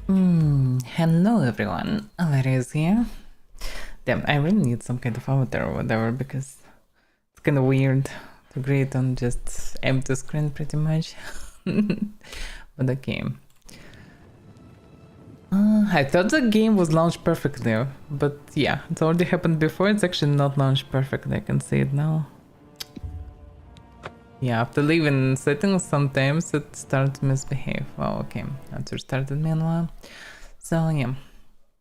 Hello everyone, Avaira is here. Damn, I really need some kind of avatar or whatever because it's kind of weird to create on just empty screen pretty much. But okay. I thought the game was launched perfectly, but yeah, it's already happened before. It's actually not launched perfectly, I can see it now. Yeah, after leaving settings, sometimes it starts to misbehave. Oh, okay, that's restarted meanwhile. So yeah.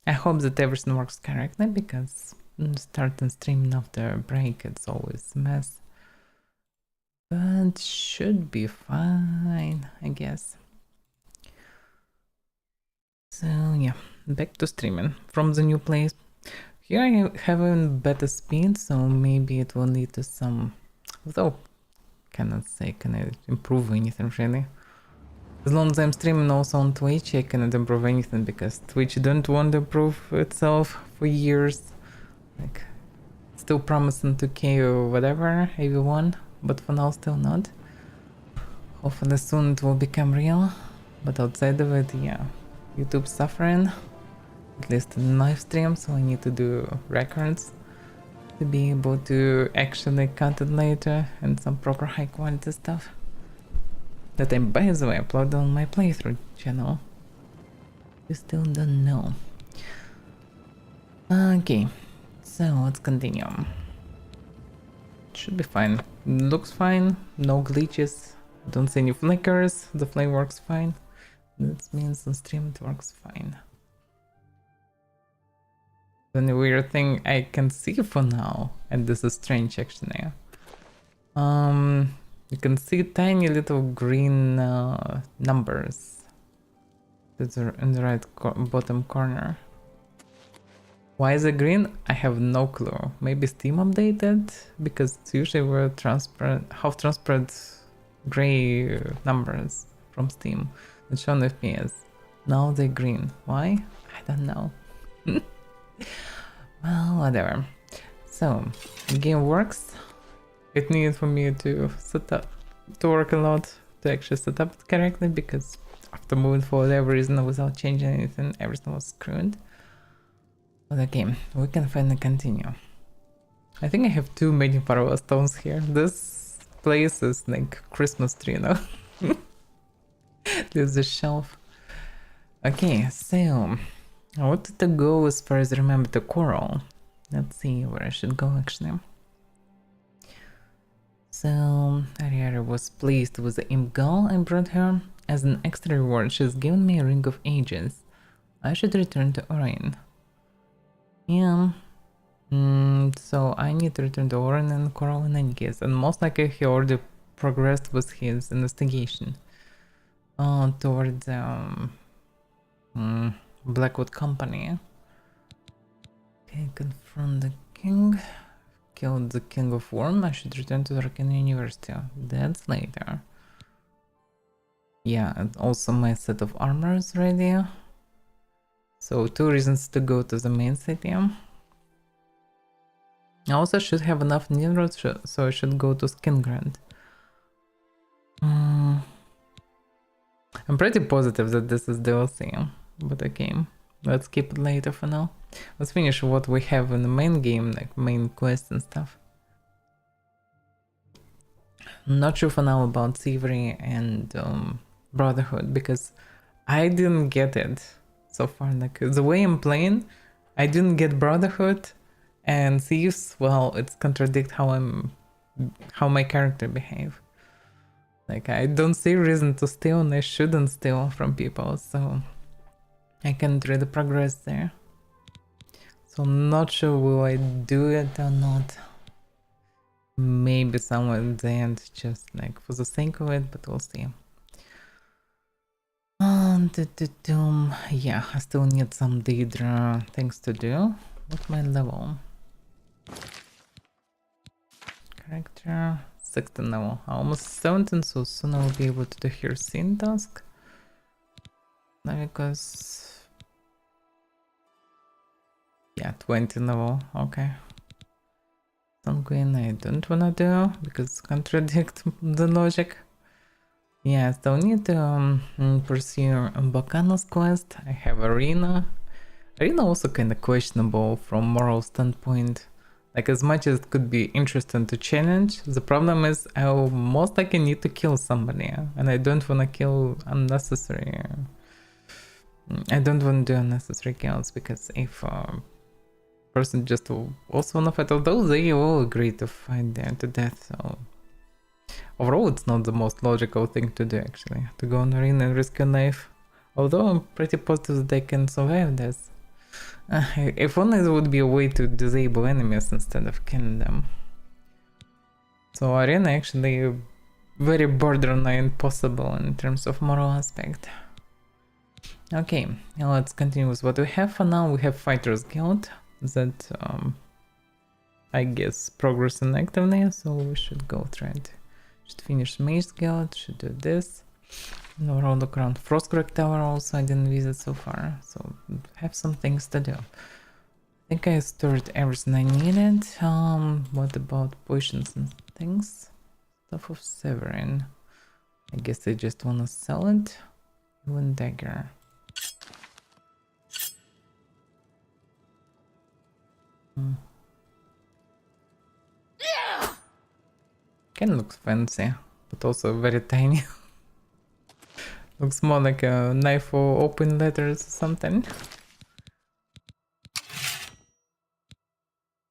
I hope that everything works correctly because starting streaming after a break it's always a mess. But should be fine, I guess. So yeah, back to streaming from the new place. Here I have a better speed, so maybe it will lead to some... Though, cannot say, can I improve anything really? As long as I'm streaming also on Twitch, I cannot improve anything because Twitch don't want to improve itself for years. Like, still promising 2k or whatever, AV1, but for now still not. Hopefully soon it will become real, but outside of it, yeah, YouTube's suffering, at least in live stream, so I need to do records to be able to actually cut it later and some proper high quality stuff that I, by the way, upload on my playthrough channel. You still don't know. Okay, so let's continue. Should be fine. Looks fine, no glitches, don't see any flickers, the flame works fine. That means on stream it works fine. The only weird thing I can see for now, and this is strange actually. You can see tiny little green numbers in the right bottom corner. Why is it green? I have no clue. Maybe Steam updated? Because it's usually were transparent, half transparent gray numbers from Steam that show on FPS. Now they're green. Why? I don't know. Well, whatever. So, the game works. It needed for me to set up, to work a lot to actually set up it correctly because after moving for whatever reason without changing anything, everything was screwed. But okay, we can finally continue. I think I have too many parallel stones here. This place is like Christmas tree now. There's a shelf. Okay, so I wanted to go as far as I remember the coral. Let's see where I should go actually. So Avaira was pleased with the imp girl I brought her. As an extra reward, she's given me a ring of ages. I should return to Orion. Yeah. So I need to return to Orion and Coral in any case, and most likely he already progressed with his investigation towards Blackwood Company. Okay, confront the king. Killed the king of Worm. I should return to the Arcane University. That's later. Yeah, and also my set of armor is ready. So 2 reasons to go to the main city. I also should have enough Nimrods, so I should go to Skingrand. I'm pretty positive that this is DLC, but okay, let's keep it later for now. Let's finish what we have in the main game, like main quests and stuff. Not sure for now about Thievery and Brotherhood, because I didn't get it so far. Like, the way I'm playing, I didn't get Brotherhood, and Thieves, well, it's contradict how my character behave. Like, I don't see reason to steal, and I shouldn't steal from people, so I can't really progress there. So I'm not sure will I do it or not. Maybe somewhere at the end, just like for the sake of it, but we'll see. Yeah, I still need some Daedra things to do. What's my level? Character 16 level, almost 17, so soon I'll be able to do her scene task. Because yeah, 20 level, okay. Sanguine I don't wanna do because contradict the logic. Yeah, so I need to pursue Bacano's quest. I have Arena. Arena also kind of questionable from moral standpoint. Like, as much as it could be interesting to challenge, the problem is I'll most likely need to kill somebody, and I don't want to kill unnecessary. I don't want to do unnecessary kills, because if person just also want to fight, although they all agree to fight there to death, so overall it's not the most logical thing to do, actually, to go on arena and risk your life. Although I'm pretty positive that they can survive this. If only there would be a way to disable enemies instead of killing them. So arena actually very borderline possible in terms of moral aspect. Okay, now let's continue with what we have for now. We have Fighters Guild that I guess progressing actively, so we should go through it. Should finish Mage Guild, should do this. No, look around Frostcrack Tower also I didn't visit so far, so have some things to do. I think I stored everything I needed. What about potions and things? Stuff of Severin. I guess I just wanna sell it. One dagger. Kind looks fancy, but also very tiny. Looks more like a knife for open letters or something.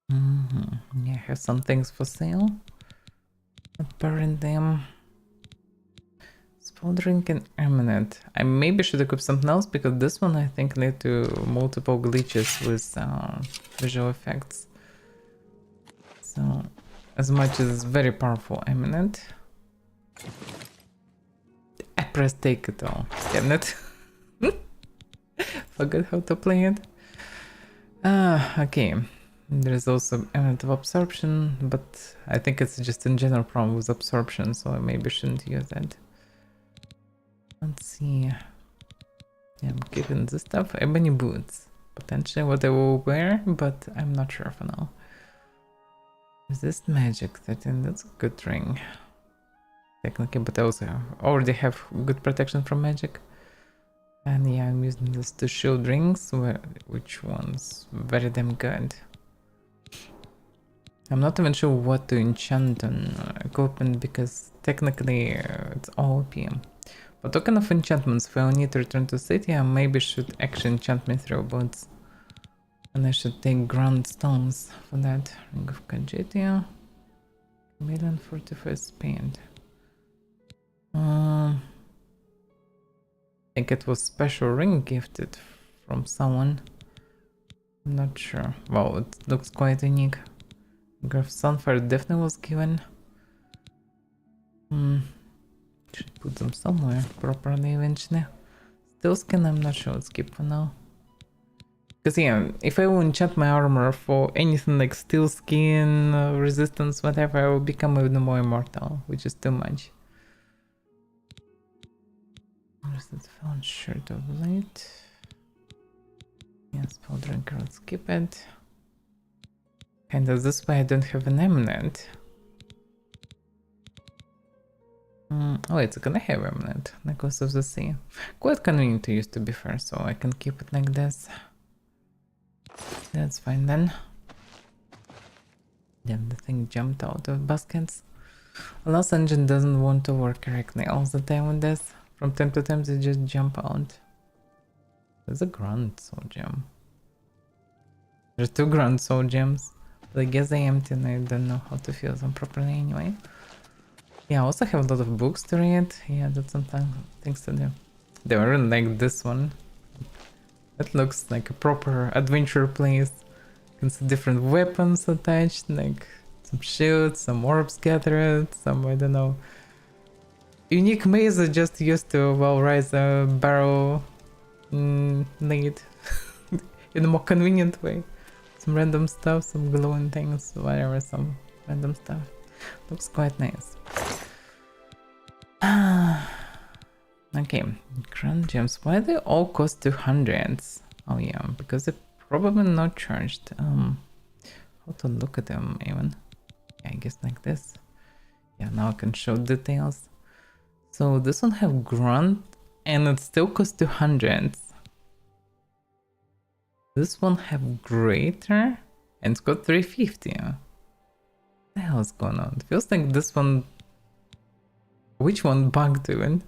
Yeah, I have some things for sale. Apparently, Smoldering and Eminent. I maybe should equip something else, because this one I think led to multiple glitches with visual effects. So, as much as it's very powerful Eminent, I press take it all. Damn it. Forgot how to play it. Okay. There's also element of absorption, but I think it's just in general problem with absorption, so I maybe shouldn't use that. Let's see. Yeah, I'm keeping this stuff. Ebony boots. Potentially what I will wear, but I'm not sure for now. Resist magic. 13, that's a good ring. Technically, but I also already have good protection from magic. And yeah, I'm using this to shield rings, which one's very damn good. I'm not even sure what to enchant on equipment, because technically it's all OP. But talking of enchantments, if I need to return to city, I maybe should actually enchant my throw boots. And I should take ground stones for that. Ring of Kajetia. Chameleon Fortified Paint. I think it was special ring gifted from someone. I'm not sure. Wow, it looks quite unique. Graph Sunfire definitely was given. Should put them somewhere properly eventually. Steel skin, I'm not sure, let's keep for now. Because yeah, if I will enchant my armor for anything like steel skin, resistance, whatever, I will become even more immortal, which is too much. Where's that found shirt of light? Yes, powder drinker, let's keep it. And this way I don't have an eminent. Oh, it's gonna have eminent, Necklace of the Sea. Quite convenient to use, to be fair, so I can keep it like this. That's fine then. Then the thing jumped out of baskets. Lost engine doesn't want to work correctly all the time with this. From time to time they just jump out. There's a Grand Soul Gem. There's 2 Grand Soul Gems. But I guess they empty and I don't know how to fill them properly anyway. Yeah, I also have a lot of books to read. Yeah, that's some things to do. They were really like this one. That looks like a proper adventure place. You can see different weapons attached, like some shields, some orbs gathered, some, I don't know, unique maze just used to, well, rise a barrel need in a more convenient way. Some random stuff, some glowing things, whatever, some random stuff. Looks quite nice. Okay, Grand Gems. Why they all cost 200s? Oh yeah, because they're probably not charged. How to look at them even? Yeah, I guess like this. Yeah, now I can show details. So this one have grunt and it still costs 200. This one have greater and it's got 350. What the hell is going on? It feels like this one... Which one bugged even?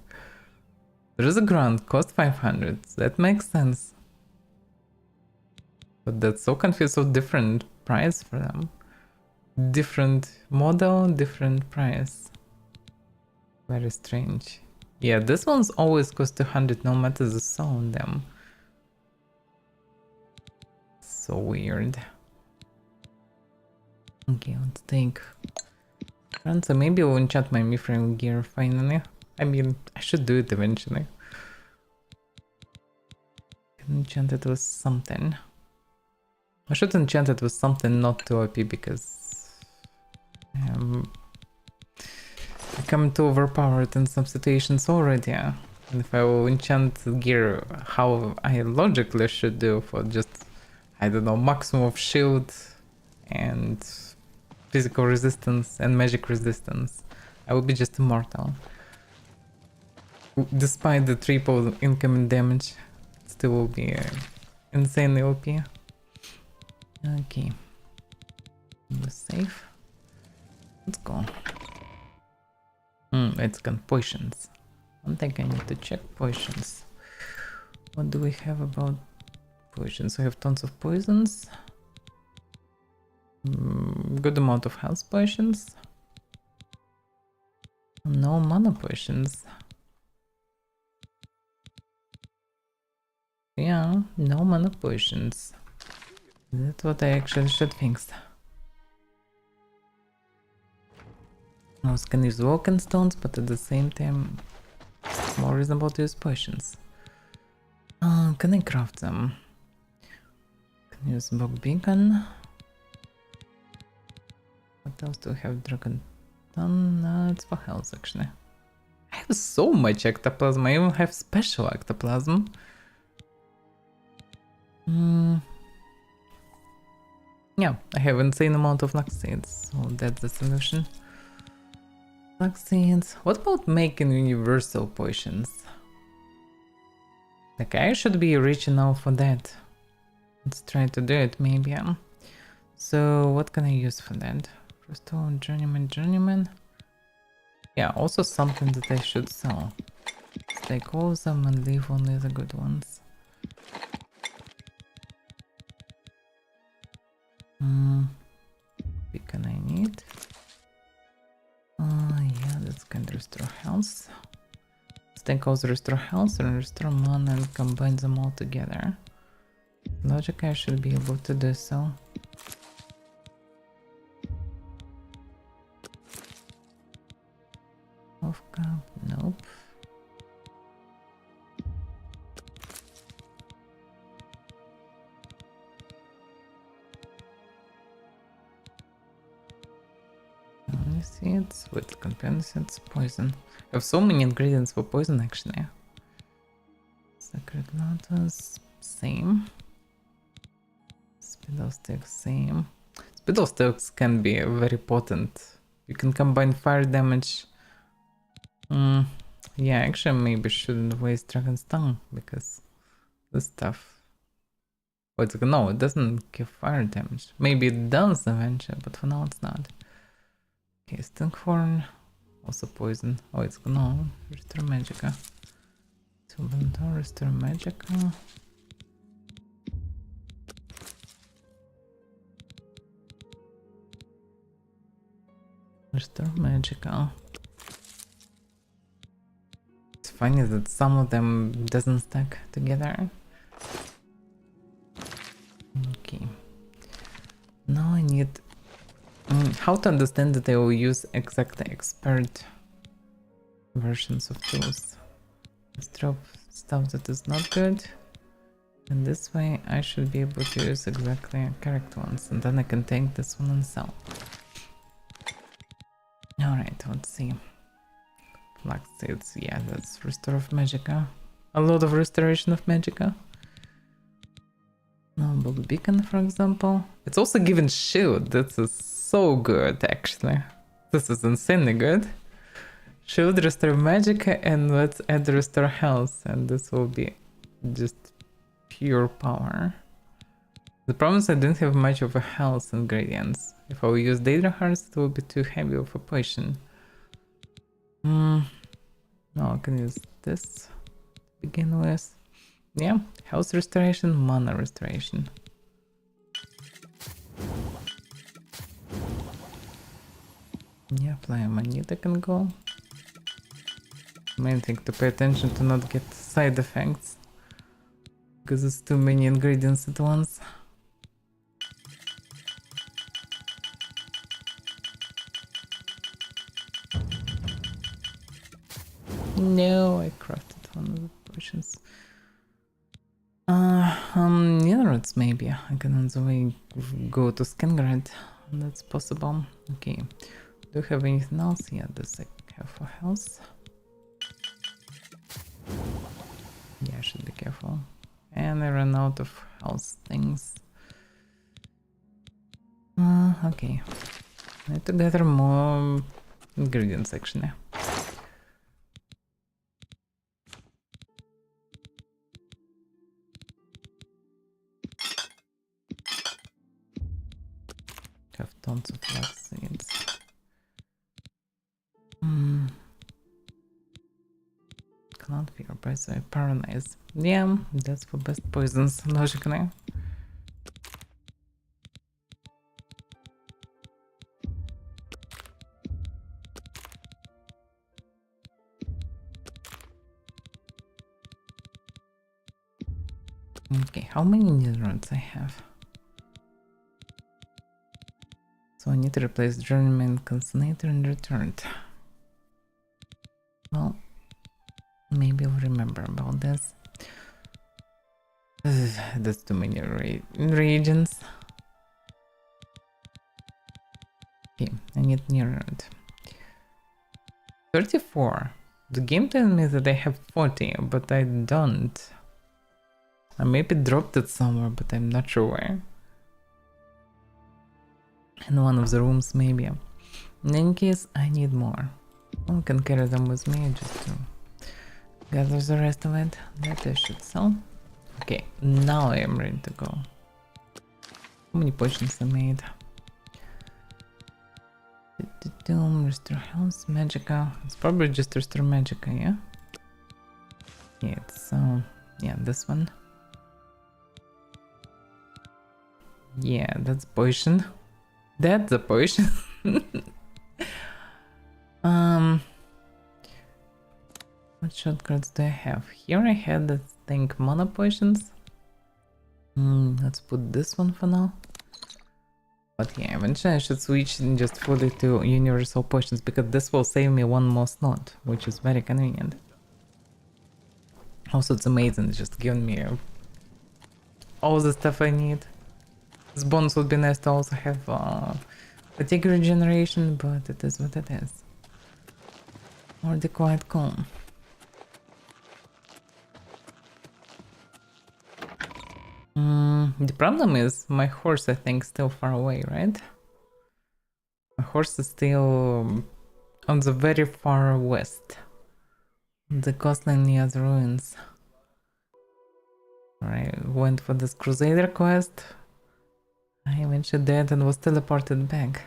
There is a grunt, cost 500. That makes sense. But that's so confused, so different price for them. Different model, different price. Very strange. Yeah, this one's always cost 200 no matter the sound them. So weird. Okay, let's take... So maybe I'll enchant my mithril gear finally. I mean, I should do it eventually. Can enchant it with something. I should enchant it with something not too OP because I become too overpowered in some situations already. And if I will enchant gear how I logically should do for just, I don't know, maximum of shield and physical resistance and magic resistance, I will be just immortal. Despite the triple incoming damage, it still will be insanely OP. Okay. Save. Let's go. It's got potions. I think I need to check potions. What do we have about potions? We have tons of poisons. Good amount of health potions. No mana potions. Yeah, no mana potions. That's what I actually should think. I was gonna use walking stones, but at the same time, it's more reasonable to use potions. Can I craft them? Can use bog beacon. What else do we have? Dragon Tongue? No, it's for health actually. I have so much ectoplasm. I even have special ectoplasm. Yeah, I have insane amount of flax seeds, so that's the solution. Flax seeds. What about making universal potions? Like, I should be reaching out for that. Let's try to do it, maybe. So, what can I use for that? First of all, journeyman. Yeah, also something that I should sell. Let's take all of them and leave only the good ones. Beacon I need. Yeah, that's kind of restore health. Let's take also restore health and restore mana and combine them all together. Logically, I should be able to do so. Off cap, nope. Seeds with companion seeds, poison. I have so many ingredients for poison actually. Sacred lotus, same. Spindlesticks, same. Spindlesticks can be very potent. You can combine fire damage. Yeah, actually maybe shouldn't waste Dragon's Tongue because this stuff. Oh, no, it doesn't give fire damage. Maybe it does eventually, but for now it's not. Okay, Stinkhorn, also poison. Oh, it's no, restore Magica. Silvantor, restore Magica. Restore Magica. It's funny that some of them doesn't stack together. Okay. Now I need how to understand that I will use exactly expert versions of tools. Let's drop stuff that is not good. And this way I should be able to use exactly correct ones. And then I can take this one and sell. Alright, let's see. Flax seeds, yeah, that's restore of Magica. A lot of restoration of Magica. No, Bog Beacon, for example. It's also given shield. This is so good, actually. This is insanely good. Shield restore magica and let's add restore health, and this will be just pure power. The problem is I don't have much of a health ingredients. If I will use Daedra Hearts, it will be too heavy of a potion. No, I can use this to begin with. Yeah, health restoration, mana restoration. Yeah, Flyer Manita can go. Main thing to pay attention to not get side effects, because it's too many ingredients at once. No, I crafted one of the potions. Minerals maybe. I can on the way go to Skingrad. That's possible. Okay. Do you have anything else? Yeah, this I have for health. Yeah, I should be careful. And I ran out of health things. Okay. Need to gather more ingredients actually. Have tons of flax seeds. Cloud fear, by paralyze. Yeah, that's for best poisons, logically. Okay, how many neurons I have? So I need to replace journeyman consonator and returned. Well, maybe I'll remember about this. That's too many reagents. Okay, I need neuron. 34. The game tells me that I have 40, but I don't. I maybe dropped it somewhere, but I'm not sure where. In one of the rooms, maybe. In any case, I need more. I can carry them with me just to gather the rest of it. That I should sell. Okay, now I am ready to go. How many potions I made? Restore health, magica. It's probably just restore magica, yeah? Yeah, it's yeah, this one. Yeah, that's potion. That's a potion. What shortcuts do I have? Here I had, I think, mana potions. Let's put this one for now. But yeah, eventually I should switch just fully to universal potions, because this will save me one more slot, which is very convenient. Also, it's amazing, it's just giving me all the stuff I need. This bonus would be nice to also have fatigue regeneration, but it is what it is. Already quite calm. The problem is my horse, I think, still far away, right? My horse is still on the very far west. The coastline near the ruins. I went for this crusader quest. I eventually died and was teleported back.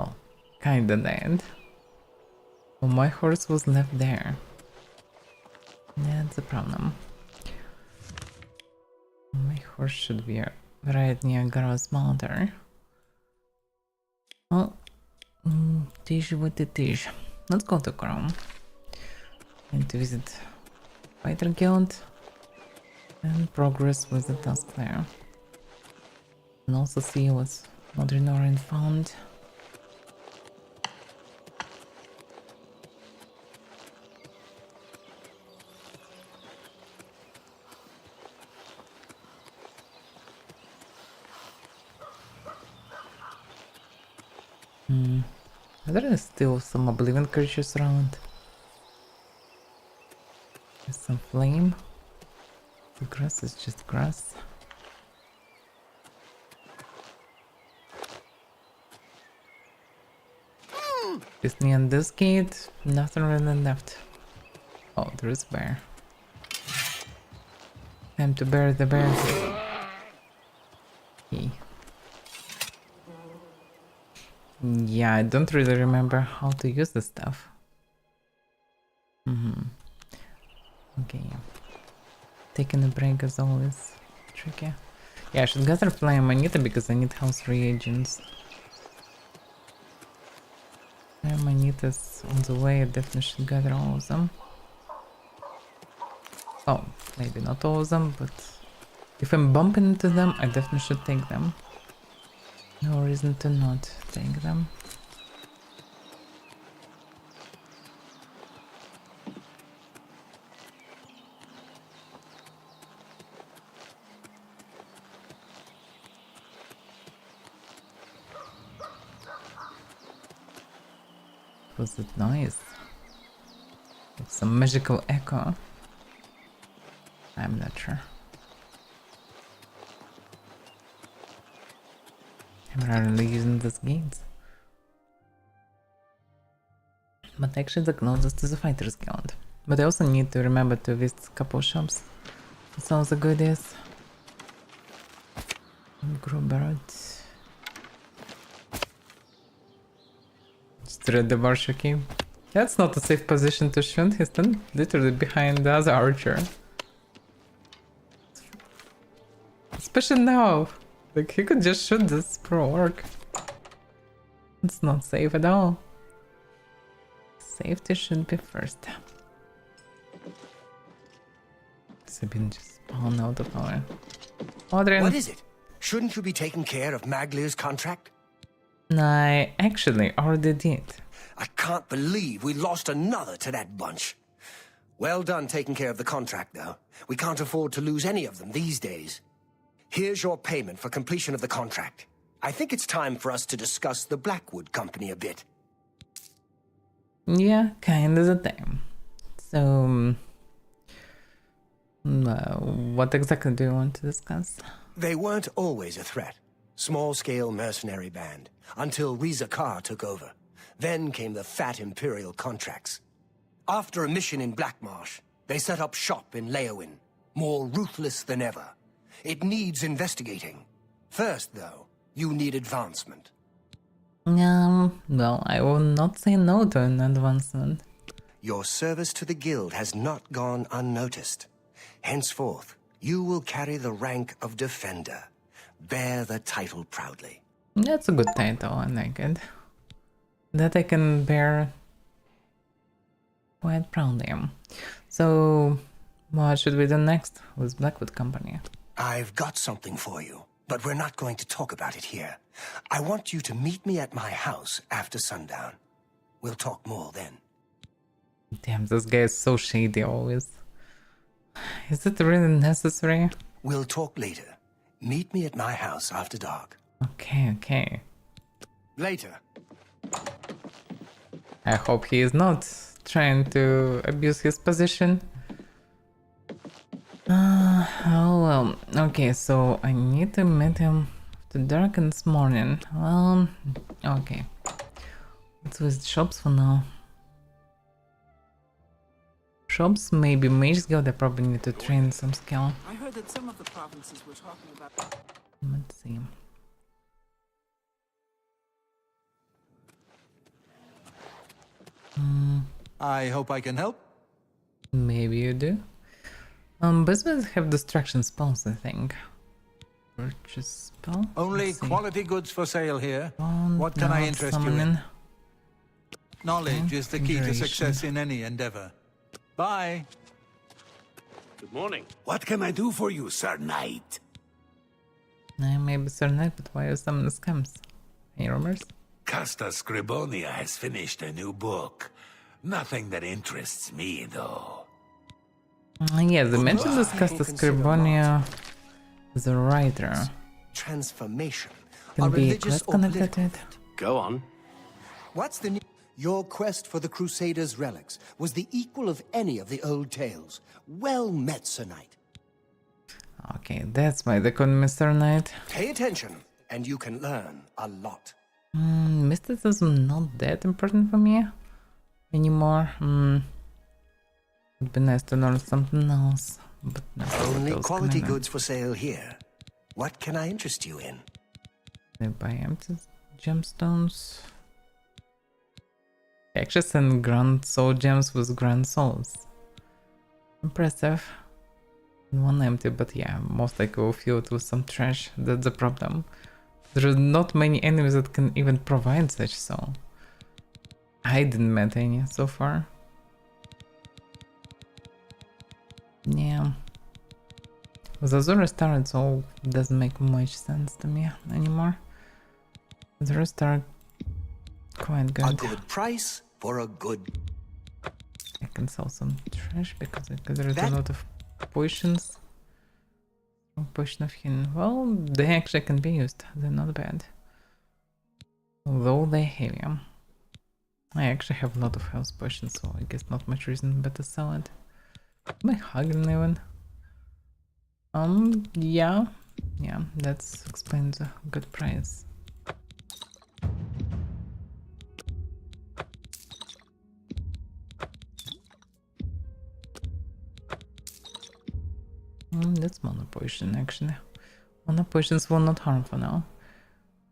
Oh, kinda dead. So my horse was left there. That's a problem. My horse should be right near Garo's Mountain. Oh, Tish with the Tish. Let's go to Chrome. And to visit Fighter Guild. And progress with the task there. And also see what's Modern Orin found. There is still some Oblivion creatures around. There's some flame. The grass is just grass. Just me on this gate, nothing really left. Oh, there is a bear. Time to bury the bear. Okay. Yeah, I don't really remember how to use this stuff. Okay. Taking a break is always tricky. Yeah, I should gather flame manita because I need house reagents. Flame manitas on the way, I definitely should gather all of them. Oh, maybe not all of them, but if I'm bumping into them, I definitely should take them. No reason to not take them. Was it nice? With some magical echo. I'm not sure. I'm rarely using these gates. But actually the closest is the Fighters Guild. But I also need to remember to visit a couple shops. That's all the goodies. Grubert. Just read the Varsha key. That's not a safe position to shoot. He's literally behind the other archer. Especially now. Like, he could just shoot this pro orc. It's not safe at all. Safety should be first. Sabine just spawned out of nowhere. Adrian. What is it? Shouldn't you be taking care of Maglir's contract? I actually already did. I can't believe we lost another to that bunch. Well done taking care of the contract, though. We can't afford to lose any of them these days. Here's your payment for completion of the contract. I think it's time for us to discuss the Blackwood Company a bit. Yeah, kinda the time. So, what exactly do you want to discuss? They weren't always a threat. Small-scale mercenary band, until Riza Kar took over. Then came the fat Imperial contracts. After a mission in Blackmarsh, they set up shop in Leowin, more ruthless than ever. It needs investigating. First, though, you need advancement. Well, I will not say no to an advancement. Your service to the guild has not gone unnoticed. Henceforth, you will carry the rank of Defender. Bear the title proudly. That's a good title, I like it. That I can bear quite proudly. So, what should we do next with Blackwood Company? I've got something for you, but we're not going to talk about it here. I want you to meet me at my house after sundown. We'll talk more then. Damn, this guy is so shady always. Is it really necessary? We'll talk later. Meet me at my house after dark. Okay. Later. I hope he is not trying to abuse his position. Oh well. Okay, so I need to meet him after dark this morning. Okay. Let's visit shops for now. Shops, maybe Mage's Guild. I probably need to train some skill. I heard that some of the provinces were talking about. Let's see. I hope I can help. Maybe you do. Business have distraction spells, I think. Purchase spell? Only Let's see. quality goods for sale here. Spawn, What can I now interest you summoning. in? Knowledge is the key to Narration. success in any endeavor. Bye. Good morning. What can I do for you, Sir Knight? Maybe Sir Knight, but why are some scams? Any rumors? Casta Scribonia has finished a new book. Nothing that interests me, though. Yeah, they mentioned this Casta Scribonia as a writer. Transformation. Can a be religious quest or connected to political it. event. Go on. What's the new? Your quest for the Crusaders' relics was the equal of any of the old tales. Well met, Sir Knight. Okay, that's why they call me Sir Knight. Pay attention, and you can learn a lot. Mysticism not that important for me anymore. Would be nice to learn something else, but Only what else quality can I learn? goods for sale here. What can I interest you in? They buy empty gemstones. They actually send grand soul gems with grand souls. Impressive. One empty, but yeah, most likely will fill it with some trash. That's the problem. There are not many enemies that can even provide such soul. I didn't met any so far. Yeah. With Azure Star, so doesn't make much sense to me anymore. The rest are quite good. A good price for a good... I can sell some trash because there is a lot of potions. Potion of healing. Well, they actually can be used. They're not bad. Although they're heavy. I actually have a lot of health potions, so I guess not much reason but to sell it. Am I hugging even? Yeah, that explains a good price. That's mono potion actually. Mono potions will not harm for now.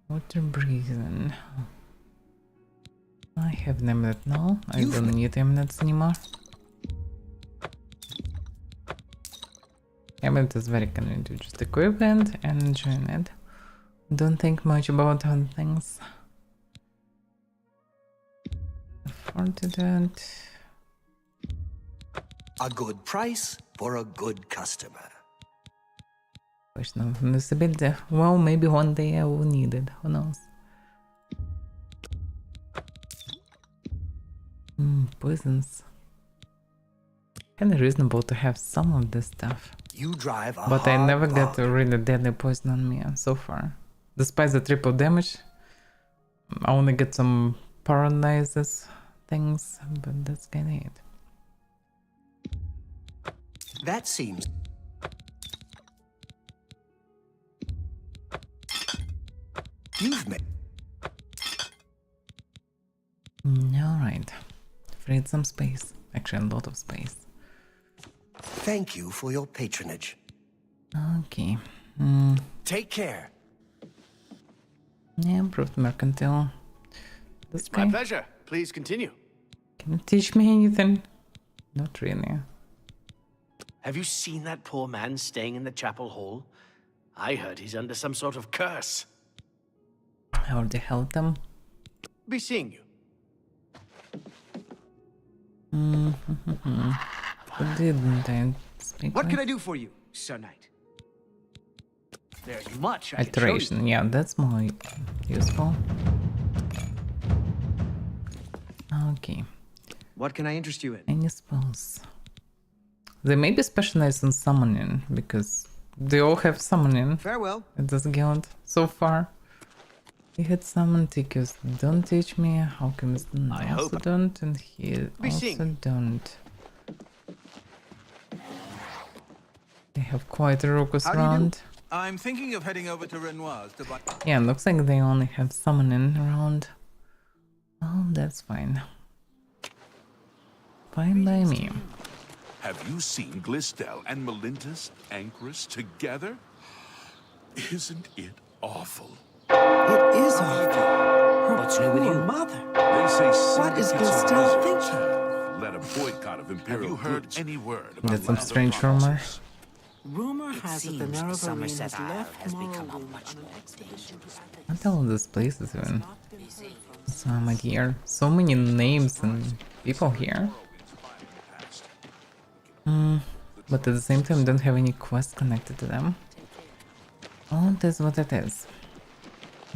Water breathing. I have an amulet now. I don't need amulets anymore. Amulet is very convenient to just equip it and enjoy it. Don't think much about other things. Fortitude. A good price for a good customer. Question of invisibility. Well, maybe one day I will need it. Who knows? Poisons. Kinda reasonable to have some of this stuff. You drive a But I hard never got a bargain. really deadly poison on me so far. Despite the triple damage, I only get some paralyzes things, but that's kinda it. That seems... You've made... Alright. Freed some space. Actually, a lot of space. Thank you for your patronage. Okay. Take care. Yeah, improved mercantile. This It's my guy, pleasure. Please continue. can you teach me anything? Not really. Have you seen that poor man staying in the chapel hall? I heard he's under some sort of curse. I already helped them. Be seeing you. But didn't I speak What with? can I do for you, Sir Knight? There's much I can show you. Iteration, yeah, that's more useful. Okay, What can I interest you in? any spells? They may be specialized in summoning because they all have summoning Farewell. at this guild so far. He had summoned Tikius, don't teach me, Alchemist also don't, and he also don't. They have quite a raucous How do you do? round. I'm thinking of heading over to Renoir's to buy... Yeah, looks like they only have summoning around. Oh, that's fine. Fine by me. Have you seen Glistel and Melintus Anchorus together? Isn't it awful? It is awful. What's new with you? Mother. They say What is syndicates of Glistel wizards thinking? led a boycott of Imperial you heard goods. any word about That's some Other strange provinces. rumor. Rumor has it the seems the Nerevarine Somerset has Isle left has become a Morrowind much on an more expedition to Avaira. What all this place is even? Not been heard from So I'm here. So many names and people here. But at the same time don't have any quests connected to them. Oh, that's what it is.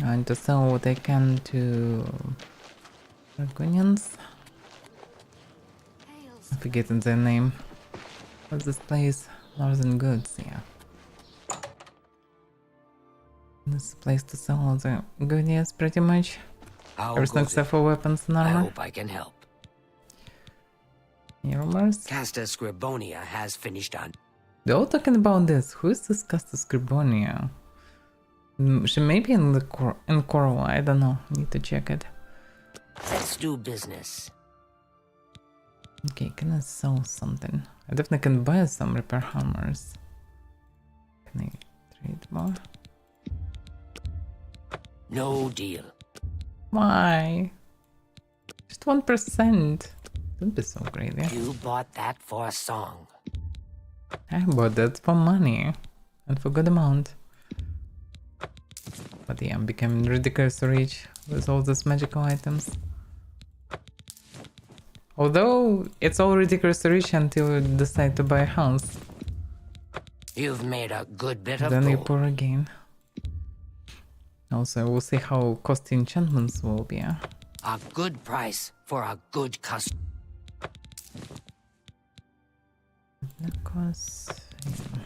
And to sell what I can to Dragonians. I'm forgetting their name. What's this place? Northern Goods, yeah. This is a place to sell all the goodies pretty much. How Everything goes except it? for weapons and I armor. hope I can help. Any rumors? Casta Scribonia has finished on. They're all talking about this. Who is this Casta Scribonia? She may be in the in Coral, I don't know. Need to check it. Let's do business. Okay, can I sell something? I definitely can buy some repair hammers. Can I trade more? No deal. Why? Just 1%. Don't be so greedy. You bought that for a song. I bought that for money. And for good amount. But yeah, I'm becoming ridiculously rich with all these magical items. Although, it's all ridiculously rich until you decide to buy a house. You've made a good bit of Then you gold. pour again. Also, we'll see how costly enchantments will be. A good price for a good customer. Necklace. Yeah.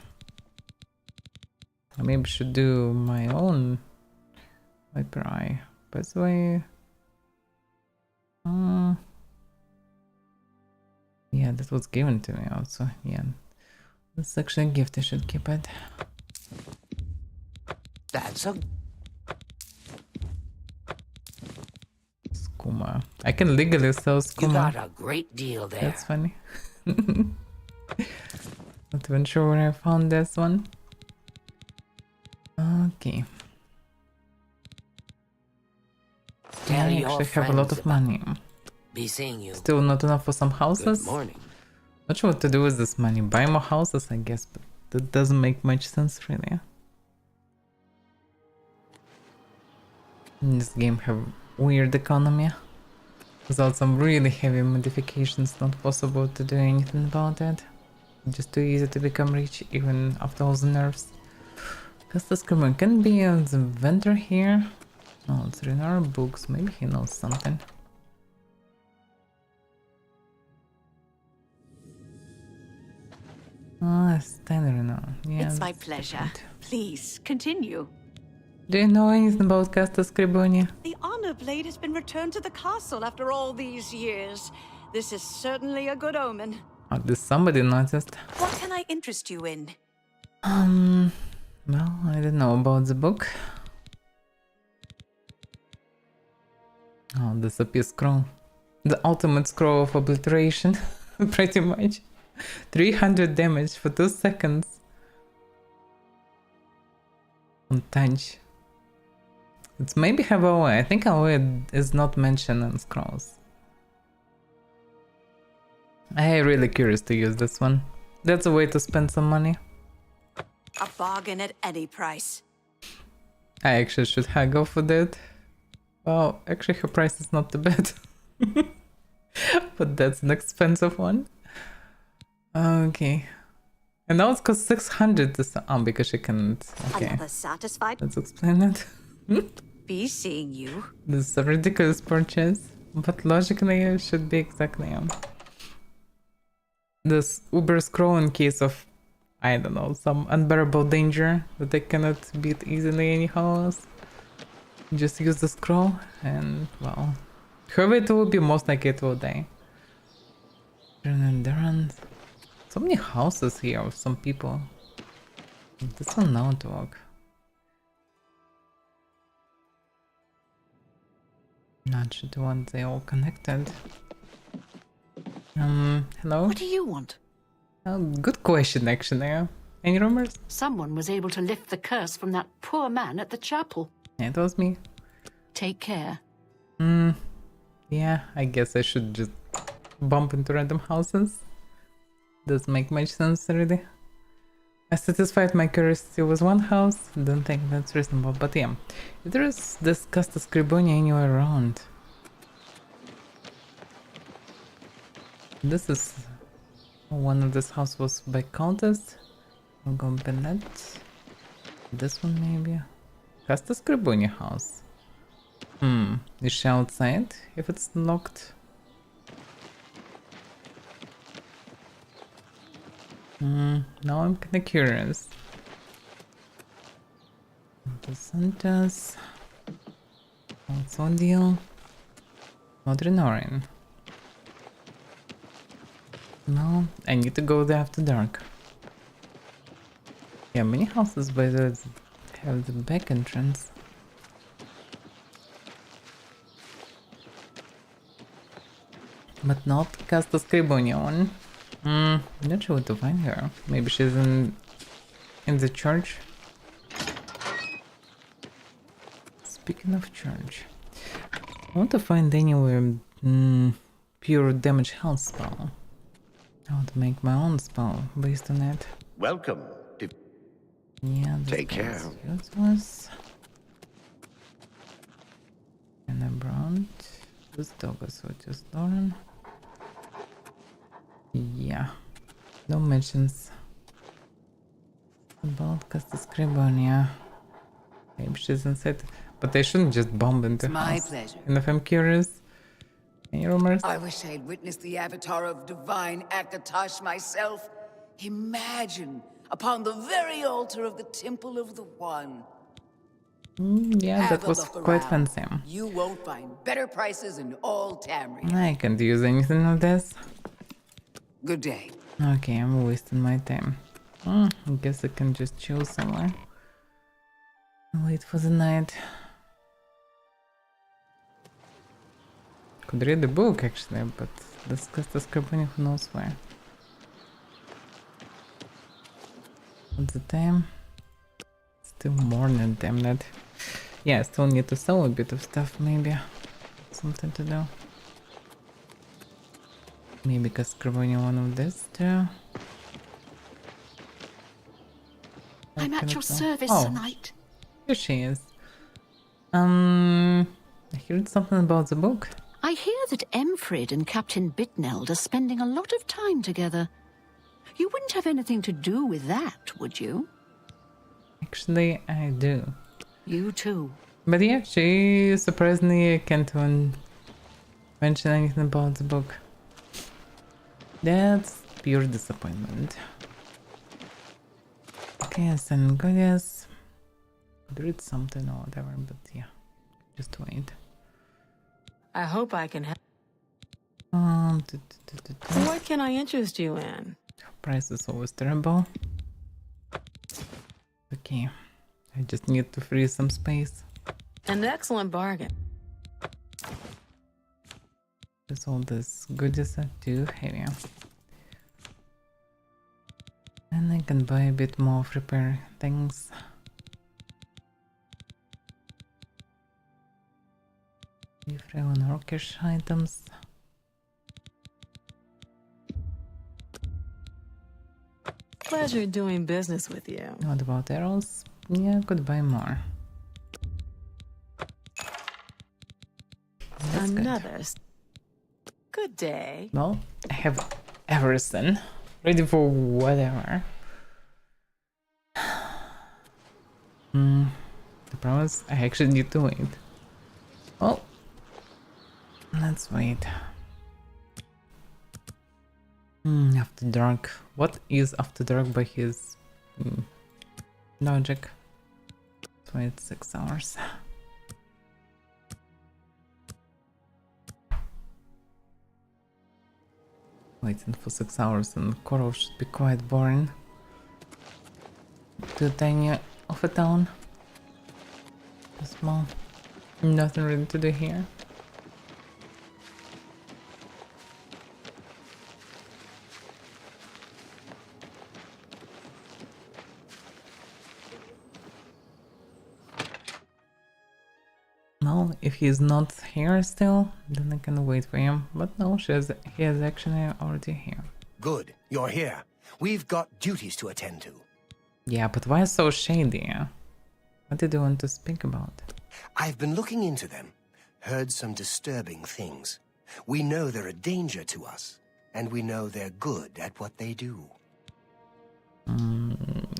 I maybe should do my own Viper Eye. By the way. Yeah, that was given to me also. Yeah. That's actually a gift, I should keep it. That's a Skooma. I can legally sell You skooma. got a great deal there. That's funny. Not even sure where I found this one. Okay. Tell I your actually have a lot friends of money. Be seeing you. Still not enough for some Good houses. morning. Not sure what to do with this money. Buy more houses, I guess, but that doesn't make much sense, really. This game have weird economy. Without some really heavy modifications, not possible to do anything about it. Just too easy to become rich, even after all the nerfs. Custom Screamer can be the vendor here. Oh, it's in our books. Maybe he knows something. Ah, standard now. Yeah, It's my that's pleasure. different. Please, continue. Do you know anything about Casta Scribonia? The honor blade has been returned to the castle after all these years. This is certainly a good omen. Oh, did somebody noticed? What can I interest you in? Well, I don't know about the book. Oh, this OP scroll. The ultimate scroll of obliteration, pretty much. 300 damage for 2 seconds. On touch. It's maybe have Avaira. I think Avaira is not mentioned in scrolls. I'm really curious to use this one. That's a way to spend some money. A bargain at any price. I actually should go for that. Well, actually her price is not too bad. But that's an expensive one. Okay. And now it's cost 600 to because she can't. Okay. Another satisfied? Let's explain it. Be seeing you. This is a ridiculous purchase. But logically it should be exactly this Uber scroll in case of, I don't know, some unbearable danger that I cannot beat easily anyhow else. Just use the scroll and, well, whoever it will be, most likely it will die. Endurance. So many houses here of some people. This one now to work. Not sure the ones they all connected. Hello? What do you want? Good question, actually. Any rumors? Someone was able to lift the curse from that poor man at the chapel. Yeah, it was me. Take care. Yeah, I guess I should just bump into random houses. Doesn't make much sense, really. I satisfied my curiosity with one house. Don't think that's reasonable, but yeah. If there is this Casta Scribonia anywhere around. This is one of this house was by Countess. I'll go Bennett. This one maybe. Casta Scribonia house. Is she outside if it's locked? Now I'm kinda curious. The Santas. What's on deal? Not Renorin. No, I need to go there after dark. Yeah, many houses by the have the back entrance. But not Casta Scribonion. Not sure what to find her. Maybe she's in the church. Speaking of church, I want to find anywhere pure damage health spell. I want to make my own spell based on it. Welcome. Yeah, Take care. Useless. And I brought this dog, so just Lauren. Yeah, no mentions about Casta Scribonia. Maybe she's inside, but I shouldn't just bomb into her My house. pleasure. And if I'm curious, any rumors? I wish I'd witnessed the avatar of divine Akatosh myself. Imagine, upon the very altar of the Temple of the One. Yeah, Have that a was look quite around. fancy. You won't find better prices in all Tamriel. I can't use anything of this. Good day. Okay, I'm wasting my time. I guess I can just chill somewhere. Wait for the night. Could read the book actually, but discuss the scribbling, who knows where. What's the time? Still morning, damn it. Yeah, I still need to sell a bit of stuff, maybe. Something to do. Maybe because scribbling one of this too. I'm at your service Oh. tonight. Here she is. I heard something about the book. I hear that Emfrid and Captain Bitneld are spending a lot of time together. You wouldn't have anything to do with that, would you? Actually, I do. You too. But yeah, she surprisingly can't even mention anything about the book. That's pure disappointment. Okay, and goddess. Could read something or whatever, but yeah, just wait. I hope I can help. What can I interest you in? Price is always terrible. Okay, I just need to free some space. An excellent bargain. Because all this goodies are too heavy. And I can buy a bit more of repair things. Free on orcish items. Pleasure doing business with you. What about arrows? Yeah, I could buy more. That's Another. Good day. Well, I have everything ready for whatever. The problem is I actually need to wait. Well, let's wait. After dark. What is after dark by his logic? So it's 6 hours. Waiting for 6 hours in Coral should be quite boring. Too tiny of a town. Too small. Nothing really to do here. Well, if he's not here still, then I can wait for him. But no, he is actually already here. Good, you're here. We've got duties to attend to. Yeah, but why so shady? What did you want to speak about? I've been looking into them, heard some disturbing things. We know they're a danger to us, and we know they're good at what they do.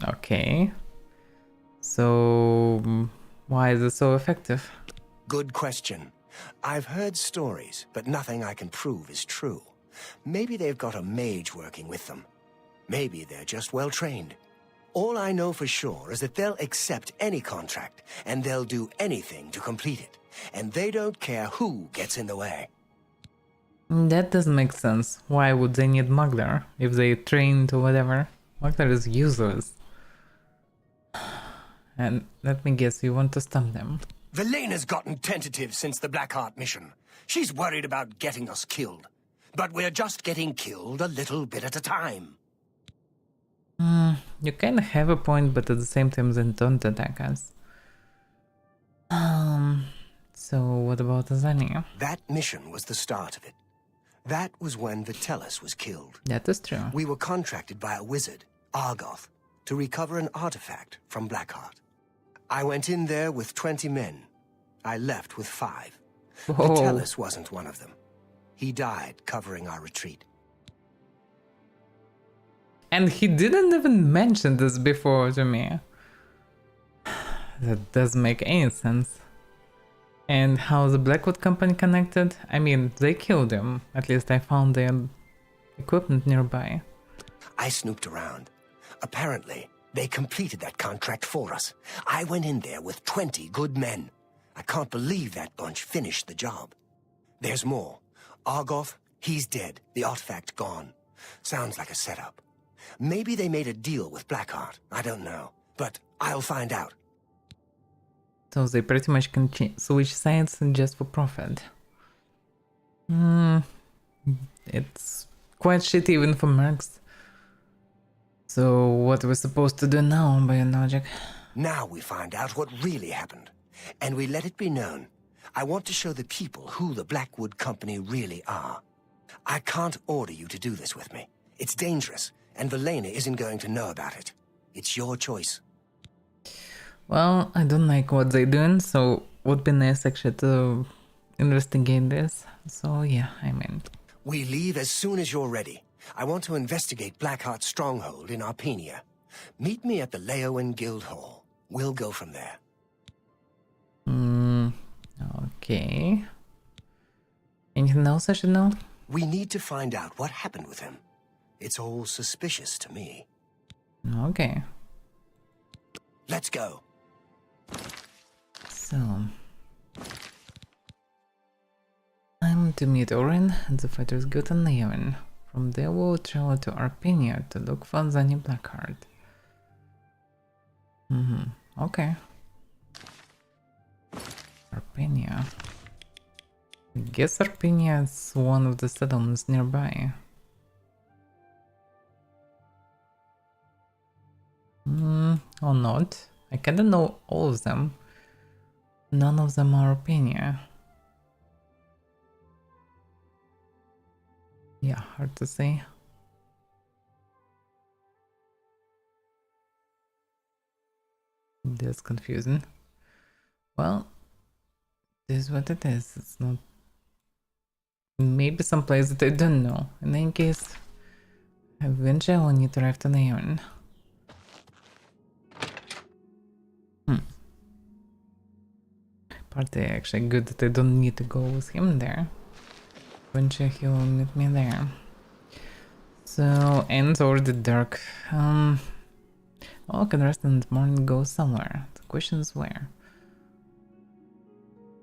Okay. So, why is it so effective? Good question. I've heard stories, but nothing I can prove is true. Maybe they've got a mage working with them. Maybe they're just well trained. All I know for sure is that they'll accept any contract, and they'll do anything to complete it. And they don't care who gets in the way. That doesn't make sense. Why would they need Mugler if they trained or whatever? Mugler is useless. And let me guess, you want to stop them. Velena's gotten tentative since the Blackheart mission. She's worried about getting us killed. But we're just getting killed a little bit at a time. You kind of have a point, but at the same time, they don't attack us. So what about Azania? That mission was the start of it. That was when Vitellis was killed. That is true. We were contracted by a wizard, Argoth, to recover an artifact from Blackheart. I went in there with 20 men. I left with 5. Whoa. Vitellis wasn't one of them. He died covering our retreat. And he didn't even mention this before to me. That doesn't make any sense. And how the Blackwood Company connected? I mean, they killed him. At least I found their equipment nearby. I snooped around. Apparently, they completed that contract for us. I went in there with 20 good men. I can't believe that bunch finished the job. There's more. Argoth, he's dead. The artifact gone. Sounds like a setup. Maybe they made a deal with Blackheart. I don't know. But I'll find out. So they pretty much can switch sides just for profit. It's quite shit even for mercs. So what are we supposed to do now, by your logic? Now we find out what really happened. And we let it be known. I want to show the people who the Blackwood Company really are. I can't order you to do this with me. It's dangerous, and Velena isn't going to know about it. It's your choice. Well, I don't like what they're doing, so would be nice actually to investigate this. So yeah, I'm in. We leave as soon as you're ready. I want to investigate Blackheart's stronghold in Arpenia. Meet me at the Leowen Guild Hall. We'll go from there. Okay. Anything else I should know? We need to find out what happened with him. It's all suspicious to me. Okay. Let's go. So, I'm to meet Orin and the fighters Gut and Leowen. From there we'll travel to Arpenia to look for Zani Blackheart. Okay. Arpenia. I guess Arpenia is one of the settlements nearby. Or not. I kinda know all of them. None of them are Arpenia. Yeah, hard to say. That's confusing. Well, this is what it is. It's not... Maybe some place that I don't know. In any case, eventually I'll need to arrive to Neon. Partly actually good that I don't need to go with him there. Eventually he will meet me there. So, and it's already dark. Well, I can rest in the morning and go somewhere. The question is where.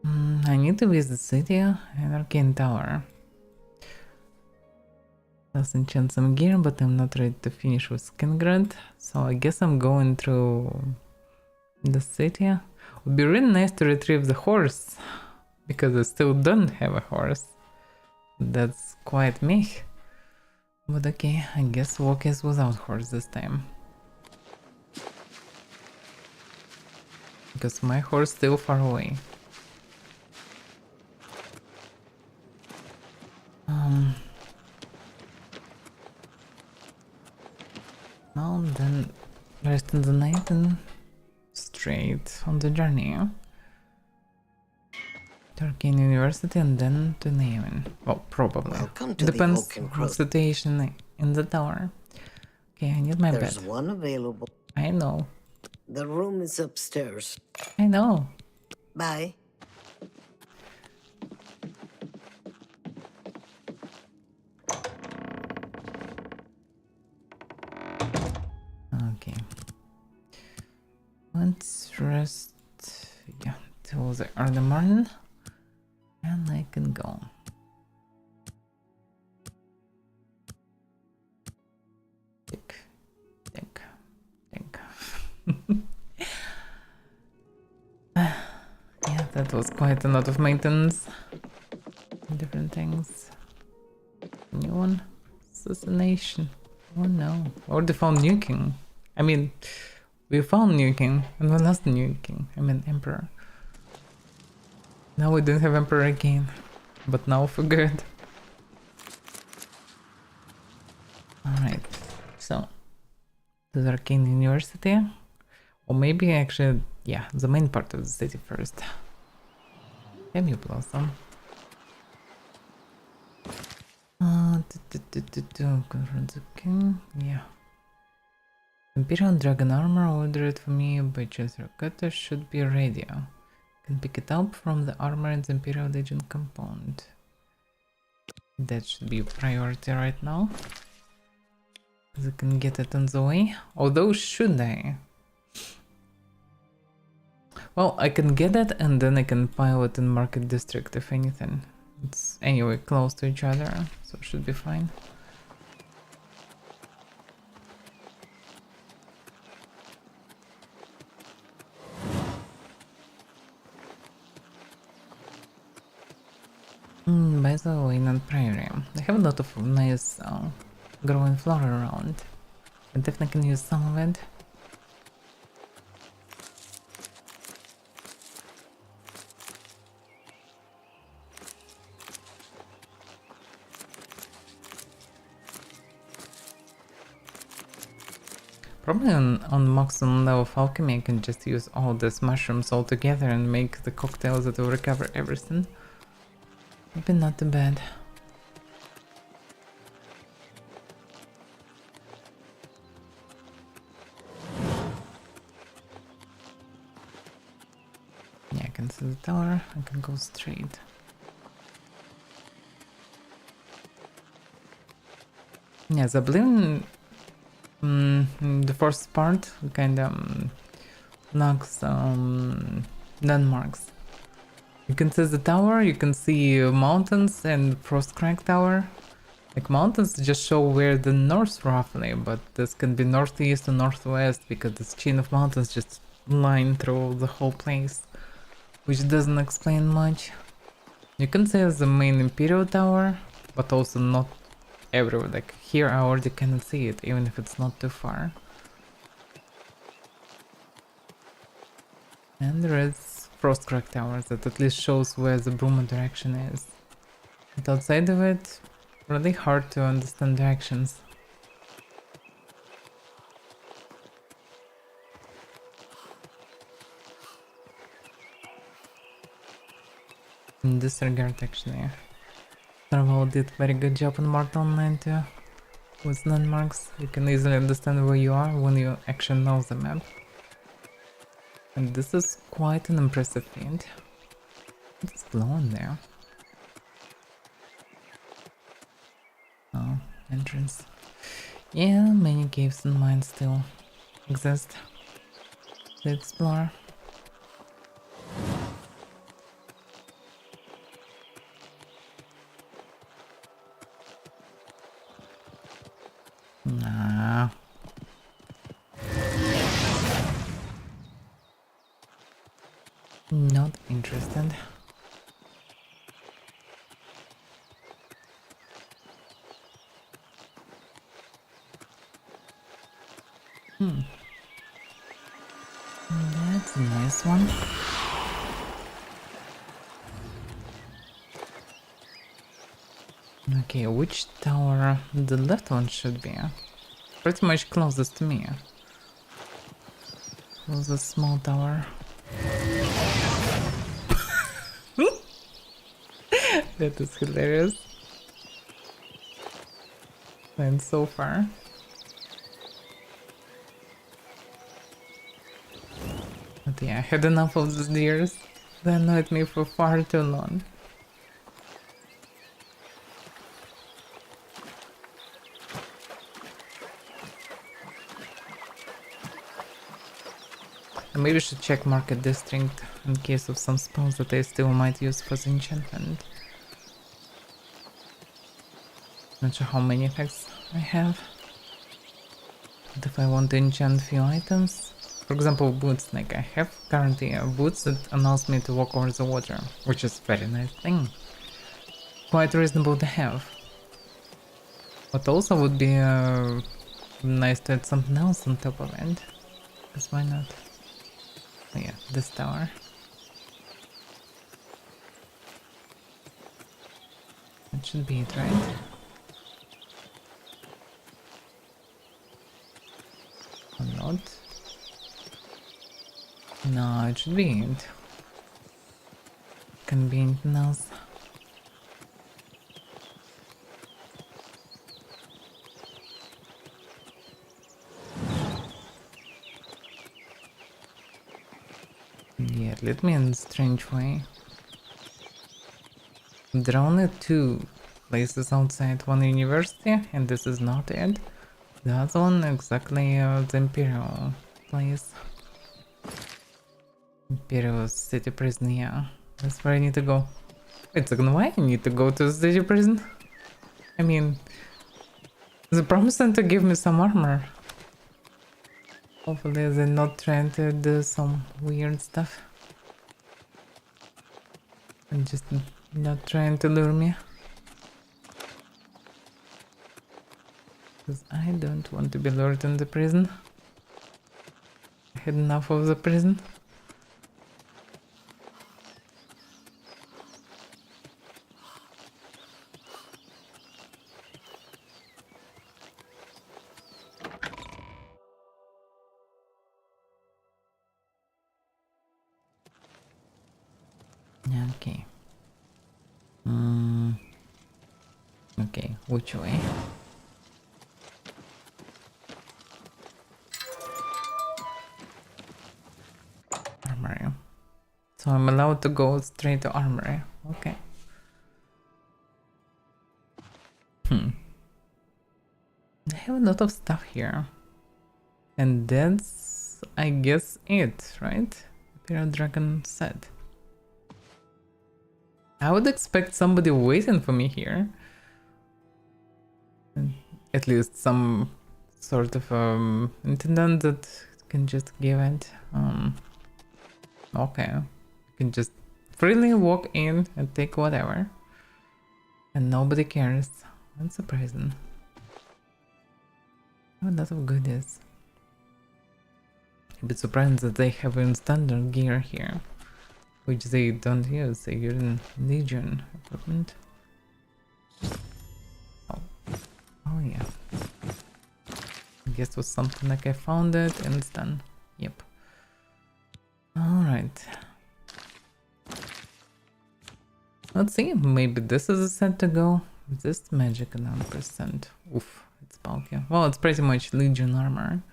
I need to visit the city and Arcane Tower. Let's enchant some gear, but I'm not ready to finish with Skingrad. So I guess I'm going through the city. Would be really nice to retrieve the horse, because I still don't have a horse. That's quite me. But okay, I guess walk is without horse this time. Because my horse is still far away. Well, then rest in the night and straight on the journey. To Arcane University and then to Neon. Well, probably. Welcome to Depends the Oaken on the situation in the tower. Okay, I need my bed. There's one available. I know. The room is upstairs. I know. Bye. Okay. Let's rest, yeah, till the early morning, and I can go. Tick, tick, tick. That was quite a lot of maintenance. Different things. New one. Assassination. Oh no. Or they found New King. I mean, we found New King and we lost the New King. I mean, Emperor. Now we don't have Emperor again. But now for good. Alright. So. The Arcane University. Or maybe actually, yeah, the main part of the city first. Emu Blossom. Confront the king. Yeah. Imperial Dragon Armor ordered for me by Chancellor Cutter should be ready. Can pick it up from the armor in the Imperial Legion compound. That should be a priority right now. I can get it on the way. Although, should I? Well, I can get it and then I can pile it in Market District if anything. It's anyway close to each other, so it should be fine. By the way, in Prairie, I have a lot of nice growing flora around. I definitely can use some of it. Probably on maximum level of alchemy I can just use all these mushrooms all together and make the cocktails that will recover everything. Maybe not too bad. Yeah, I can see the tower, I can go straight. Yeah, the Oblivion, the first part kinda knocks landmarks. You can see the tower, you can see mountains and Frostcrack Tower. Like mountains just show where the north roughly, but this can be northeast or northwest because this chain of mountains just line through the whole place, which doesn't explain much. You can see the main Imperial Tower, but also not everywhere. Like here I already cannot see it, even if it's not too far. And there is Frostcrack Tower that at least shows where the Bruma direction is. But outside of it, really hard to understand directions. In this regard, actually, Survival did very good job on Mortal Online too. With landmarks, you can easily understand where you are when you actually know the map. And this is quite an impressive feat. It's glowing there. Oh, entrance. Yeah, many caves and mines still exist to explore. Nah. Not interested. That's a nice one. Okay, which tower the left one should be? Pretty much closest to me. Closest small tower. That is hilarious. And so far. But yeah, I had enough of these deers. They annoyed me for far too long. I maybe should check Market District in case of some spells that I still might use for the enchantment. Not sure how many effects I have. But if I want to enchant few items, For example, boots. Like I have currently boots that allows me to walk over the water, which is very nice thing. Quite reasonable to have. But also would be nice to add something else on top of it. Because why not? Oh yeah, this tower. That should be it, right? Or not? No, it should be it. Can be anything else. Yeah, it led me in a strange way. There are only two places outside, one university, and this is not it. The other one exactly the Imperial place. Imperial City Prison, yeah. That's where I need to go. Wait a second, why I need to go to the City Prison? I mean, they promised them to give me some armor. Hopefully they're not trying to do some weird stuff. And just not trying to lure me. Because I don't want to be lured in the prison. I had enough of the prison. Okay. Okay, which way? Armory. So I'm allowed to go straight to armory. Okay. I have a lot of stuff here. And that's, I guess, it, right? Imperial Dragon said. I would expect somebody waiting for me here. At least some sort of intendant that can just give it. Okay. You can just freely walk in and take whatever. And nobody cares. That's surprising. A lot of goodies. A bit surprised that they have in standard gear here. Which they don't use, they use in Legion equipment. Oh yeah. I guess it was something like I found it and it's done. Yep. Alright. Let's see, maybe this is a set to go. This magic 9%. Oof, it's bulky. Well, it's pretty much Legion armor.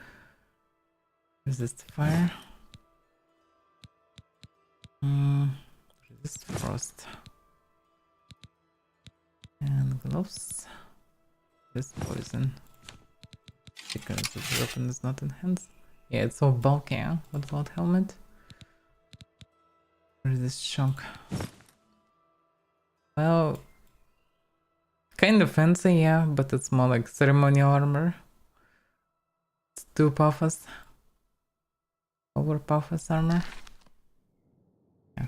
Resist fire. Resist frost. And gloves. This poison. Because the weapon is not enhanced. Yeah, it's so bulky. Huh? What about helmet? Resist shock. Well, kind of fancy, yeah, but it's more like ceremonial armor. It's too puffers. Over puffers armor. Yeah.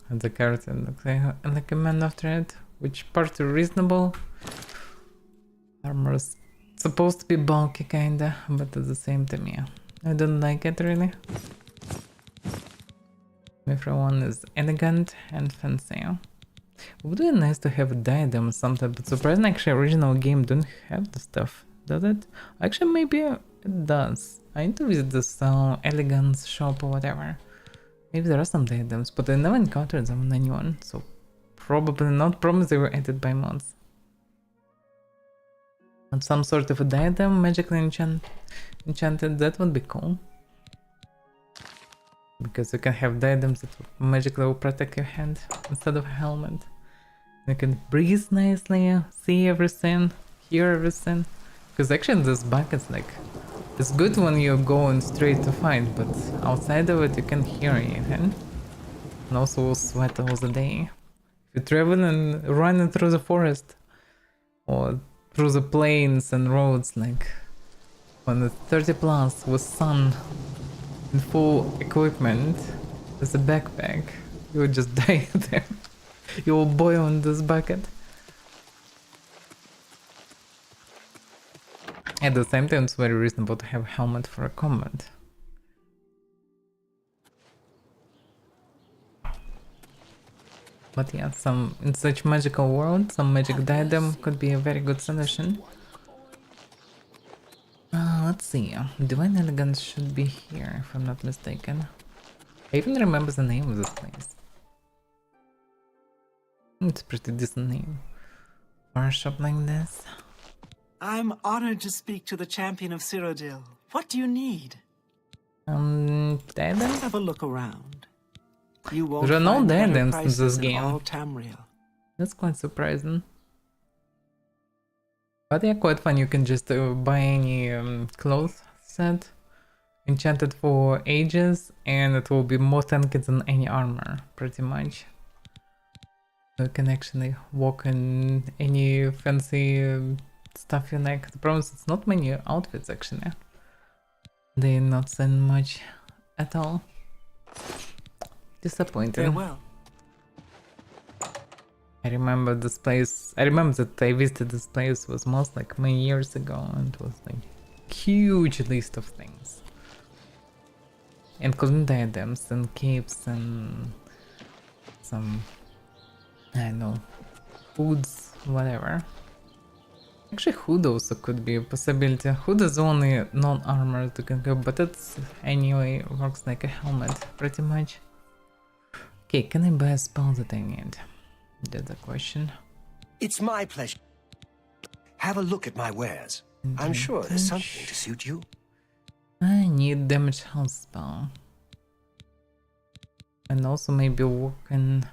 And the keratin looks like a man after it, which part is reasonable. Armor is supposed to be bulky kinda, but at the same time, yeah. I don't like it really. Everyone is elegant and fancy. It would be nice to have a diadem or something, but surprisingly actually original game don't have the stuff, does it? Actually maybe it does. I need to visit this elegance shop or whatever. Maybe there are some diadems, but I never encountered them on anyone, so probably not. Probably they were added by mods. And some sort of a diadem magically enchanted, that would be cool. Because you can have diadems that magically will protect your hand instead of a helmet. You can breathe nicely, see everything, hear everything. Because actually this bug is like, it's good when you're going straight to fight, but outside of it you can hear anything. And also will sweat all the day. If you're traveling, running through the forest, or through the plains and roads, like when it's 30 plus with sun, in full equipment as a backpack, you would just die there. You will boil in this bucket. At the same time, it's very reasonable to have a helmet for a combat. But yeah, in such magical world, some magic diadem could be a very good solution. Let's see. Divine Elegance should be here, if I'm not mistaken. I even remember the name of this place. It's a pretty decent name for a shop like this. I'm honored to speak to the champion of Cyrodiil. What do you need? Diadem? Have a look around. You won't There are no find better diadems in prices this in game. all Tamriel. That's quite surprising. But yeah, quite fun. You can just buy any clothes set, enchanted for ages, and it will be more tanky than any armor, pretty much. So you can actually walk in any fancy stuff you like. The problem is it's not many outfits actually. They're not selling much at all. Disappointing. Farewell. I remember this place. I remember that I visited this place was most like many years ago, and it was like huge list of things, including diadems and capes and some, I don't know, hoods, whatever. Actually, hood also could be a possibility. Hood is only non-armor to can go, but it's anyway works like a helmet pretty much. Okay, can I buy a spell that I need? That's the question. It's my pleasure. Have a look at my wares. I'm sure there's something to suit you. I need damage health spell. And also maybe working.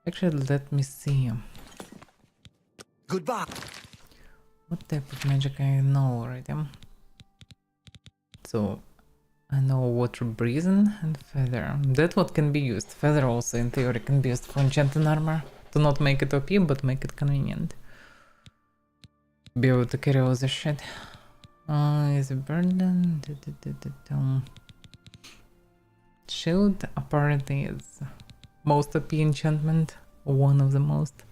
Actually, let me see. Goodbye. What type of magic I know already? So I know water breathing and feather. That what can be used. Feather also in theory can be used for enchanting armor. To not make it OP, but make it convenient. Be able to carry all the shit. Is a burden. Shield apparently is most OP enchantment. One of the most.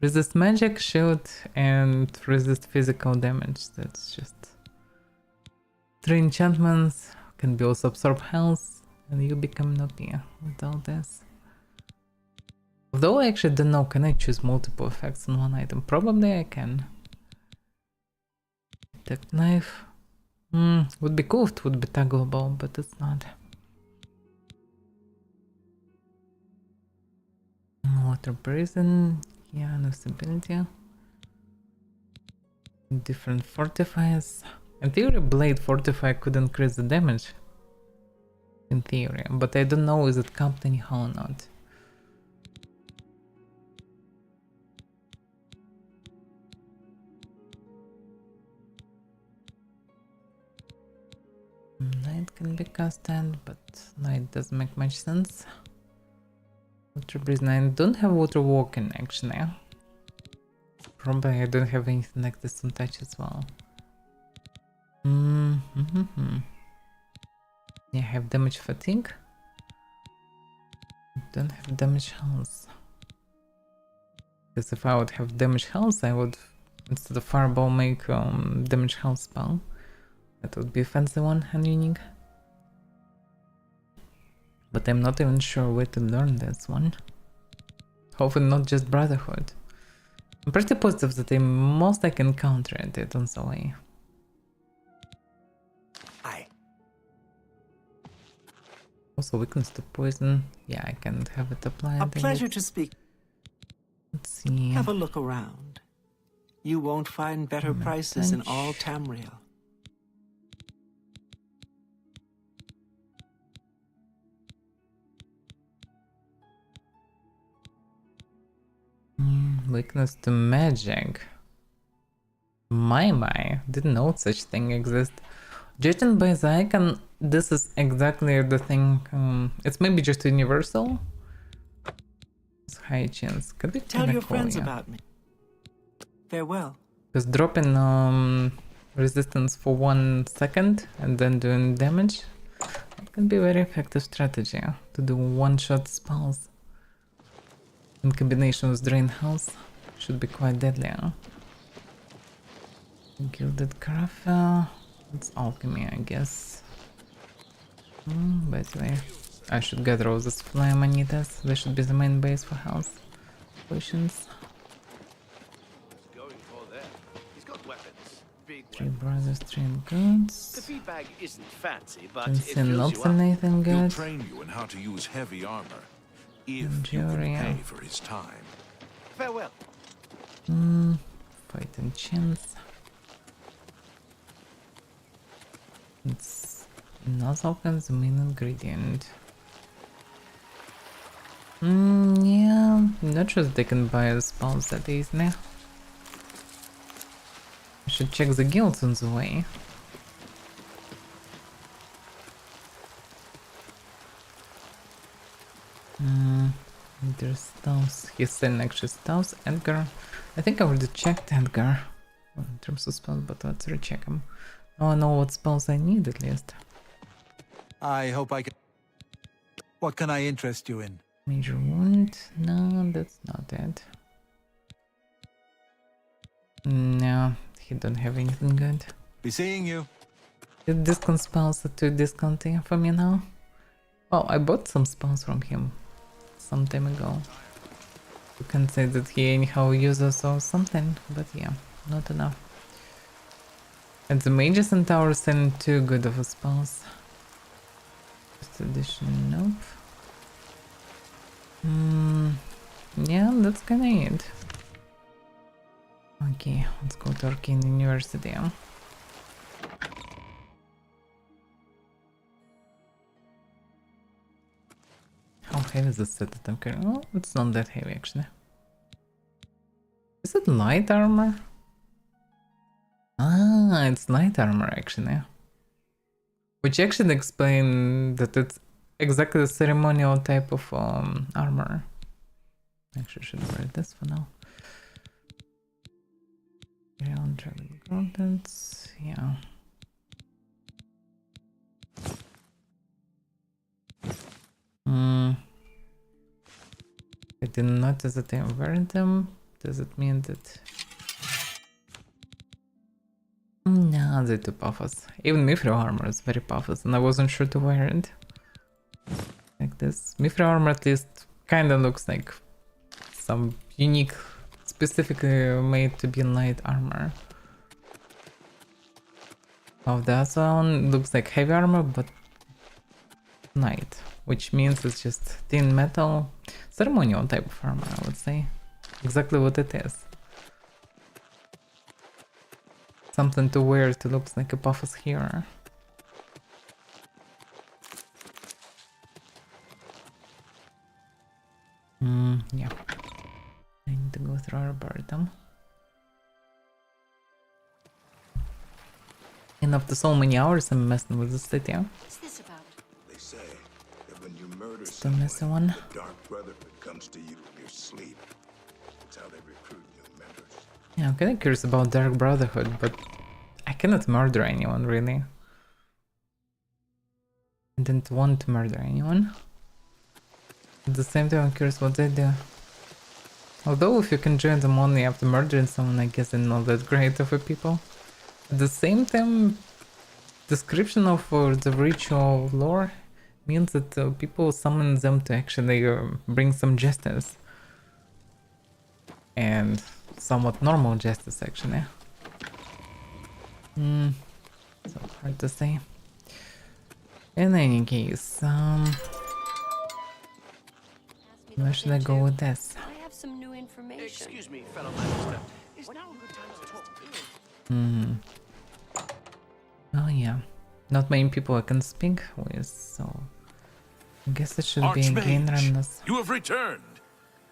Resist magic, shield, and resist physical damage. That's just 3 enchantments. Can be also absorb health, and you become OP with all this. Although I actually don't know, can I choose multiple effects on one item? Probably I can. Attack knife. Would be cool if it would be toggleable, but it's not. Water prison. Yeah, no stability. Different fortifiers. In theory, blade fortify could increase the damage. In theory, but I don't know is it capped anyhow or not. Night can be casted, but night doesn't make much sense. Water breathing. I don't have water walking actually. Probably I don't have anything like this on touch as well. Yeah, I have damage fatigue. Don't have damage health. Because if I would have damage health, I would, instead of fireball, make damage health spell. That would be a fancy one and unique. But I'm not even sure where to learn this one. Hopefully not just Brotherhood. I'm pretty positive that I most like encounter it on the way. Also weakness to poison. Yeah, I can have it applied. A pleasure to speak. Let's see. Have a look around. You won't find better prices in all Tamriel. Weakness to magic. My, didn't know such thing exists. Judging by the icon, this is exactly the thing. It's maybe just universal. It's high chance. Could be Tell your cool, friends yeah. about me. Farewell. Just dropping resistance for 1 second and then doing damage. can be a very effective strategy to do one-shot spells. In combination with Drain House, should be quite deadly. Gilded Carafa. It's alchemy, I guess. By the way, I should gather all these flame manitas. They should be the main base for health potions. Three brothers, train goods. The feed bag isn't fancy, but Don't it see fills not you up. anything He'll good. train you in how to use heavy armor, if Injury. you can pay for his time. Farewell. Fighting chance. It's nozzle as the main ingredient. Yeah, not sure they can buy spells that easily. I should check the guilds on the way. There's stuffs. He's selling extra stuffs. Edgar. I think I already checked Edgar in terms of spells, but let's recheck him. Now I know what spells I need at least. I hope I can... What can I interest you in? Major wound? No, that's not it. No, he don't have anything good. Be seeing you. The discount spells are too discounting for me now. Oh, I bought some spells from him some time ago. You can say that he anyhow uses or something, but yeah, not enough. And the mages and towers aren't too good of a spells. First edition, nope. Yeah, that's kinda it. Okay, let's go to Arcane University. How heavy is the set that I'm carrying? Oh, it's not that heavy actually. Is it light armor? Ah, it's light armor actually. Which actually explains that it's exactly the ceremonial type of armor. Actually, I should wear this for now. Dragon contents, yeah. I didn't notice that I'm wearing them. Does it mean that... No, they're too puffers. Even Mithril armor is very puffers, and I wasn't sure to wear it. Like this. Mithril armor at least kinda looks like some unique, specifically made to be light armor. Now the other one looks like heavy armor, but light, which means it's just thin metal, ceremonial type of armor, I would say. Exactly what it is. Something to wear to look like a Buffus hero. Yeah. I need to go through Arboretum. And after so many hours I'm messing with the city. What's this about? They say that when you murder Still missing one. the Dark Brotherhood comes to you in your sleep. That's how they recruit new members. Yeah, I'm kinda curious about Dark Brotherhood, but I cannot murder anyone really. I didn't want to murder anyone. At the same time I'm curious what they do. Although if you can join them only after murdering someone, I guess they're not that great of a people. At the same time, description of the ritual lore means that people summon them to actually bring some justice. And somewhat normal justice actually. So hard to say. In any case, where should I go with this? I have some new information. Excuse me, fellow Lannister. Is now a good time to talk? Oh yeah, not many people I can speak with, so I guess it should be a gain randomness. You have returned.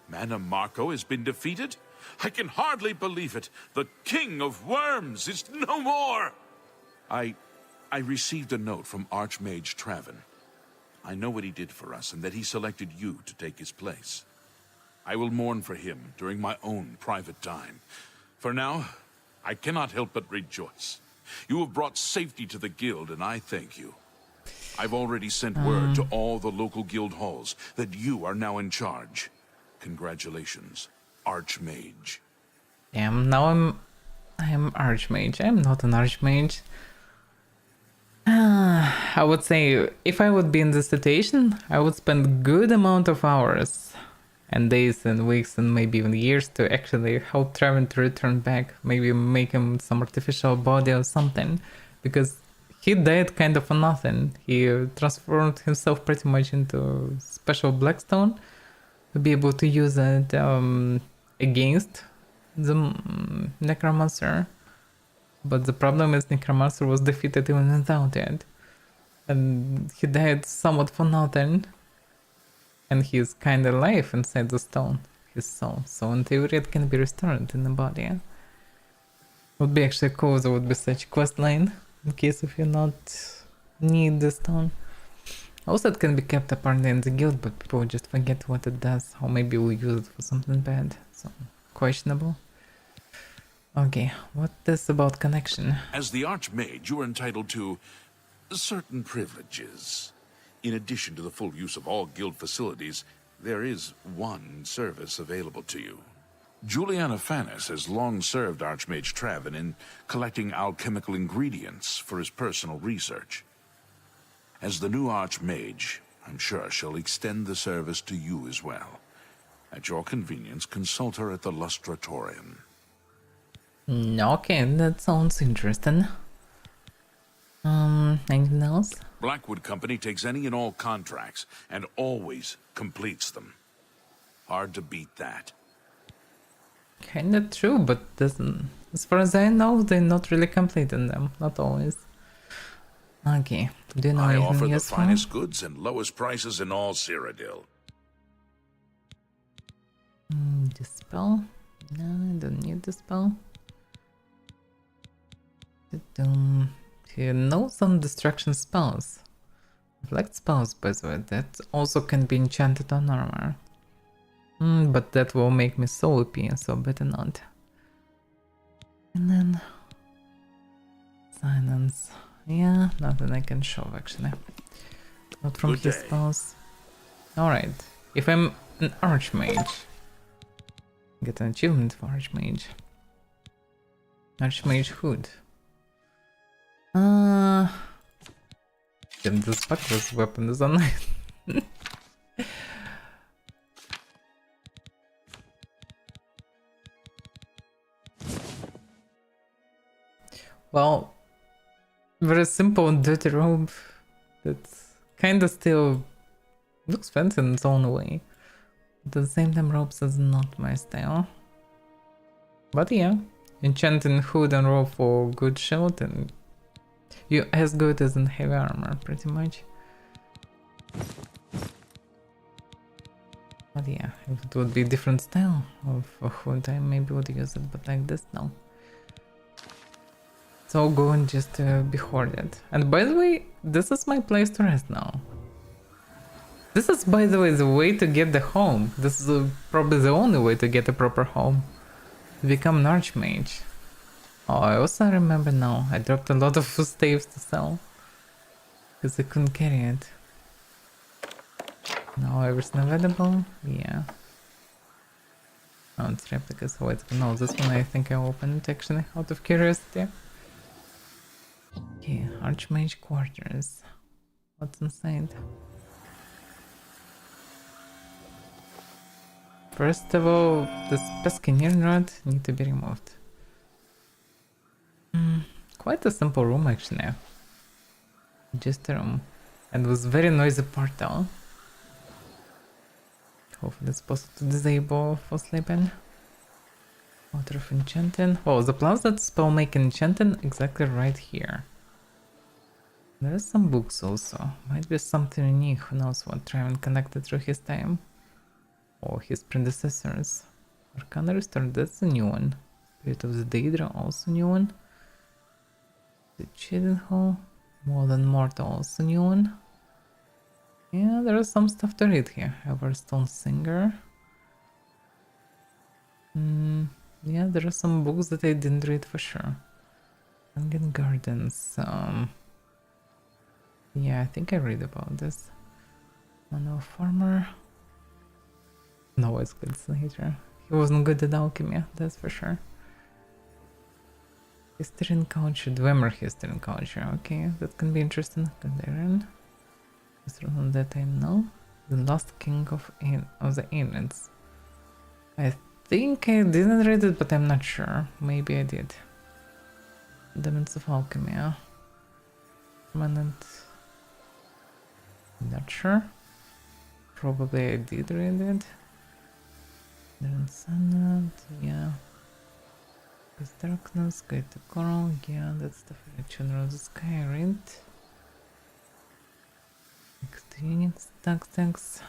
Mana Marco has been defeated? I can hardly believe it. The King of Worms is no more. I received a note from Archmage Traven. I know what he did for us and that he selected you to take his place. I will mourn for him during my own private time. For now, I cannot help but rejoice. You have brought safety to the guild and I thank you. I've already sent word to all the local guild halls that you are now in charge. Congratulations, Archmage. Damn, now I'm Archmage. I'm not an Archmage. I would say if I would be in this situation, I would spend good amount of hours and days and weeks and maybe even years to actually help Trevin to return back. Maybe make him some artificial body or something, because he died kind of for nothing. He transformed himself pretty much into special Blackstone to be able to use it against the Necromancer. But the problem is Necromancer was defeated even without it. And he died somewhat for nothing. And he's kinda alive inside the stone, his soul. So in theory it can be restored in the body. Would be actually cool, there would be such a quest line in case if you not need the stone. Also it can be kept apparently in the guild, but people just forget what it does, or maybe we use it for something bad. So questionable. Okay, what is about connection? As the Archmage, you are entitled to certain privileges. In addition to the full use of all guild facilities, there is one service available to you. Juliana Fanis has long served Archmage Travin in collecting alchemical ingredients for his personal research. As the new Archmage, I'm sure she'll extend the service to you as well. At your convenience, consult her at the Lustratorium. Okay, that sounds interesting. Anything else? Blackwood Company takes any and all contracts and always completes them. Hard to beat that. Kinda true, but doesn't, as far as I know, they're not really completing them. Not always. Okay, do you know I anything offer the useful? finest goods and lowest prices in all Cyrodiil. Dispel? No, I don't need dispel. You know some destruction spells. Reflect spells, by the way, that also can be enchanted on armor. But that will make me so OP, so better not. And then... Silence. Yeah, nothing I can show actually. Not from Good his day. spells. Alright, if I'm an Archmage, get an achievement for Archmage. Archmage Hood. Can this backless weapon is on it. Well, very simple and dirty robe that's kinda still looks fancy in its own way. But at the same time, robes is not my style. But yeah, enchanting hood and robe for good shield, and you're as good as in heavy armor, pretty much. But yeah, if it would be a different style of a hood, I maybe would use it, but like this, no. So go and just be hoarded. And by the way, this is my place to rest now. This is, by the way, the way to get the home. This is probably the only way to get a proper home. To become an Archmage. Oh, I also remember now, I dropped a lot of staves to sell. Because I couldn't carry it. Now everything available? Yeah. Oh, it's replicas. Wait, no, this one I think I opened actually, out of curiosity. Okay, Archmage quarters. What's inside? First of all, this pescaneering rod need to be removed. Quite a simple room actually. Just a room. And with very noisy portal. Hopefully it's possible to disable for sleeping. Water of enchanting. Oh, the plus that spell make enchanting exactly right here. There are some books also. Might be something unique, who knows what, Traven connected through his time. Or his predecessors. Arcana Restored, that's a new one. Spirit of the Daedra, also new one. The Chilling Hall, More Than Mortal, also new one. Yeah, there is some stuff to read here. Everstone Singer. Yeah, there are some books that I didn't read for sure. Hanging Gardens. Yeah, I think I read about this. Mono farmer. No, it's good later. He wasn't good at alchemy, that's for sure. History and culture, Dwemer history and culture. Okay, that can be interesting. Kandarian. That I know. The last king of the Aenids. I think I didn't read it, but I'm not sure. Maybe I did. Demons of alchemy. Permanent. Not sure. Probably I did read it. Senate, yeah. Because darkness, guide to coral, yeah, that's the fraction of the sky, right? Experience, tactics.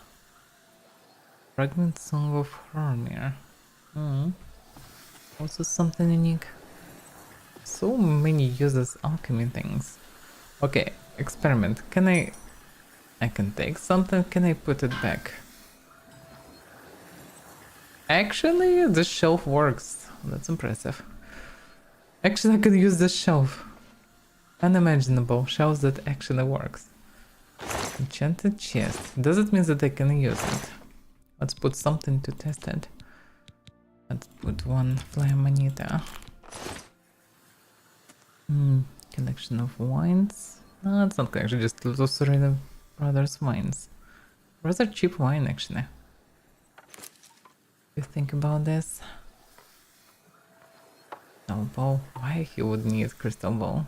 Fragment Song of Hormir. Also something unique. So many uses alchemy things. Okay, experiment. I can take something, can I put it back? Actually, the shelf works. That's impressive. Actually, I could use this shelf. Unimaginable. Shelf that actually works. Enchanted chest. Does it mean that I can use it? Let's put something to test it. Let's put one flame moneta. Collection of wines. No, it's not collection, just little Serena Brothers wines. Rather cheap wine, actually. You think about this? Crystal ball. Why he would need crystal ball?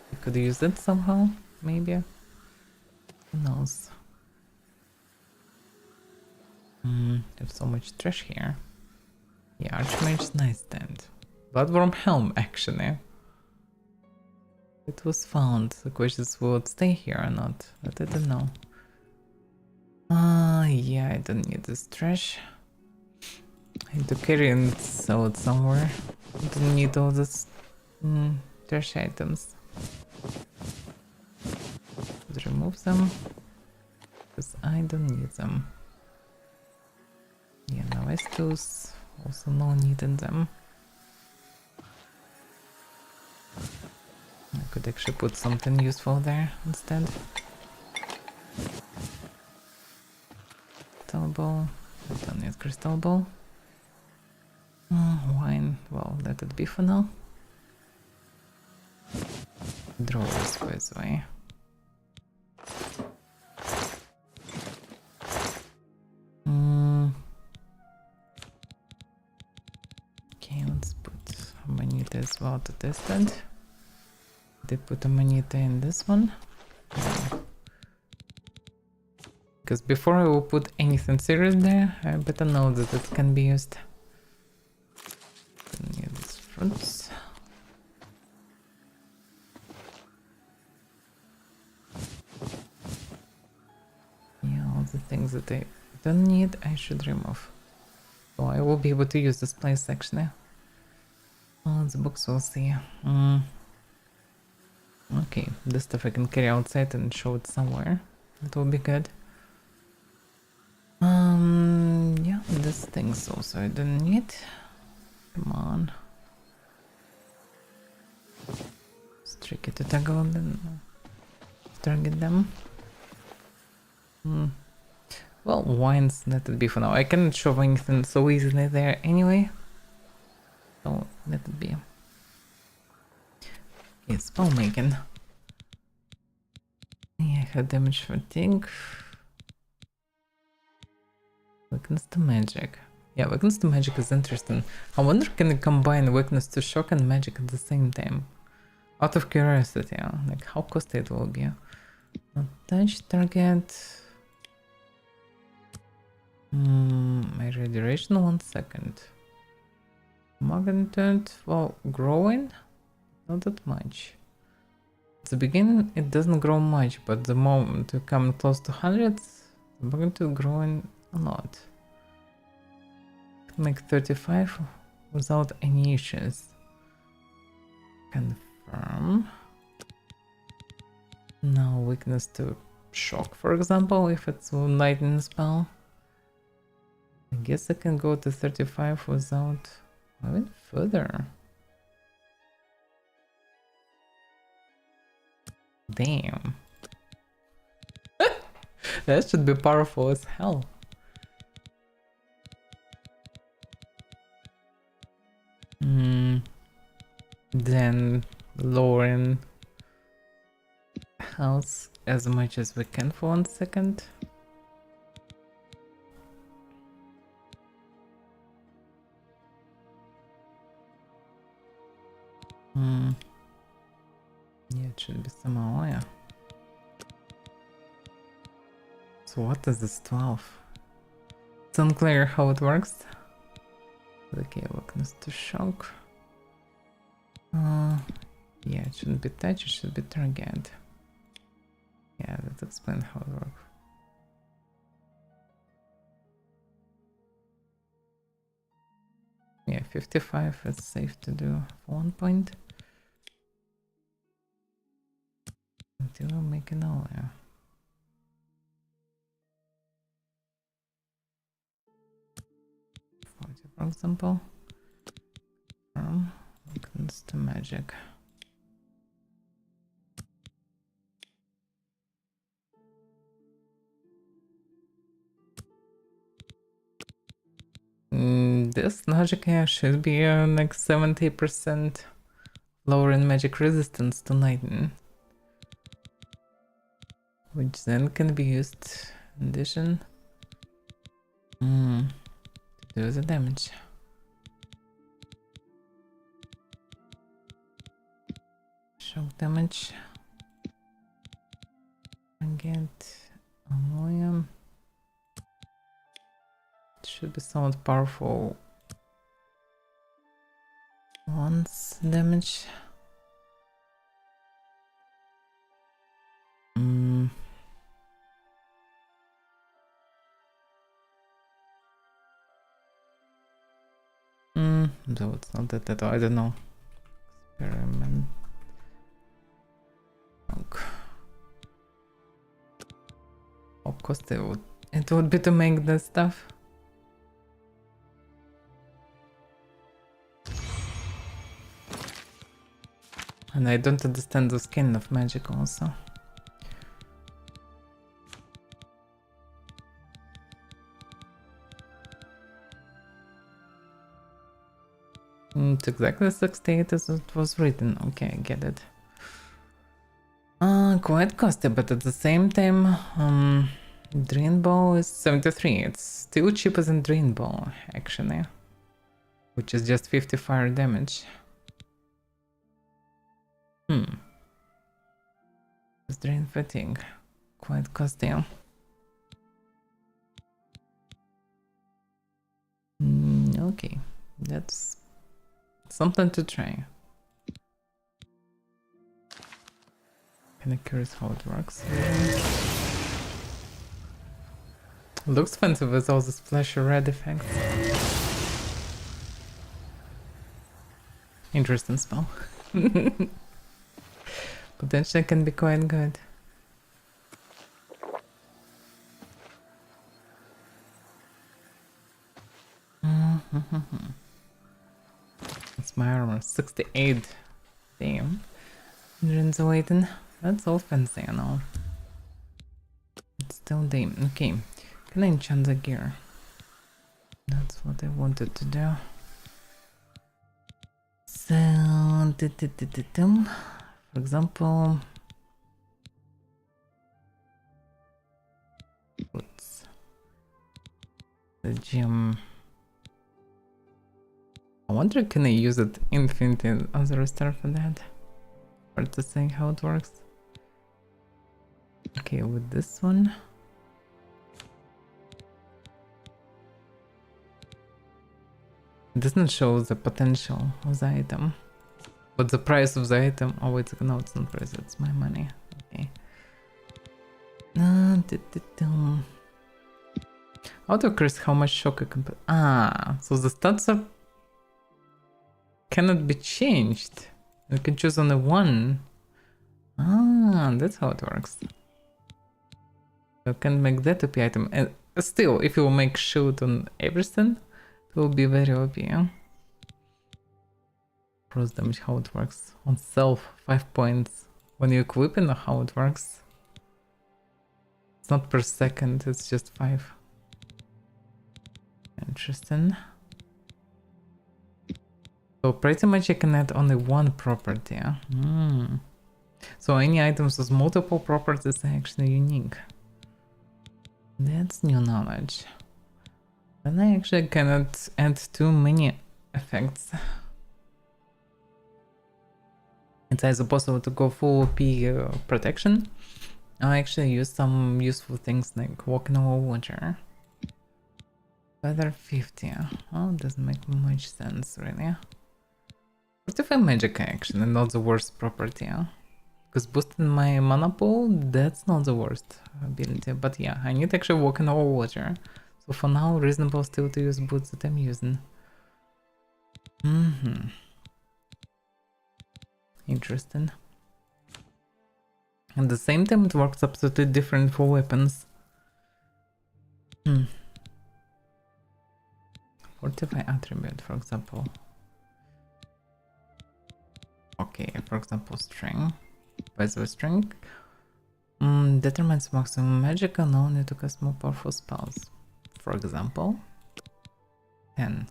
He could use it somehow, maybe. Who knows? There's so much trash here. Yeah, Archmage's nightstand. Bloodworm helm, actually. It was found. The question is, will it stay here or not? But I don't know. Yeah, I don't need this trash. I need to carry and sell it somewhere. I don't need all this trash items. Let's remove them. Because I don't need them. Yeah, now I still also no need in them. I could actually put something useful there instead. Crystal ball. I don't need crystal ball. Wine. Well, let it be for now. Drawers, by the way. Okay, let's put Amanita as well to test it. They put Amanita in this one. Because before I will put anything serious there, I better know that it can be used. Need these fruits. Yeah, all the things that I don't need, I should remove. So I will be able to use this place actually. Oh, the books we'll see. Okay, this stuff I can carry outside and show it somewhere. That will be good. Yeah, these things also I don't need. Come on. It's tricky to toggle and target them. Well, wines, let it be for now. I cannot shove anything so easily there anyway. So let it be. Okay, spell making. Yeah, I have damage fatigue. Weakness to magic. Yeah, weakness to magic is interesting. I wonder can it combine weakness to shock and magic at the same time? Out of curiosity, like how costly it will be. Not touch target. My radiation, 1 second. Magnitude, well, growing? Not that much. At the beginning it doesn't grow much, but the moment you come close to hundreds, the magnitude growing a lot. Make 35 without any issues. Confirm. Now weakness to shock, for example, if it's a lightning spell. I guess I can go to 35 without going further. Damn. That should be powerful as hell. Then lowering health as much as we can for 1 second. Yeah, it should be somehow, yeah. So what is this 12? It's unclear how it works. Okay, weakness to shock. Yeah, it shouldn't be touch, it should be target. Yeah, that explains how it works. Yeah, 55 is safe to do for 1 point. Until I make an all, yeah. For example. Weakness to magic. This logic here should be like 70% lower in magic resistance to lightning, which then can be used in addition to do the damage. Shock damage. And get ammonium. It should be somewhat powerful. Once damage. No, it's not that at all. I don't know. Experiment. Of course, it would be to make this stuff. And I don't understand the skin of magic also. It's exactly 68 as it was written. Okay, I get it. Quite costly, but at the same time, Drain Ball is 73. It's still cheaper than Drain Ball, actually. Which is just 50 fire damage. It's Drain Fatigue. Quite costly. Okay, that's something to try. Kinda curious how it works. Looks fancy with all this flashy red effects. Interesting spell. Potentially can be quite good. It's my armor, 68. Damn. Endurance waiting. That's all fancy and all. It's still damn. Okay. Can I enchant the gear? That's what I wanted to do. So, for example, what's the gem? I wonder, can I use it infinitely as a restart for that? Or to say how it works. Okay, with this one. It doesn't show the potential of the item. But the price of the item... Oh wait, no, it's not price, it's my money. Okay. Auto curse how much shock I can put. So the stats are... cannot be changed. You can choose only one. That's how it works. You can make that OP item. And still, if you make shoot on everything, it will be very OP. Cross damage, how it works. On self, 5 points. When you equip it, how it works. it's not per second, it's just 5. Interesting. So pretty much I can add only one property. So any items with multiple properties are actually unique. That's new knowledge. Then I actually cannot add too many effects. It's either possible to go full OP protection. I actually use some useful things like walking over water. Weather 50. Oh, doesn't make much sense really. 45 magic actually, not the worst property. Because boosting my mana pool, that's not the worst ability. But yeah, I need actually walking over water. So for now, reasonable still to use boots that I'm using. Interesting. At the same time, it works absolutely different for weapons. 45 attribute, for example. Okay, for example, strength. By the way, strength determines maximum magic and only to cast more powerful spells. For example, 10.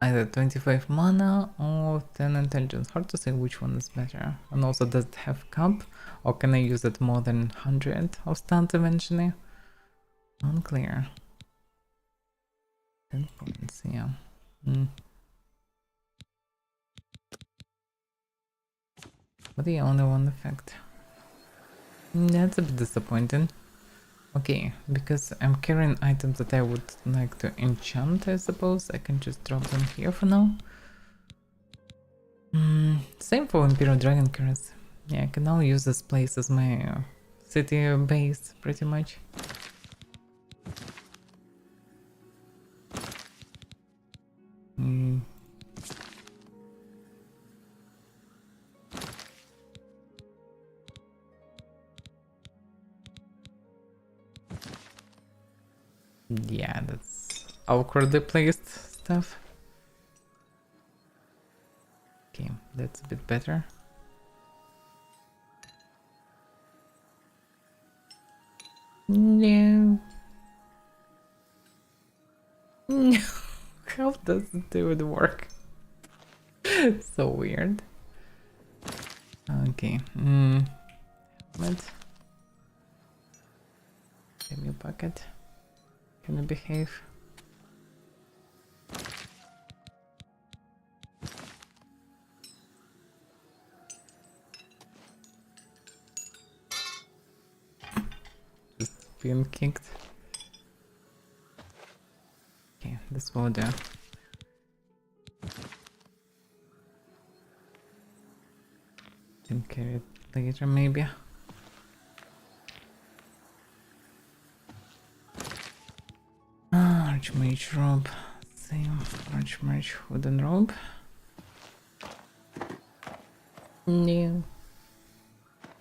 Either 25 mana or 10 intelligence. Hard to say which one is better. And also, does it have cap? Or can I use it more than 100 of stunts eventually? Unclear. 10 points, yeah. But yeah, only one effect. That's a bit disappointing. Okay, because I'm carrying items that I would like to enchant, I suppose. I can just drop them here for now. Same for Imperial Dragon Carrots. Yeah, I can now use this place as my city base, pretty much. Yeah, that's awkwardly placed stuff. Okay, that's a bit better. No. No. How does it even work? So weird. Okay. What? Give me a bucket. Can you behave? Just being kicked. Okay, this will do. Can carry it later maybe. Archmage robe. Same Archmage wooden robe. No.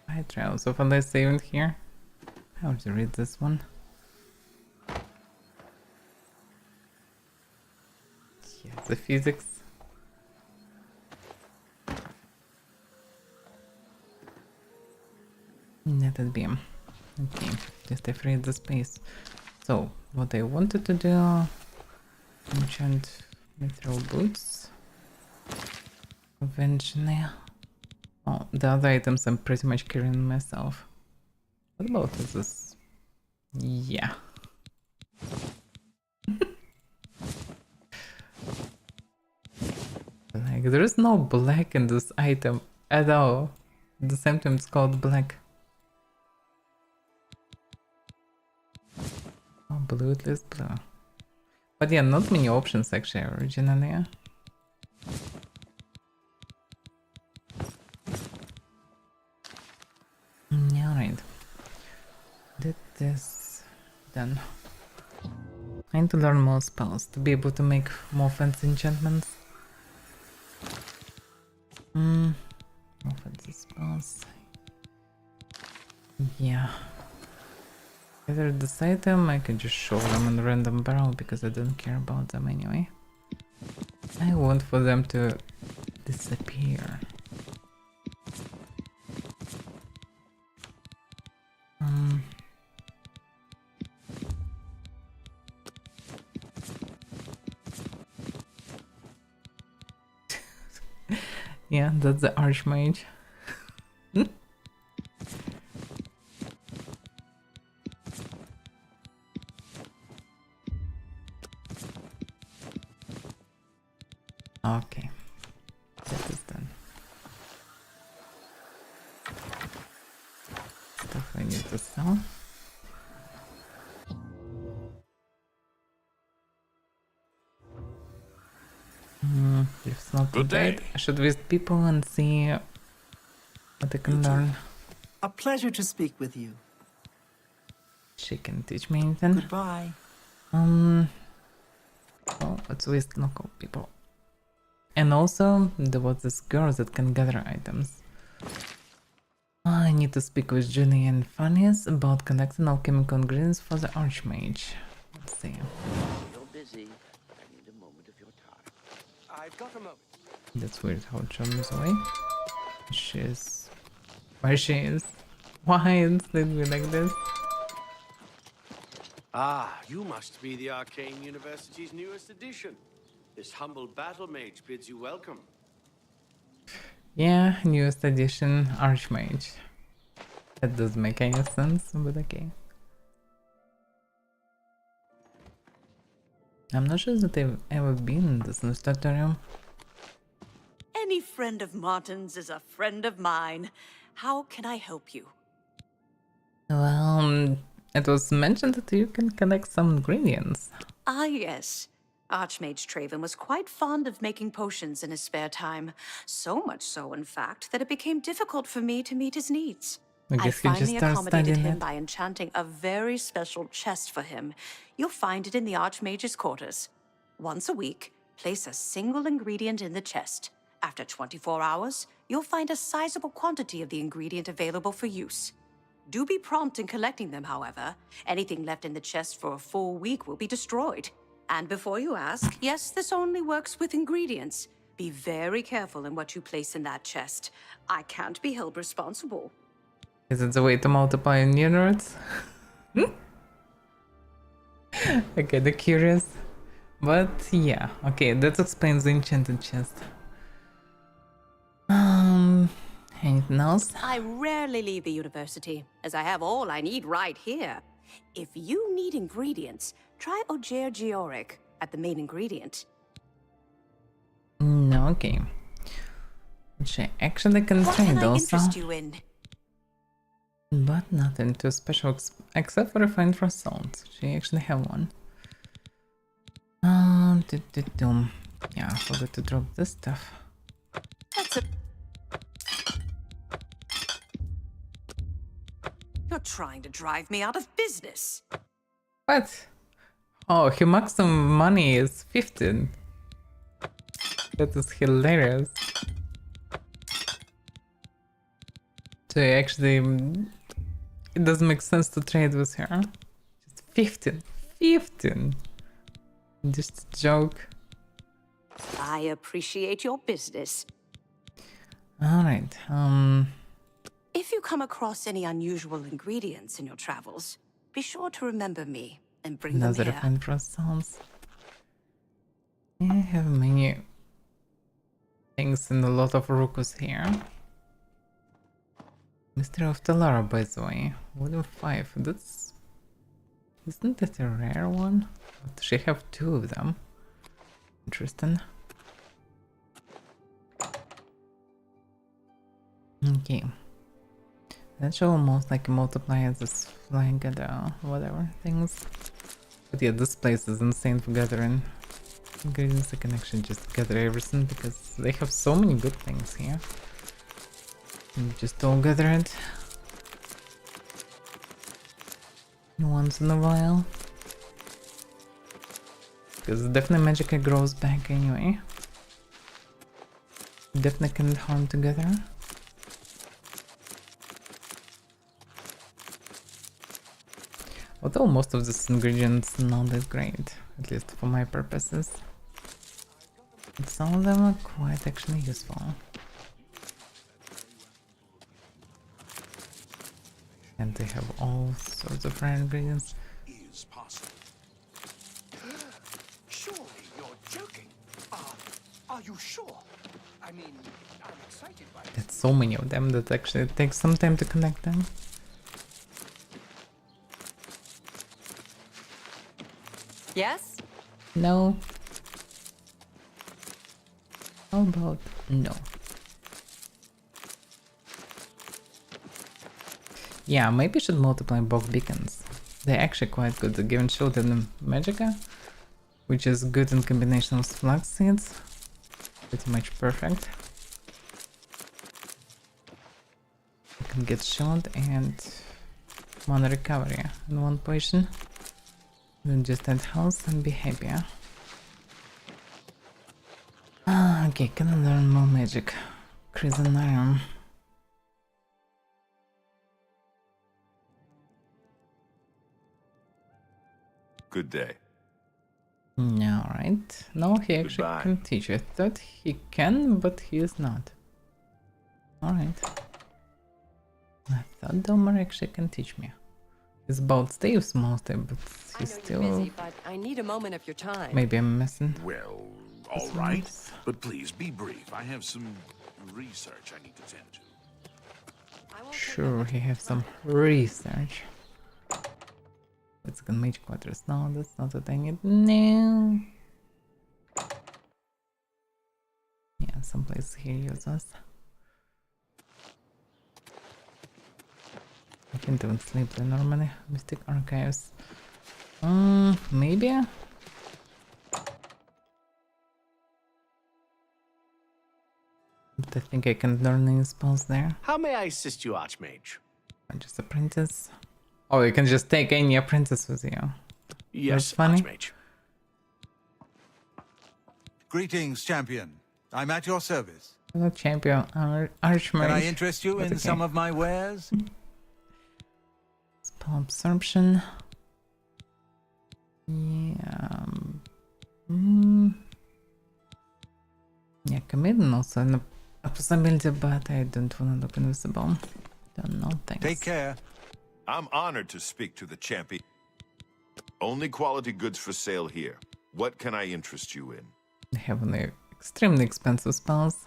I try also for this saving here. How to read this one? Yeah, the physics. Netted beam. Okay, just I freed the space. So, what I wanted to do, enchant mithril boots. Eventually. Oh, the other items I'm pretty much carrying myself. What about this? Yeah. Like, there is no black in this item at all. At the same time, it's called black. Oh, blue, at least blue. But yeah, not many options actually originally. Alright. Did this done. I need to learn more spells to be able to make more fancy enchantments. More fancy spells. Yeah. Either this item, I can just show them in random barrel because I don't care about them anyway. I want for them to disappear. Yeah, that's the Archmage. Okay, that is done. Stuff I need to sell. It's not too Good bad. day. I should visit people and see what I can learn. A pleasure to speak with you. She can teach me anything. Goodbye. Oh, let's visit local people. And also, there was this girl that can gather items. I need to speak with Julie and Phineas about collecting alchemical ingredients for the Archmage. Let's see. You're busy. I need a moment of your time. I've got a moment. That's weird how John is away. She is... Where she is? Why is it me like this? Ah, you must be the Arcane University's newest addition. This humble battle mage bids you welcome. Yeah, newest edition Archmage. That doesn't make any sense, but okay. I'm not sure that I've ever been in this nostalgium. Any friend of Martin's is a friend of mine. How can I help you? Well, it was mentioned that you can collect some ingredients. Ah, yes. Archmage Traven was quite fond of making potions in his spare time. So much so, in fact, that it became difficult for me to meet his needs. I I guess he just finally started accommodated studying him it. by enchanting a very special chest for him. You'll find it in the Archmage's quarters. Once a week, place a single ingredient in the chest. After 24 hours, you'll find a sizable quantity of the ingredient available for use. Do be prompt in collecting them, however. Anything left in the chest for a full week will be destroyed. And before you ask, yes, this only works with ingredients. Be very careful in what you place in that chest. I can't be held responsible. Is it the way to multiply units? Okay, they're curious. But yeah, okay, that explains the enchanted chest. Anything else? I rarely leave the university, as I have all I need right here. If you need ingredients, try Ojer Georic at the main ingredient. No, okay. Which I actually can What trade can I also. interest you in? But nothing too special except for refined for salt. She actually have one. Yeah, I forgot to drop this stuff. That's a... You're trying to drive me out of business. What? Oh, his maximum money is 15. That is hilarious. So actually, it doesn't make sense to trade with her. Just 15. 15. Just a joke. I appreciate your business. Alright, If you come across any unusual ingredients in your travels, be sure to remember me and bring them another here. refined for salts. I have many things and a lot of Rukus here. Mystery of Talara, by the way. Volume 5. That's... Isn't that a rare one? But she have 2 of them. Interesting. Okay. That show almost like multiplies this flying whatever things. But yeah, this place is insane for gathering ingredients. I can actually just gather everything because they have so many good things here. And just all gather it once in a while. Because definitely magically grows back anyway. Definitely can harm together. Although most of these ingredients not that great, at least for my purposes. But some of them are quite actually useful. And they have all sorts of rare ingredients. Is possible. Surely you're joking. Are you sure? I mean, I'm excited by it. There's so many of them that actually it takes some time to connect them. Yes? No. How about no? Yeah, maybe should multiply both beacons. They're actually quite good. The given shield and Magica, which is good in combination with flux seeds. Pretty much perfect. You can get shield and mana recovery in one position. Then just add health and be happier. Okay, can I learn more magic? Crimson Iron. Good day. Alright. No, he actually Goodbye. can teach. I thought he can, but he is not. Alright. I thought Delmar actually can teach me. He's about Staves mostly, but he's still... Busy, but I need a moment of your time. Maybe I'm missing. Well, all right. But please be brief. I have some research I need to tend to. Sure, he has some research. Let's go mage quarters. No, that's not what I need. No. Yeah, someplace here uses. I can't even sleep there normally. Mystic Archives. Maybe? But I think I can learn any spells there. How may I assist you, Archmage? I'm just apprentice. Oh, you can just take any apprentice with you. Yes, That's funny. Archmage. Greetings, champion. I'm at your service. Hello, champion. Archmage. Can I interest you That's in okay. some of my wares? Spell absorption. Yeah. Yeah, committing also a possibility, but I don't want to look invisible. Don't know, thanks. Take care. I'm honored to speak to the champion. Only quality goods for sale here. What can I interest you in? They have extremely expensive spells.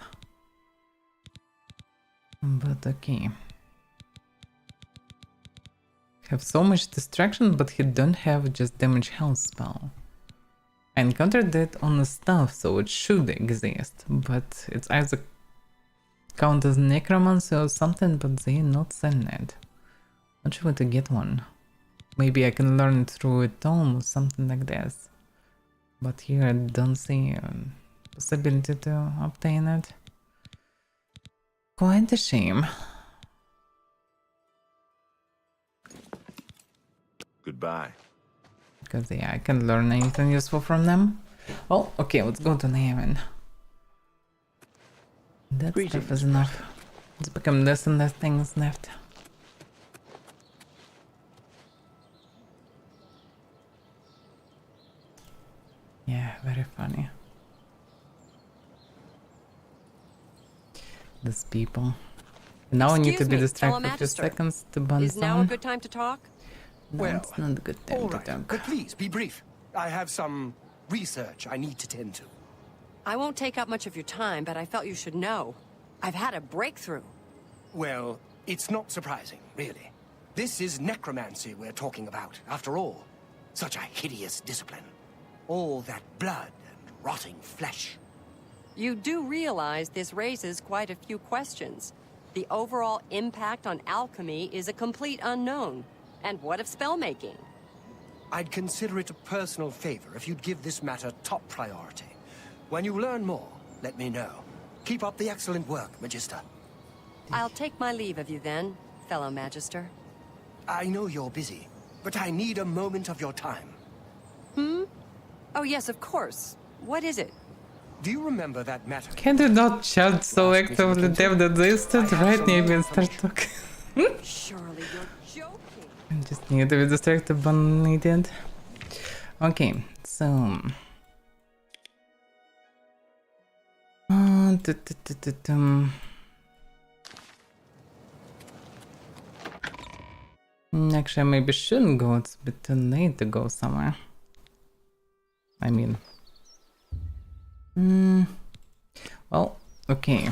But okay. Have so much distraction, but he don't have just damage health spell. I encountered that on the stuff, so it should exist, but it's either count as necromancy or something, but they're not selling it. Not sure where to get one. Maybe I can learn it through a tome or something like this. But here I don't see a possibility to obtain it. Quite a shame. Goodbye. Because yeah, I can't learn anything useful from them. Well, okay, let's go to Naaman. That stuff is enough. It's become less and less things left. Yeah, very funny. These people. Now I need to be distracted for a few seconds to burn Is now a good time to talk? No, it's not a good time all to right, talk. but please be brief. I have some research I need to tend to. I won't take up much of your time, but I felt you should know. I've had a breakthrough. Well, it's not surprising, really. This is necromancy we're talking about, after all. Such a hideous discipline. All that blood and rotting flesh. You do realize this raises quite a few questions. The overall impact on alchemy is a complete unknown. And what of spellmaking? I'd consider it a personal favor if you'd give this matter top priority. When you learn more, let me know. Keep up the excellent work, Magister. I'll take my leave of you then, fellow Magister. I know you're busy, but I need a moment of your time. Oh yes, of course. What is it? Do you remember that matter? Can you not chat so actively, Dev, that they stood right near me and start talking? Surely you're joking. I just need to be distracted by an idiot. Okay, so... Actually, I maybe shouldn't go. It's a bit too late to go somewhere. I mean... Well, Okay.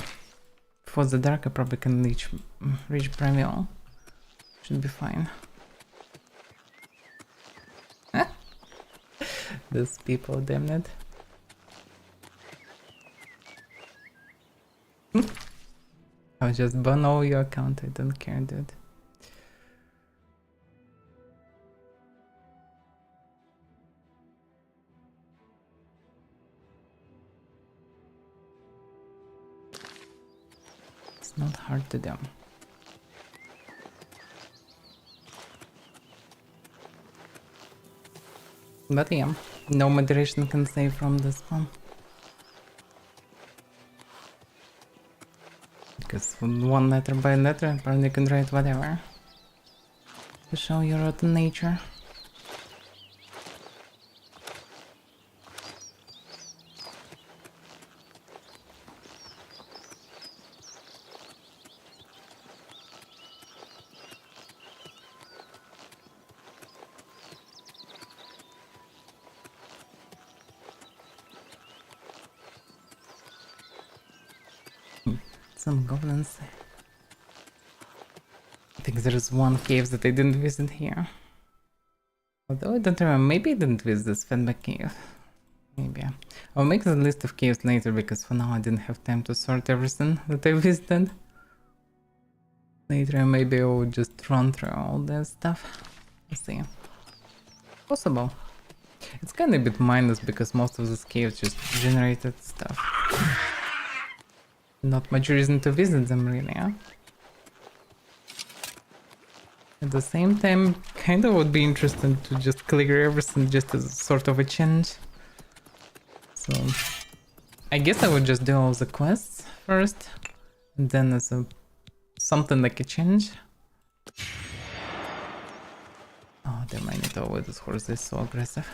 For the dark I probably can reach Primal. Should be fine. These people, damn it. I'll just ban all your account, I don't care, dude. It's not hard to do. But yeah, no moderation can save from this one. Because one letter by letter, probably can write whatever. To show your rotten nature. Some goblins. I think there is one cave that I didn't visit here. Although I don't remember, maybe I didn't visit this Fedback cave. Maybe. I'll make the list of caves later because for now I didn't have time to sort everything that I visited. Later maybe I will just run through all this stuff. Let's see. Possible. It's kinda a bit minus because most of these caves just generated stuff. Not much reason to visit them really, huh? At the same time, kinda would be interesting to just clear everything just as sort of a challenge. So, I guess I would just do all the quests first, and then as something like a challenge. Oh, damn, I need to avoid this horse, they're so aggressive.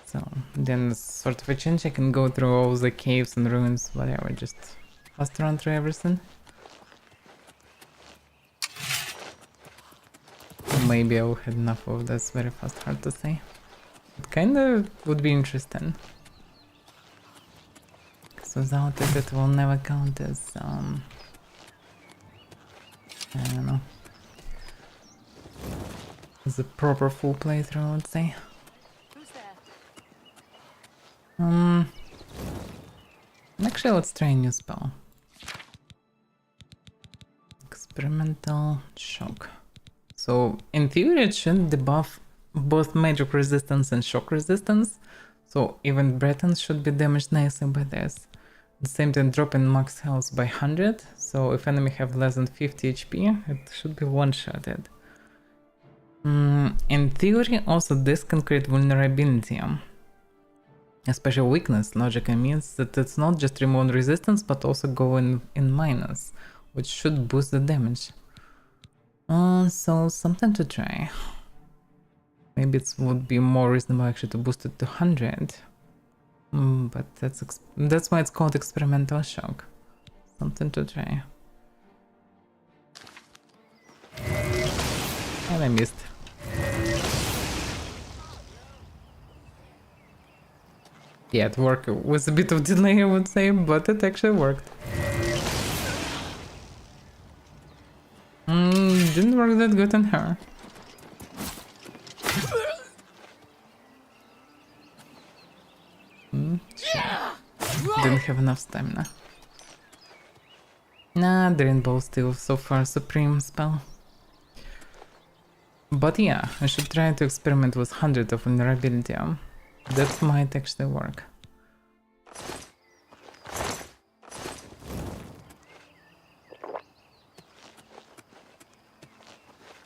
So, then as sort of a challenge, I can go through all the caves and ruins, whatever, just fast run through everything. Maybe I will have enough of this very fast, hard to say. It kinda would be interesting. Because without it, it will never count as, I don't know. As a proper full playthrough, I would say. Actually, let's try a new spell. Experimental shock. So, in theory, it should debuff both magic resistance and shock resistance. So, even Bretons should be damaged nicely by this. At the same time, dropping max health by 100. So, if enemy have less than 50 HP, it should be one-shotted. In theory, also this can create vulnerability. A special weakness logically means that it's not just remove resistance, but also go in minus, which should boost the damage. So something to try. Maybe it would be more reasonable actually to boost it to 100. But that's why it's called experimental shock. Something to try. And I missed. Yeah, it worked with a bit of delay, I would say, but it actually worked. Didn't work that good on her. Didn't have enough stamina. Nah, the rainbow still so far supreme spell. But yeah, I should try to experiment with 100 of vulnerability. That might actually work.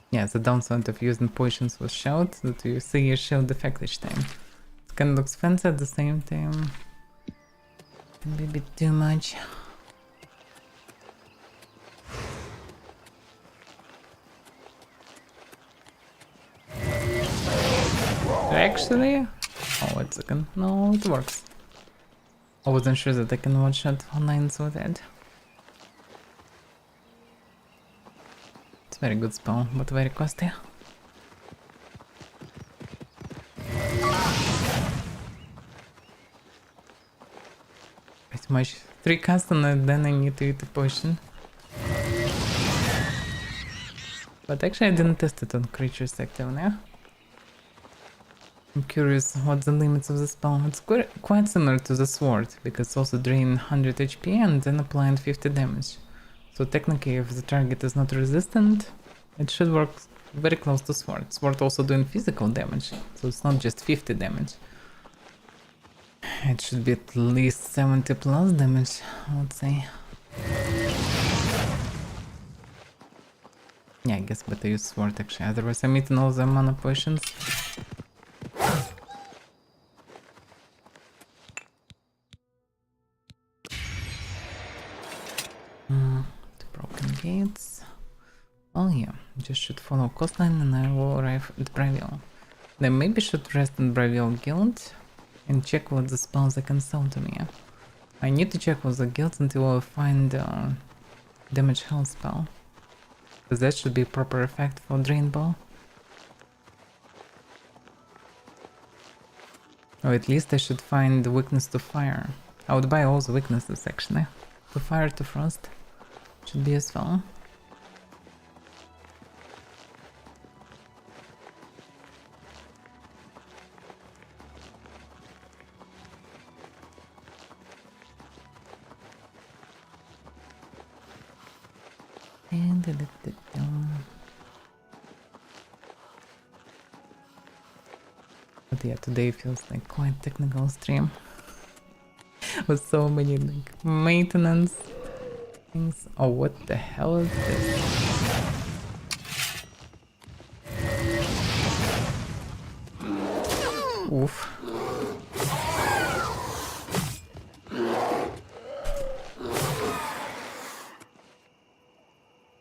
Yeah, the downside of using potions with shield, that you see your shield effect each time. It kind of looks fancy at the same time. Can be a bit too much. Actually, oh, wait a second. No, it works. I wasn't sure that I can one-shot 9s with it. It's a very good spell, but very costly. Pretty much. 3 casts and then I need to eat a potion. But actually I didn't test it on creatures actively. I'm curious what the limits of the spell. It's quite similar to the sword, because it's also drain 100 HP and then apply 50 damage. So technically if the target is not resistant, it should work very close to sword. Sword also doing physical damage, so it's not just 50 damage. It should be at least 70 plus damage, I would say. Yeah, I guess better use sword actually, otherwise I'm eating all the mana potions. The broken gates. Oh yeah, just should follow coastline and I will arrive at Bravil. Then maybe should rest in Bravil Guild and check what the spells they can sell to me. I need to check with the guilds until I find damage health spell. Because that should be proper effect for Drain Ball. Or at least I should find the weakness to fire. I would buy all the weaknesses actually. To fire, to frost. Should be useful. But yeah, today feels like quite technical stream. With so many like maintenance things. Oh, what the hell is this? Oof.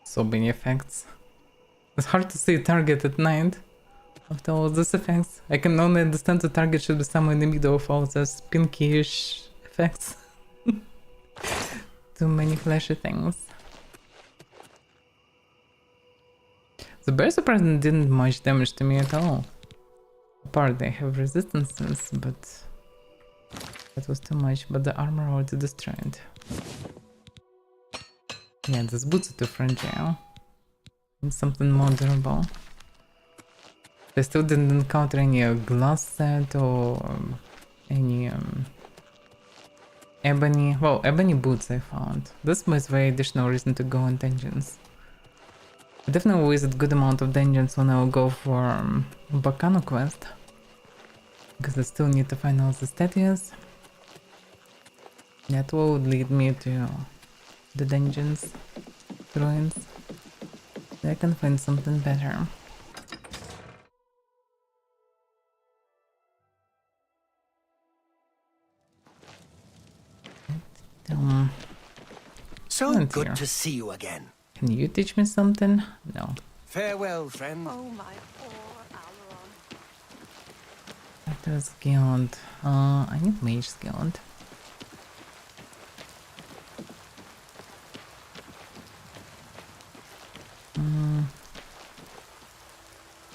So many effects. It's hard to see a target at night after all these effects. I can only understand the target should be somewhere in the middle of all those pinkyish effects. Too many flashy things. The bear surprisingly didn't much damage to me at all. Apart they have resistances, but that was too much. But the armor already destroyed. Yeah, these boots are too fragile. Need something more durable. I still didn't encounter any glass set or any ebony. Well, ebony boots I found. This was very additional reason to go on dungeons. I definitely will visit good amount of dungeons when I will go for Bacano quest. Because I still need to find all the statues. That will lead me to the dungeons, ruins. I can find something better. So good to see you again. Can you teach me something? No. Farewell, friend. Oh, my poor Alaron. After Skilled. I need Mage Skilled.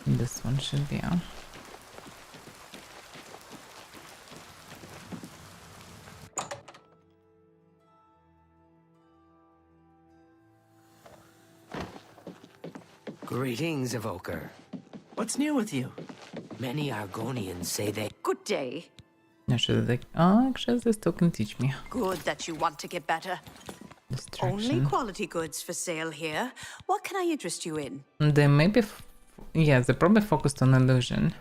This one should be on. Greetings, Evoker. What's new with you? Many Argonians say they... Good day. Actually, actually, they still can teach me. Good that you want to get better. Only quality goods for sale here. What can I interest you in? They maybe... yeah, they probably focused on illusion.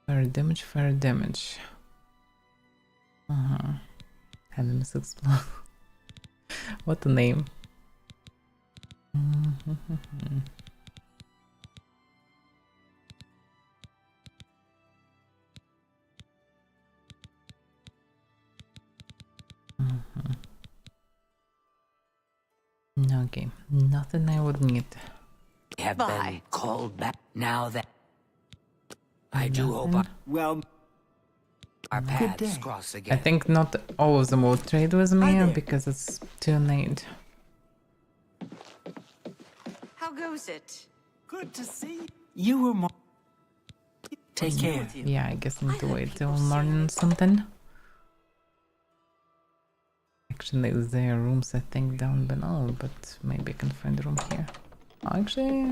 Fire damage, fire damage. Enemies explode. What a name. Okay, nothing I would need. have been called back now that... I do hope Well... our paths cross again. I think not all of them will trade with me because it's too late. How goes it? Good to see you. You were more... Take care. Yeah, I guess I need to wait till morning or something. Actually, there are rooms I think down below, but maybe I can find a room here. Actually,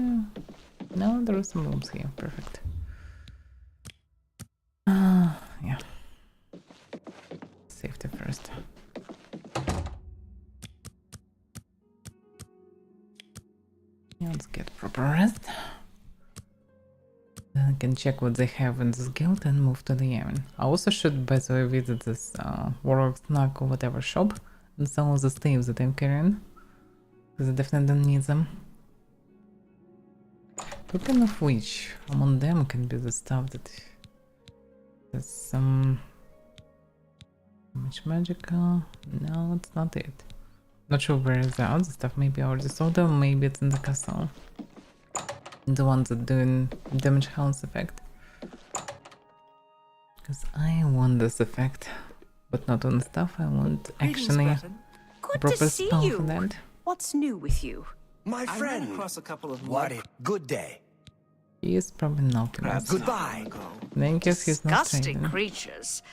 no, there are some rooms here. Perfect. Yeah. Safety first. Yeah, let's get proper rest. Then I can check what they have in this guild and move to the Yemen. I also should, by the way, visit this Warlock Snack or whatever shop and some of the staves that I'm carrying. Because I definitely don't need them. Speaking of which, among them can be the stuff that... There's some... Much magical... No, it's not it. Not sure where is the other stuff. Maybe I already saw them, maybe it's in the castle. The ones that do damage health effect. Because I want this effect. But not on stuff, I want actually Good proper to see spell you. for that. What's new with you? My I friend. ran across a couple of What a good day. He is probably not Perhaps gonna. Goodbye. Then guess he's not Disgusting trading. creatures.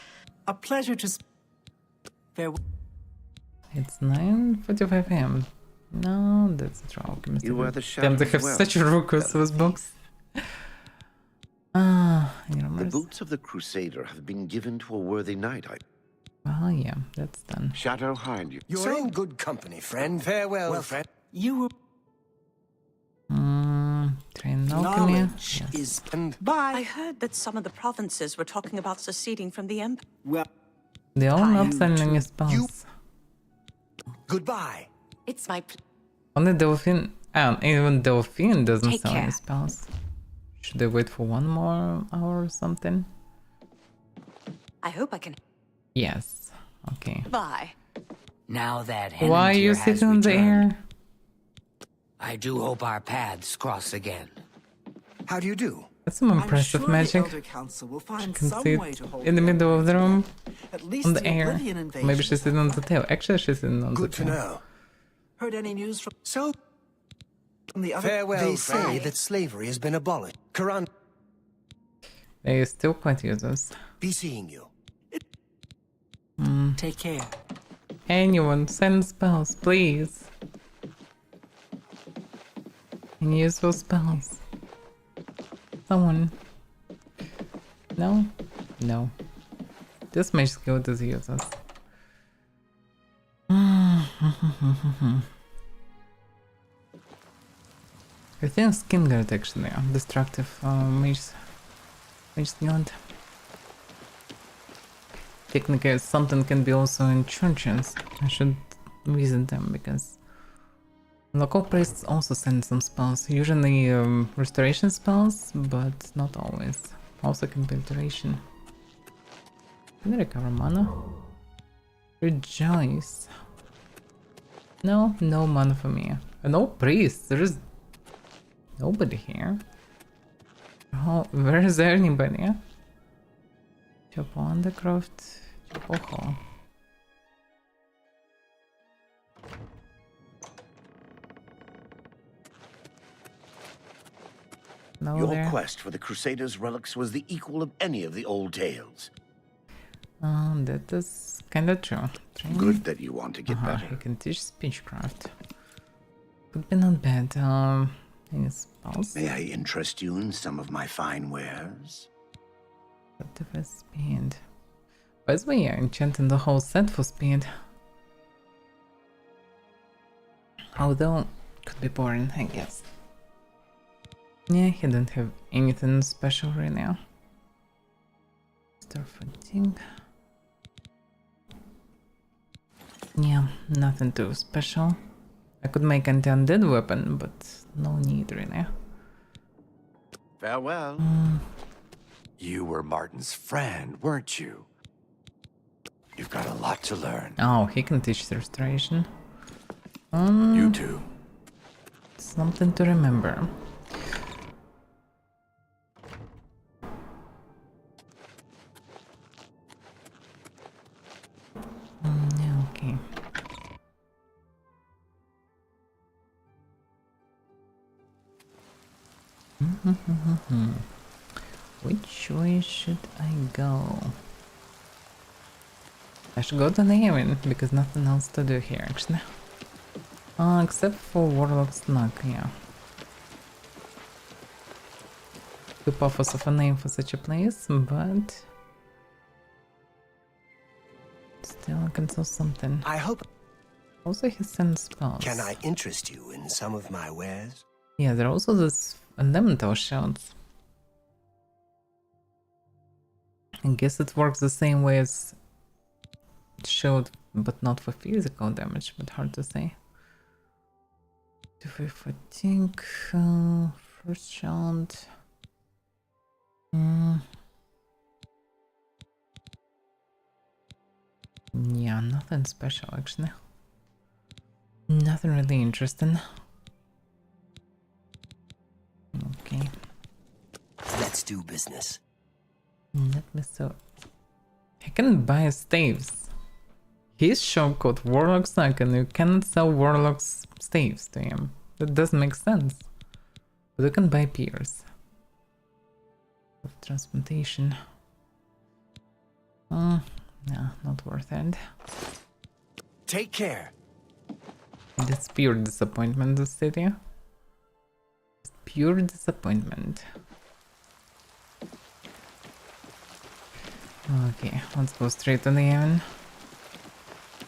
A pleasure to farewell. It's 9:45 am. No, that's true. Alchemist. You wear the Damn, they shadow have as well. such a ruckus those books. The boots of the Crusader have been given to a worthy knight. Well, yeah, that's done. Shadow hide you. You're in good company, friend. Farewell, friend. You were... Train alchemy. Knowledge is... Bye. I heard that some of the provinces were talking about seceding from the Empire. Well... They're all not sending me spells. Goodbye. It's my... Only Delphine... even Delphine doesn't Take sell care. any spells. Should I wait for one more hour or something? I hope I can... Yes. Okay. Bye. Now that Why are you Henantier has sitting in the returned, air? I do hope our paths cross again. How do you do? That's some I'm impressive sure magic. the Elder Council will She find can some sit way to hold in the middle of the room At least on the air. Oblivion invasion Maybe she's is sitting on the tail. Actually, she's sitting on Good the to tail. know. Heard any news from... So, from the other... farewell, They friend. say That slavery has been abolished. Quran, They still quite users. be seeing you. Take care. Anyone, send spells, please. Any useful spells? Someone. No? No. This mage skill does useless. I think skin guard actually, destructive mage skill. Technically, something can be also in churches. I should visit them because local priests also send some spells. Usually restoration spells, but not always. Also can be alteration. Can I recover mana? Rejoice. No, no mana for me. No priest. There is nobody here. Oh, where is there anybody? Чопо Undercroft, Чопохо. No Your there. quest for the Crusaders' relics was the equal of any of the old tales. That is kinda true. Training. Good that you want to get better. You can teach speechcraft. Could be not bad. Any spells? May I interest you in some of my fine wares? Active speed. By the way, yeah, enchanting the whole set for speed. Although, could be boring, I guess. Yeah, he don't have anything special right now. Star fatigue. Yeah, nothing too special. I could make anti-undead weapon, but no need right now. Farewell. You were Martin's friend, weren't you? You've got a lot to learn. Oh, he can teach the restoration. You too. Something to remember. Yeah, okay. Which way should I go? I should go to the Haven, because nothing else to do here, actually. Except for Warlock's Knock, yeah. Too pompous of a name for such a place, but... still, I can sell something. I hope... Also, he sends spells. Can I interest you in some of my wares? Yeah, there are also this elemental shields. I guess it works the same way as shield, but not for physical damage, but hard to say. 2 fatigue, first shield. Yeah, nothing special actually. Nothing really interesting. Okay. Let's do business. Let me so. I can buy staves. His shop called Warlock's Knock and you cannot sell Warlock's staves to him. That doesn't make sense. But you can buy peers. Of transplantation. Yeah, not worth it. Take care. That's pure disappointment, this city. It's pure disappointment. Okay, let's go straight to the Haven.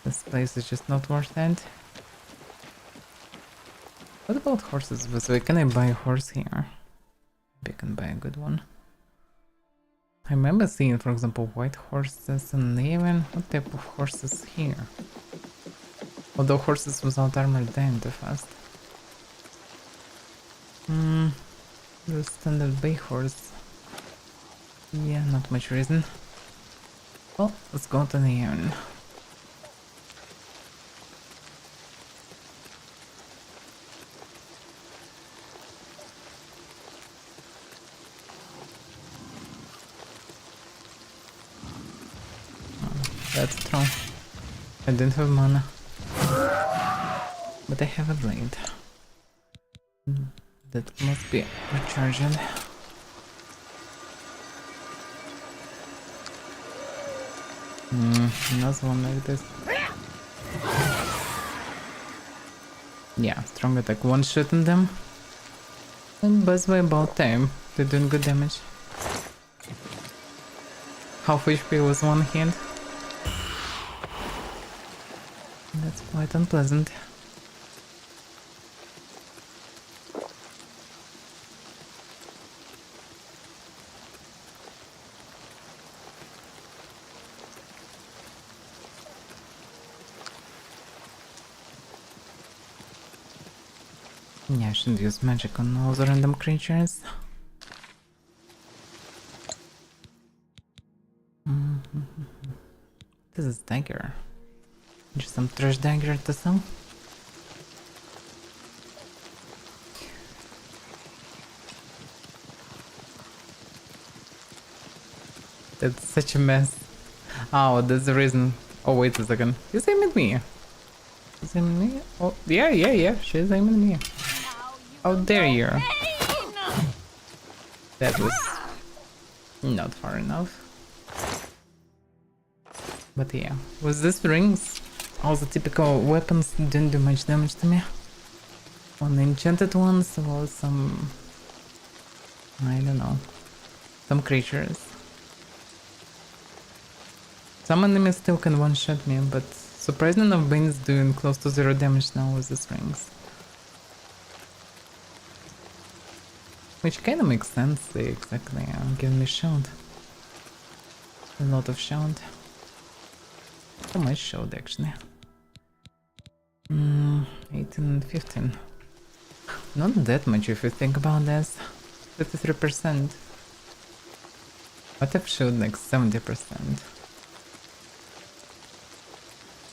This place is just not worth it. What about horses? This way, can I buy a horse here? Maybe I can buy a good one. I remember seeing, for example, white horses in the Haven. What type of horses here? Although horses without armor dying too fast. The standard bay horse. Yeah, not much reason. Well, let's go to the Haven. That's true. I didn't have mana. But I have a blade. That must be recharged. Another one like this. Yeah, strong attack one-shotting them. And buzz by about time. They're doing good damage. Half HP was one hit. That's quite unpleasant. Yeah, I should use magic on all the random creatures. This is dagger. Just some trash dagger to sell. That's such a mess. Oh, that's the reason. Oh, wait a second. He's aiming at me. He's aiming at me? Oh, yeah. She's aiming at me. How dare you? That was not far enough. But yeah, with these rings, all the typical weapons didn't do much damage to me. On the enchanted ones, there was some... I don't know. Some creatures. Some enemies still can one-shot me, but surprisingly enough, Bane is doing close to 0 damage now with these rings. Which kinda makes sense, they exactly give me shield. A lot of shield. How much shield actually? 18 and 15. Not that much if you think about this. 53%. What if shield like 70%?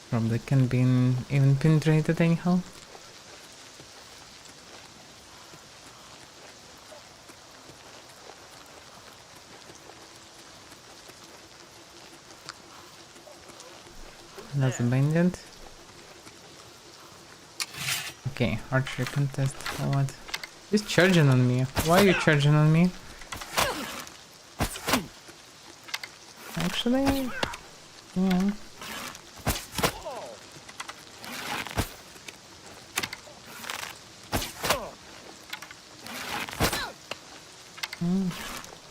Probably can be even penetrated anyhow. That's a bandit. Okay, archery contest. What? He's charging on me. Why are you charging on me? Actually, yeah.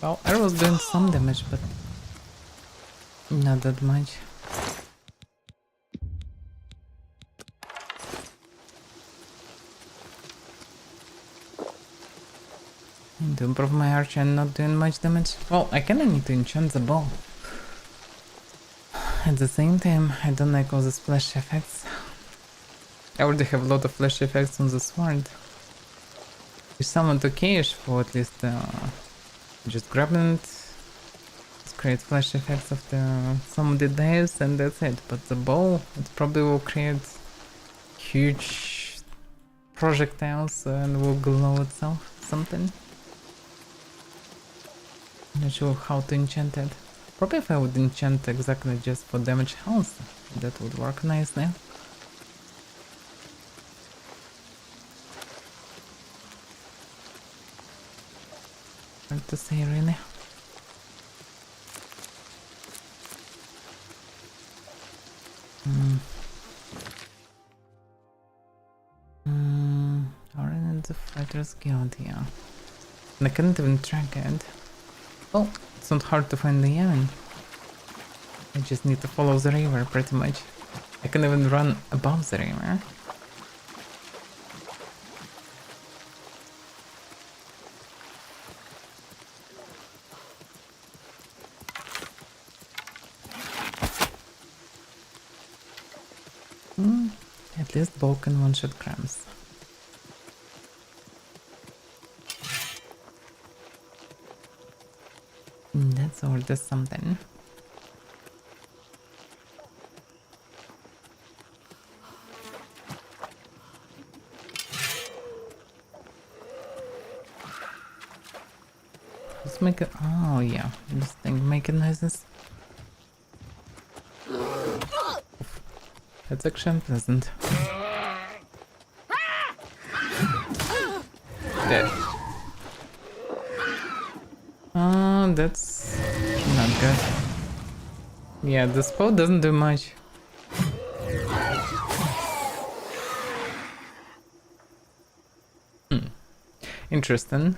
Well, arrows doing some damage, but not that much. To improve my archer and not doing much damage. Well, I kinda need to enchant the bow. At the same time, I don't like all these flash effects. I already have a lot of flash effects on the sword. If someone to cache for at least just grabbing it, create flash effects after somebody dies, and that's it. But the bow, it probably will create huge projectiles and will glow itself, something. Not sure how to enchant it. Probably if I would enchant exactly just for damage health, that would work nicely. Hard to say really. Already in the Fighters Guild, yeah. And I can't even track it. Well, it's not hard to find the Yemen. I just need to follow the river pretty much. I can even run above the river. At least bow can one-shot crabs. That's already something. Let's make it. Oh yeah, this thing making noises. That's actually unpleasant. Dead. That's not good. Yeah, the spell doesn't do much. Interesting.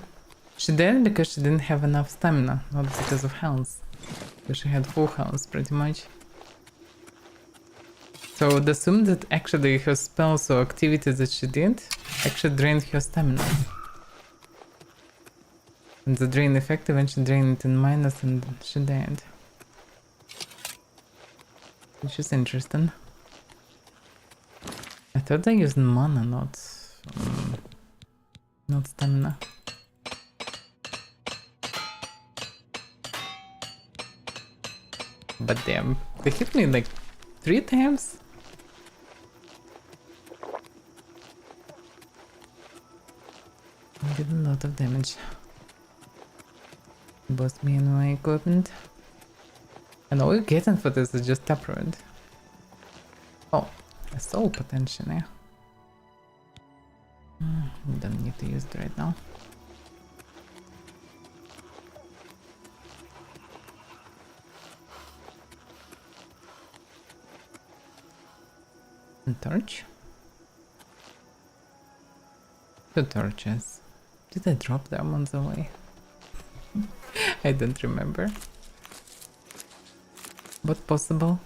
She died because she didn't have enough stamina, not because of health. Because she had full health, pretty much. So I would assume that actually her spells or activities that she did actually drained her stamina. And the drain effect eventually drained it in minus and she died. Which is interesting. I thought I used mana, not stamina. But damn, they hit me like 3 times? I did a lot of damage. Both me and my equipment. And all you're getting for this is just taproot. Oh, a soul potentially. Don't need to use it right now. A torch? 2 torches. Did I drop them on the way? I don't remember. But possible.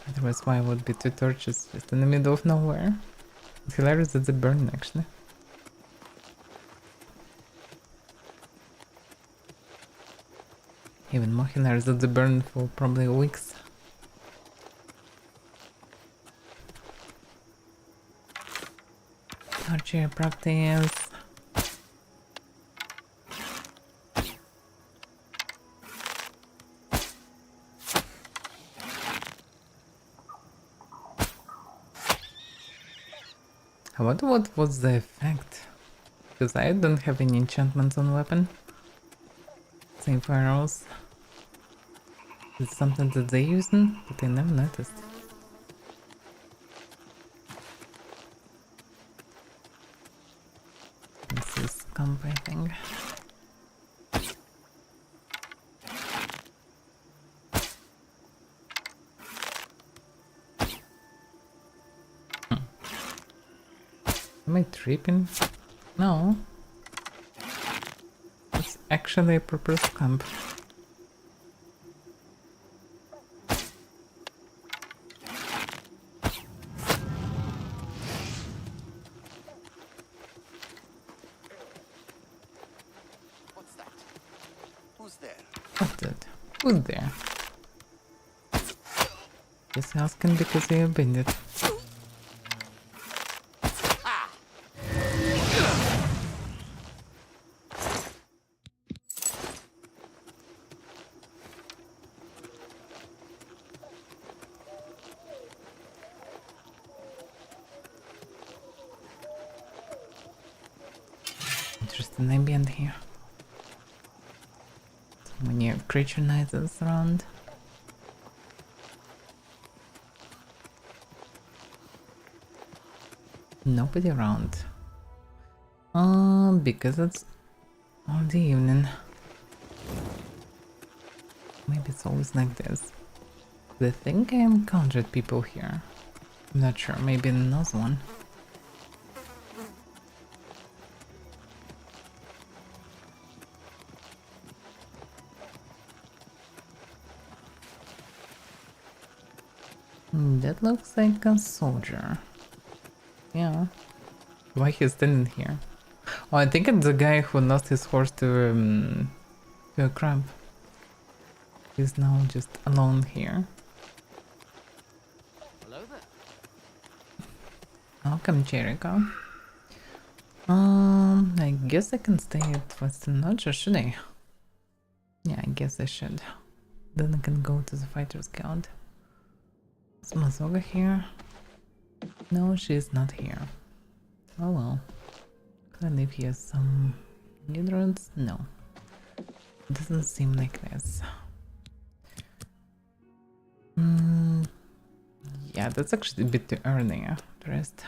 Otherwise, why would be 2 torches just in the middle of nowhere? It's hilarious that they burn actually. Even more hilarious that they burn for probably weeks. Archer practice. I wonder what was the effect, because I don't have any enchantments on weapon. Same for arrows. It's something that they using, but I never noticed. This is scump, I think. Am I tripping? No. It's actually a proper camp. What's that? Who's there? What's that? Who's there? Just asking because you opened it. Interesting ambient here. So many creature noises around. Nobody around. Because it's all the evening. Maybe it's always like this. I think I encountered people here. I'm not sure, maybe another one. That looks like a soldier. Yeah. Why he's standing here? Oh, I think it's the guy who lost his horse to a crab. He's now just alone here. Hello there. Welcome, Jericho. I guess I can stay at Western Lodge, or should I? Yeah, I guess I should. Then I can go to the Fighters Guild. Is Mazoga here? No, she's not here. Oh well. Can I leave here some Hydrons? No. Doesn't seem like this. Yeah, that's actually a bit too early, yeah, the rest.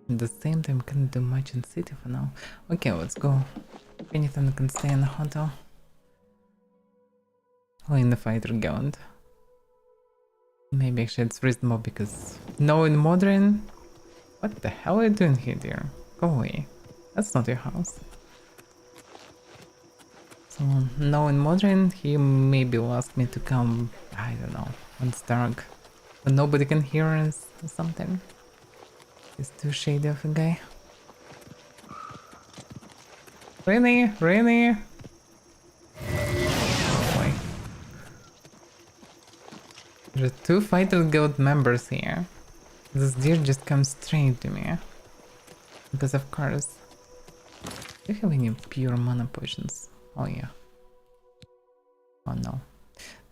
At the same time, can't do much in city for now. Okay, let's go. If anything, I can stay in the hotel. Or in the Fighter Guild. Maybe actually it's reasonable because no in modern. What the hell are you doing here, dear? Go away. That's not your house. So no in modern, he maybe will ask me to come, I don't know, when it's dark. But nobody can hear us or something. He's too shady of a guy. Really? Really? There are 2 Fighter Guild members here. This deer just comes straight to me. Because of course. Do you have any pure mana potions? Oh yeah. Oh no.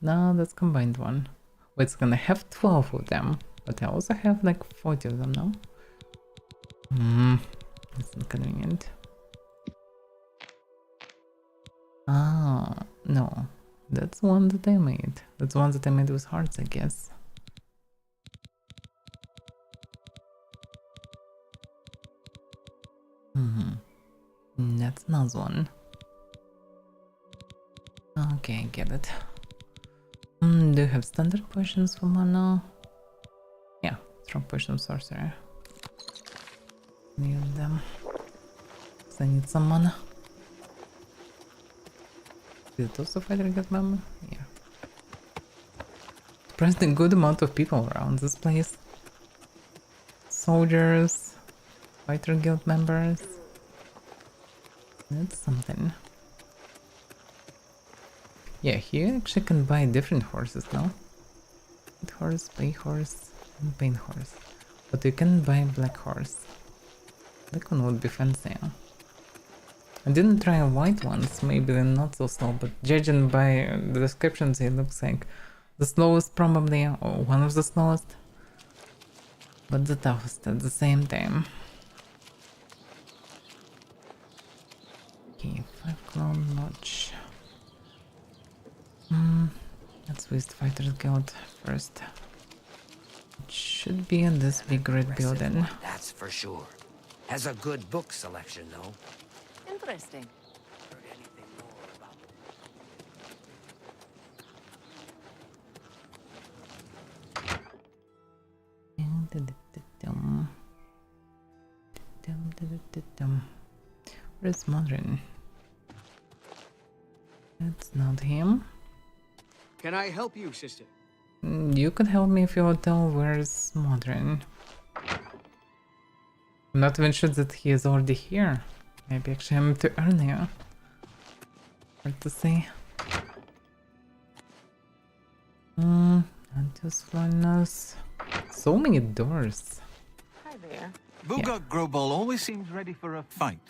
No, that's combined one. Well, it's gonna have 12 of them. But I also have like 40 of them now. That's inconvenient. Ah, no. That's one that I made. That's one that I made with hearts, I guess. That's another one. Okay, I get it. Do you have standard potions for mana? Yeah, strong potion of sorcerer. Need them. So I need some mana. Did it also Fighter Guild member? Yeah. Surprisingly good amount of people around this place. Soldiers, Fighter Guild members. That's something. Yeah, here actually can buy different horses now. White horse, bay horse, and paint horse. But you can buy black horse. Black one would be fancy. I didn't try white ones, maybe they're not so slow, but judging by the descriptions it looks like the slowest probably, or one of the slowest. But the toughest at the same time. Okay, 5 Clone Lodge. Let's visit Fighters Guild first. It should be in this big red building. That's for sure. Has a good book selection, though. Interesting. Heard anything more about Where's Modern? It's not him. Can I help you, sister? You could help me if you would tell where's Modern. I'm not even sure that he is already here. Maybe actually I'm too early. Hard to say. Antius. So many doors. Hi there. Bugok Grobol always seems ready for a fight.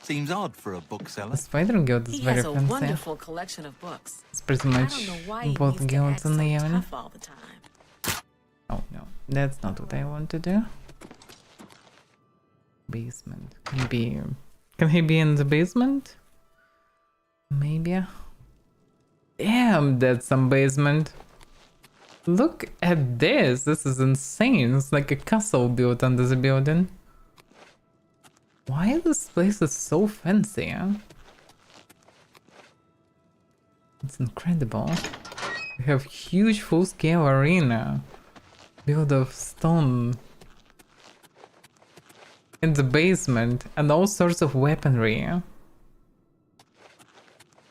Seems odd for a bookseller. The Spider Guild is He very has a fancy. wonderful collection of books. It's pretty I much don't know why he both needs to guilds act on so the even. tough all the time. Oh no, that's not what I want to do. Basement. Can he be in the basement? Maybe. Damn, that's some basement. Look at this. This is insane. It's like a castle built under the building. Why this place is so fancy? It's incredible. We have huge full-scale arena built of stone in the basement and all sorts of weaponry.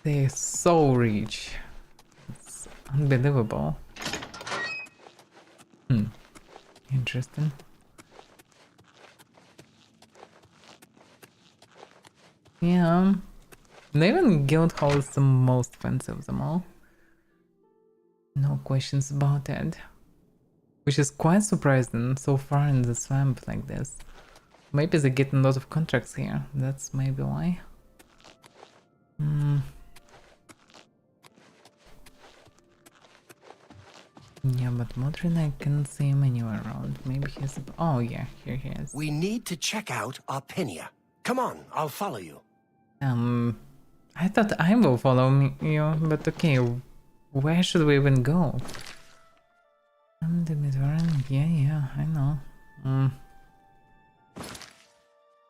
They're so rich. It's unbelievable. Interesting. Yeah. Naven Guild Hall is the most fancy of them all. No questions about it. Which is quite surprising so far in the swamp like this. Maybe they get a lot of contracts here. That's maybe why. Yeah, but Modrin, I can't see him anywhere around. Maybe he's... Oh yeah, here he is. We need to check out Arpenia. Come on, I'll follow you. I thought I will follow you, but okay, where should we even go? The Midwaran? Yeah, I know.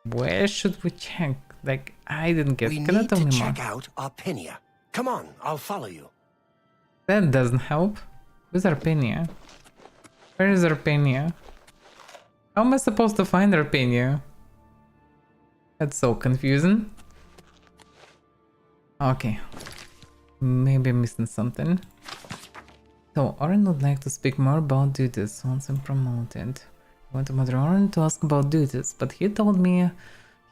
Where should we check? Like, I didn't get... We Can you need tell to me check more? out Arpenia. Come on, I'll follow you. That doesn't help. Who's Arpenia? Where is Arpenia? How am I supposed to find Arpenia? That's so confusing. Okay. Maybe I'm missing something. So, Oren would like to speak more about duties once I'm promoted. I went to Mother Oren to ask about duties, but he told me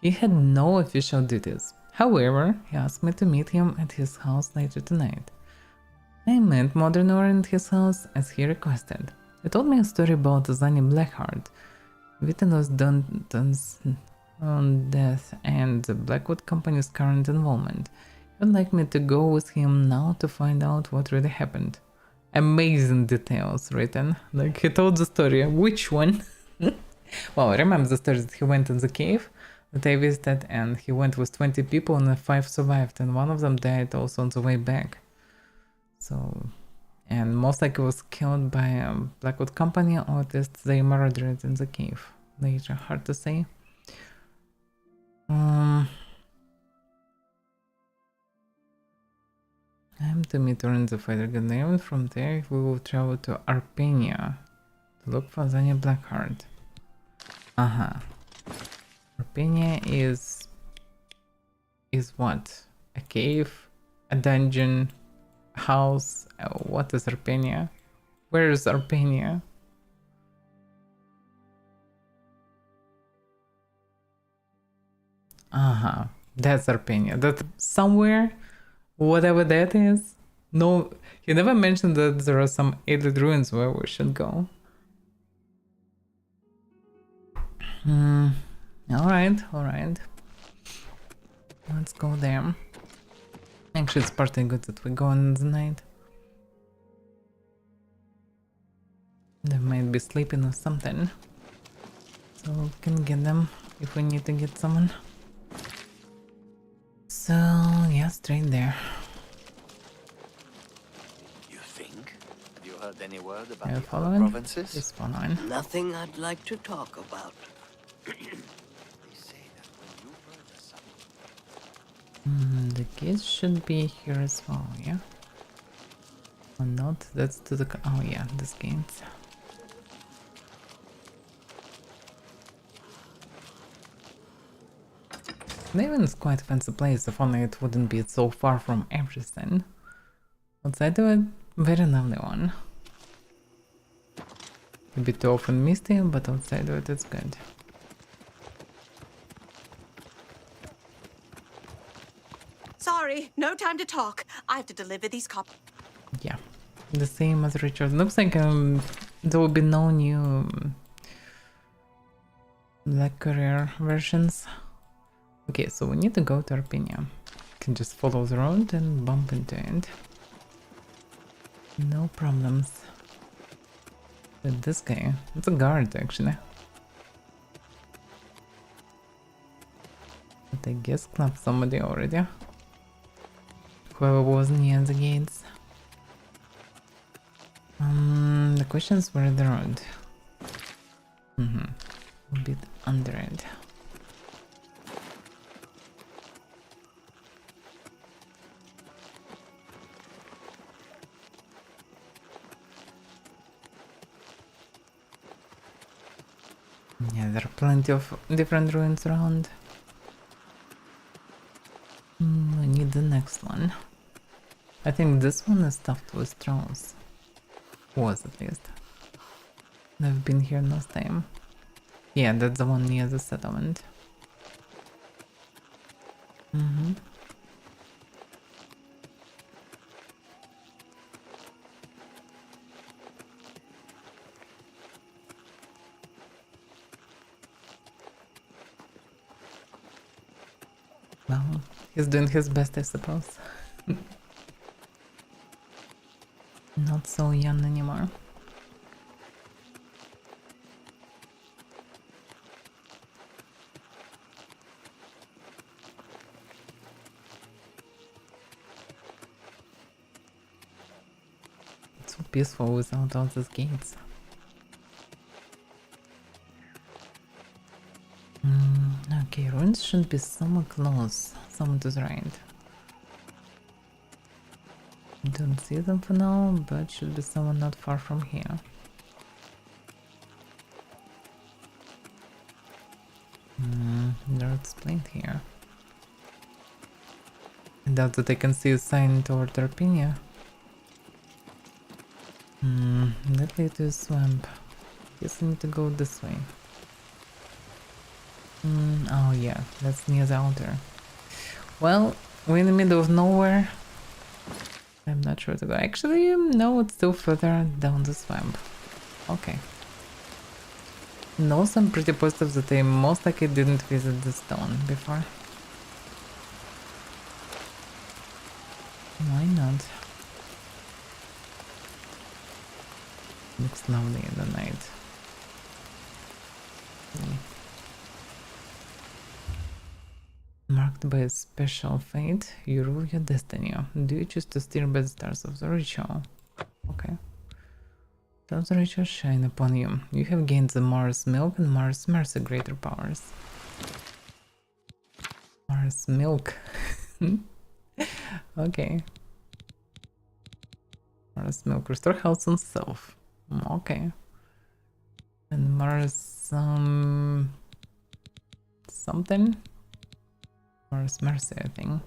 he had no official duties. However, he asked me to meet him at his house later tonight. I met Modern Oren at his house as he requested. He told me a story about Zani Blackheart, Vitanos Dunton's death and the Blackwood Company's current involvement. He would like me to go with him now to find out what really happened. Amazing details written. Like, he told the story. Which one? Well, I remember the story that he went in the cave that I visited and he went with 20 people and 5 survived and one of them died also on the way back. So, and most likely was killed by a Blackwood Company, or at least they murdered in the cave. Later, hard to say. I'm to meet Oren the Fighter Guild. From there, we will travel to Arpenia to look for Zania Blackheart. Arpenia is what? A cave? A dungeon? House? What is Arpenia? Where is Arpenia? That's Arpenia. That somewhere, whatever that is. No, he never mentioned that there are some alien ruins where we should go. Alright. Let's go there. Actually, it's partly good that we go in the night. They might be sleeping or something. So we can get them if we need to get someone. So, yeah, straight there. You think? Have you heard any word about Yeah, the following? other provinces? Just following. Nothing I'd like to talk about. The kids should be here as well, yeah? Or not? That's to the... Oh yeah, this gates. Naven is quite a fancy place, if only it wouldn't be so far from everything. Outside of it, very lovely one. A bit too often misty, but outside of it, it's good. Sorry, no time to talk. I have to deliver these copies. Yeah, the same as Richard. Looks like there will be no new Black Courier versions. Okay, so we need to go to Arpinia. Can just follow the road and bump into it. No problems. But this guy, it's a guard actually. But I guess clapped somebody already. Whoever was near the gates. The question is where the road. A bit under it. Yeah, there are plenty of different ruins around. We need the next one. I think this one is stuffed with trolls. Was at least. I've been here last time. Yeah, that's the one near the settlement. Well, he's doing his best, I suppose. Not so young anymore. It's so peaceful without all these gates. Okay, ruins should be somewhere close, somewhere to the right. Don't see them for now, but should be someone not far from here. They're explained here. I doubt that I can see a sign toward Arpinia. That leads to a swamp. Guess I need to go this way. Oh yeah, that's near the altar. Well, we're in the middle of nowhere. I'm not sure to go. Actually, no, it's still further down the swamp. Okay. No, I'm pretty positive that I most likely didn't visit the stone before. Why not? Looks lovely in the night. Marked by a special fate, you rule your destiny. Do you choose to steer by the stars of the ritual? Okay. Stars of the ritual shine upon you. You have gained the Mars Milk and Mars Mercy greater powers. Mars Milk. Okay. Mars Milk. Restore health and self. Okay. And Mars... something? Mars Mercy, I think.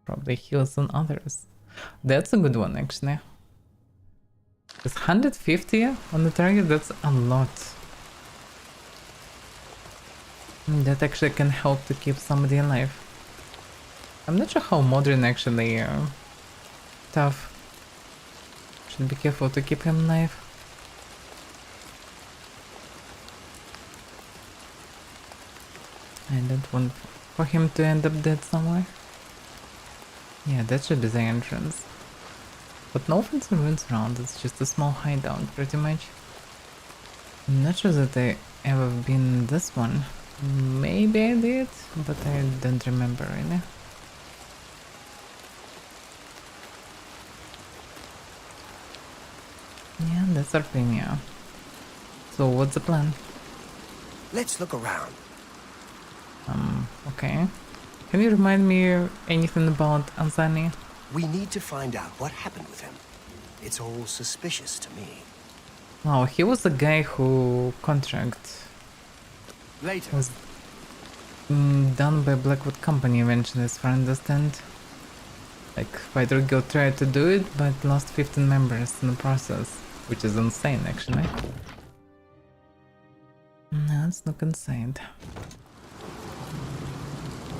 Probably heals on others. That's a good one, actually. It's 150 on the target, that's a lot. That actually can help to keep somebody alive. I'm not sure how modern actually tough. Should be careful to keep him alive. I don't want for him to end up dead somewhere. Yeah, that should be the entrance. But no fancy ruins around, it's just a small hideout pretty much. I'm not sure that I ever been in this one. Maybe I did, but I don't remember really. Yeah, that's Arpinia. So what's the plan? Let's look around. Okay. Can you remind me anything about Anzani? We need to find out what happened with him. It's all suspicious to me. Oh, he was the guy who contract Later. was... done by Blackwood Company eventually, as far as I understand. Like, Fighter Guild tried to do it, but lost 15 members in the process, which is insane, actually. No, it's not insane.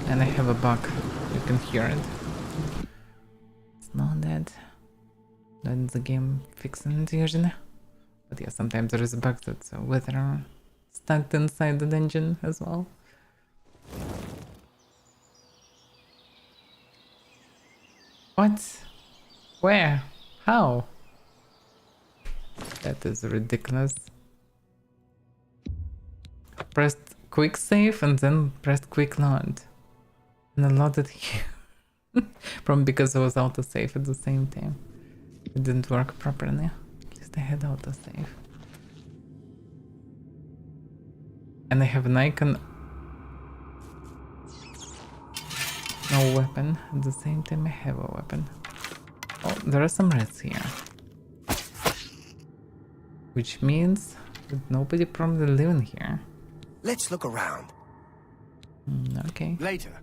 And I have a bug. You can hear it. It's not that. That's the game fixing it usually. But yeah, sometimes there is a bug that's whether stuck inside the dungeon as well. What? Where? How? That is ridiculous. Pressed quick save and then pressed quick load. And I loaded here. From because I was autosave at the same time. It didn't work properly. At least I had autosave. And I have an icon. No weapon. At the same time I have a weapon. Oh, there are some rats here. Which means that nobody probably living here. Let's look around. Okay. Later.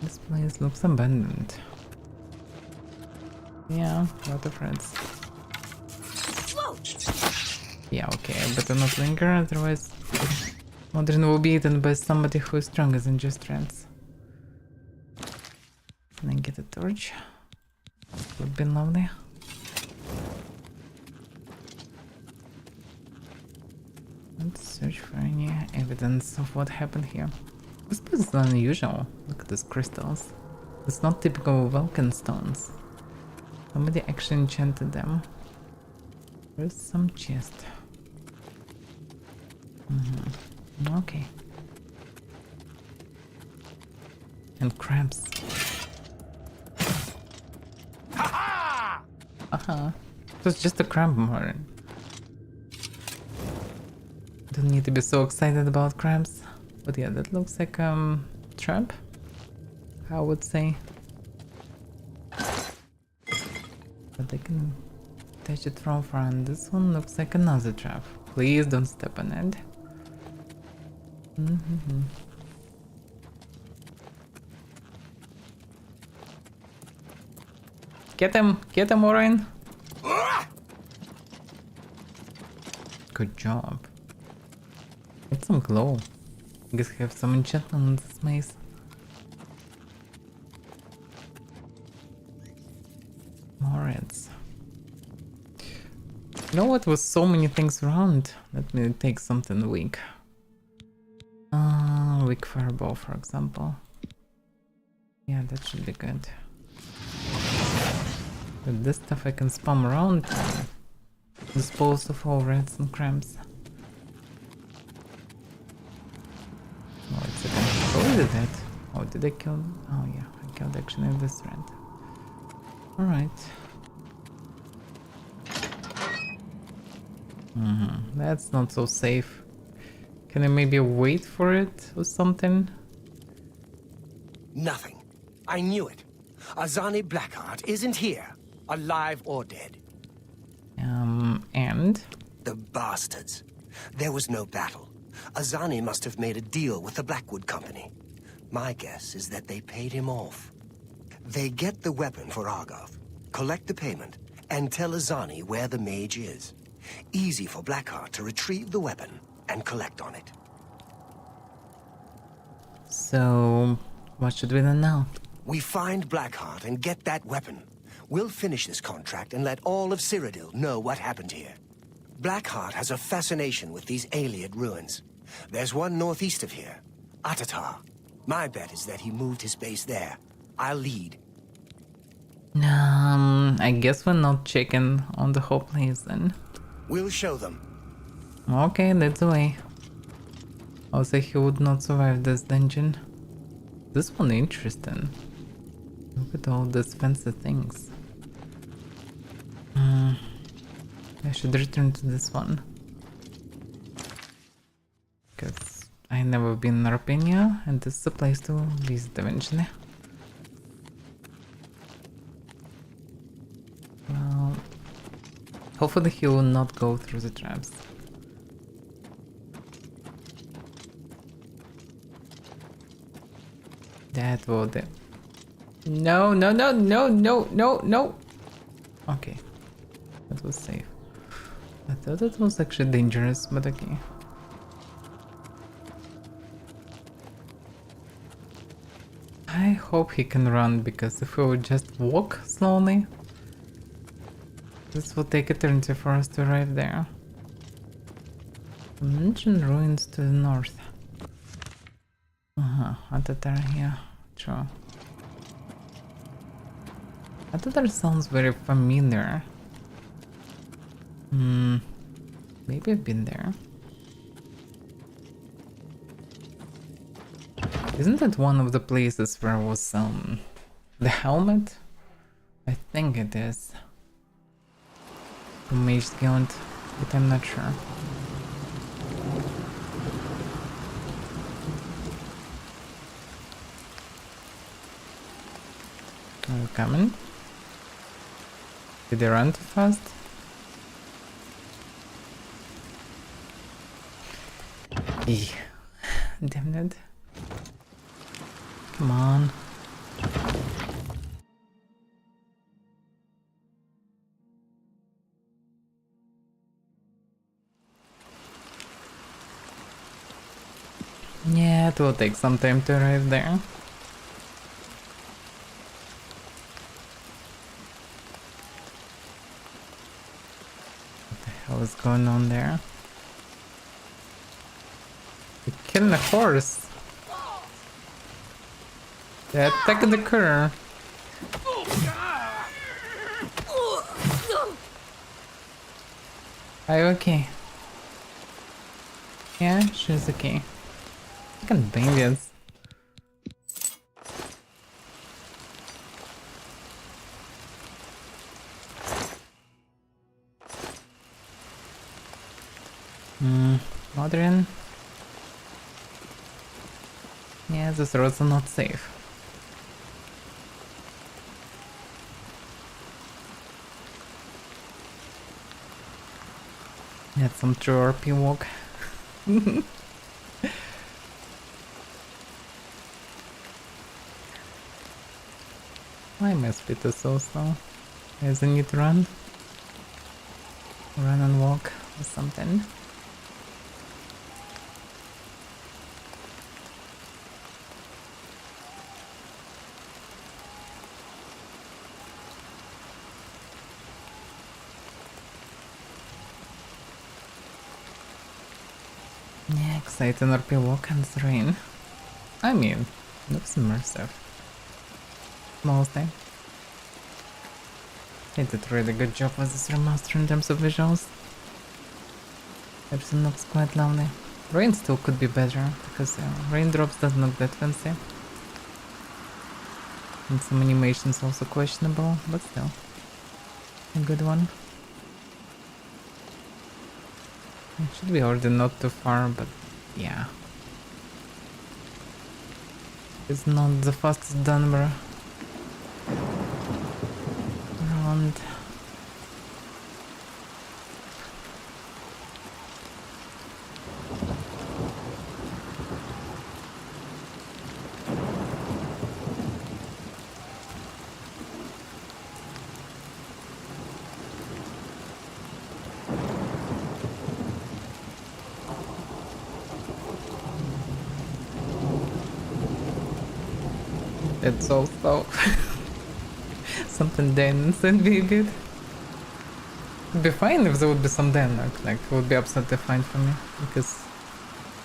This place looks abandoned. Yeah, a lot of rats. Yeah, okay, I better not linger, otherwise Modern will be eaten by somebody who is stronger than just rats. Can I get a torch? Would be lovely. Let's search for any evidence of what happened here. This place is unusual. Look at these crystals. It's not typical Vulcan stones. Somebody actually enchanted them. There's some chest. Okay. And crabs. Haha! It was just a crab morning. Don't need to be so excited about crabs. But yeah, that looks like trap, I would say. But I can touch it from front. This one looks like another trap. Please don't step on it. Get him, Orion. Good job. Get some glow. I guess I have some enchantment on this maze. More reds. You know what? With so many things around, let me take something weak. Weak fireball, for example. Yeah, that should be good. With this stuff I can spam around and dispose of all rats and crabs. Oh, it's okay. Oh, did that? Oh, did I kill? Oh yeah, I killed actually this rat. Alright. That's not so safe. Can I maybe wait for it or something? Nothing. I knew it. Azani Blackheart isn't here, alive or dead. And? The bastards. There was no battle. Azani must have made a deal with the Blackwood Company. My guess is that they paid him off. They get the weapon for Argoth, collect the payment, and tell Azani where the mage is. Easy for Blackheart to retrieve the weapon and collect on it. So, what should we do now? We find Blackheart and get that weapon. We'll finish this contract and let all of Cyrodiil know what happened here. Blackheart has a fascination with these Ayleid ruins. There's one northeast of here, Atatar. My bet is that he moved his base there. I'll lead. I guess we're not checking on the whole place then. We'll show them. Okay, that's the way. Also, he would not survive this dungeon. This one interesting. Look at all these fancy things. I should return to this one. Because I never been in Arpenia and this is a place to visit eventually. Well, Hopefully he will not go through the traps. That was it. No, no, no, no, no, no, no. Okay. That was safe. I thought it was actually dangerous, but okay. I hope he can run, because if we would just walk slowly, this will take eternity for us to arrive there. Mention ruins to the north. Atatar here. True. Atatar sounds very familiar. Maybe I've been there. Isn't it one of the places where was the helmet? I think it is. From Mage's Guild, but I'm not sure. Are you coming? Did they run too fast? Damn it. Come on. Yeah, it will take some time to arrive there. What the hell is going on there? They're killing a horse. They attacked the cur. Are you okay? Yeah, she's okay. Fucking bandits. Modern. Yeah, these roads are not safe. Had some true RP walk. Why my speed is so slow? Does I need to run? Run and walk or something. Yeah, exciting RP walk and rain. I mean, looks immersive. Mostly. They did a really good job with this remaster in terms of visuals. Everything looks quite lovely. Rain still could be better, because raindrops doesn't look that fancy. And some animations also questionable, but still. A good one. It should be already not too far, but yeah. It's not the fastest Denver. Around. It's so slow. Something dense and vivid. It'd be fine if there would be some Denmark, like it would be absolutely fine for me, because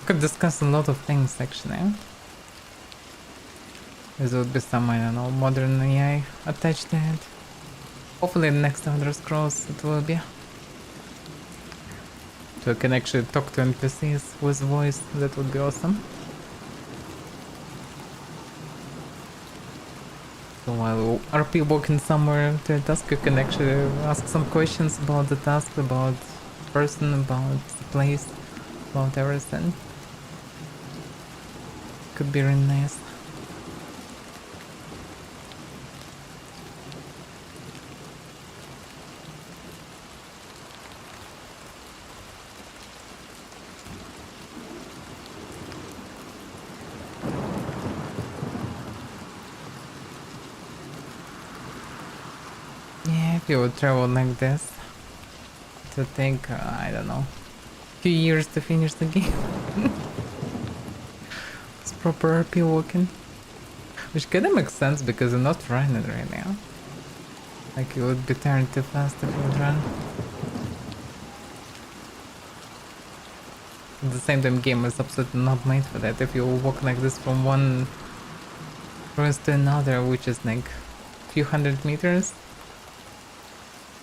I could discuss a lot of things actually. There would be some, I don't know, modern AI attached to it. Hopefully in the next Elder Scrolls it will be. So I can actually talk to NPCs with voice, that would be awesome. So while RP walking somewhere to a task, you can actually ask some questions about the task, about the person, about the place, about everything. Could be really nice. Yeah, if you would travel like this, it would take, I don't know, few years to finish the game. It's proper RP walking. Which kinda makes sense because you're not running right now. Like you would be tired too fast if you would run. At the same time, game is absolutely not made for that. If you walk like this from one ruins to another, which is like few hundred meters,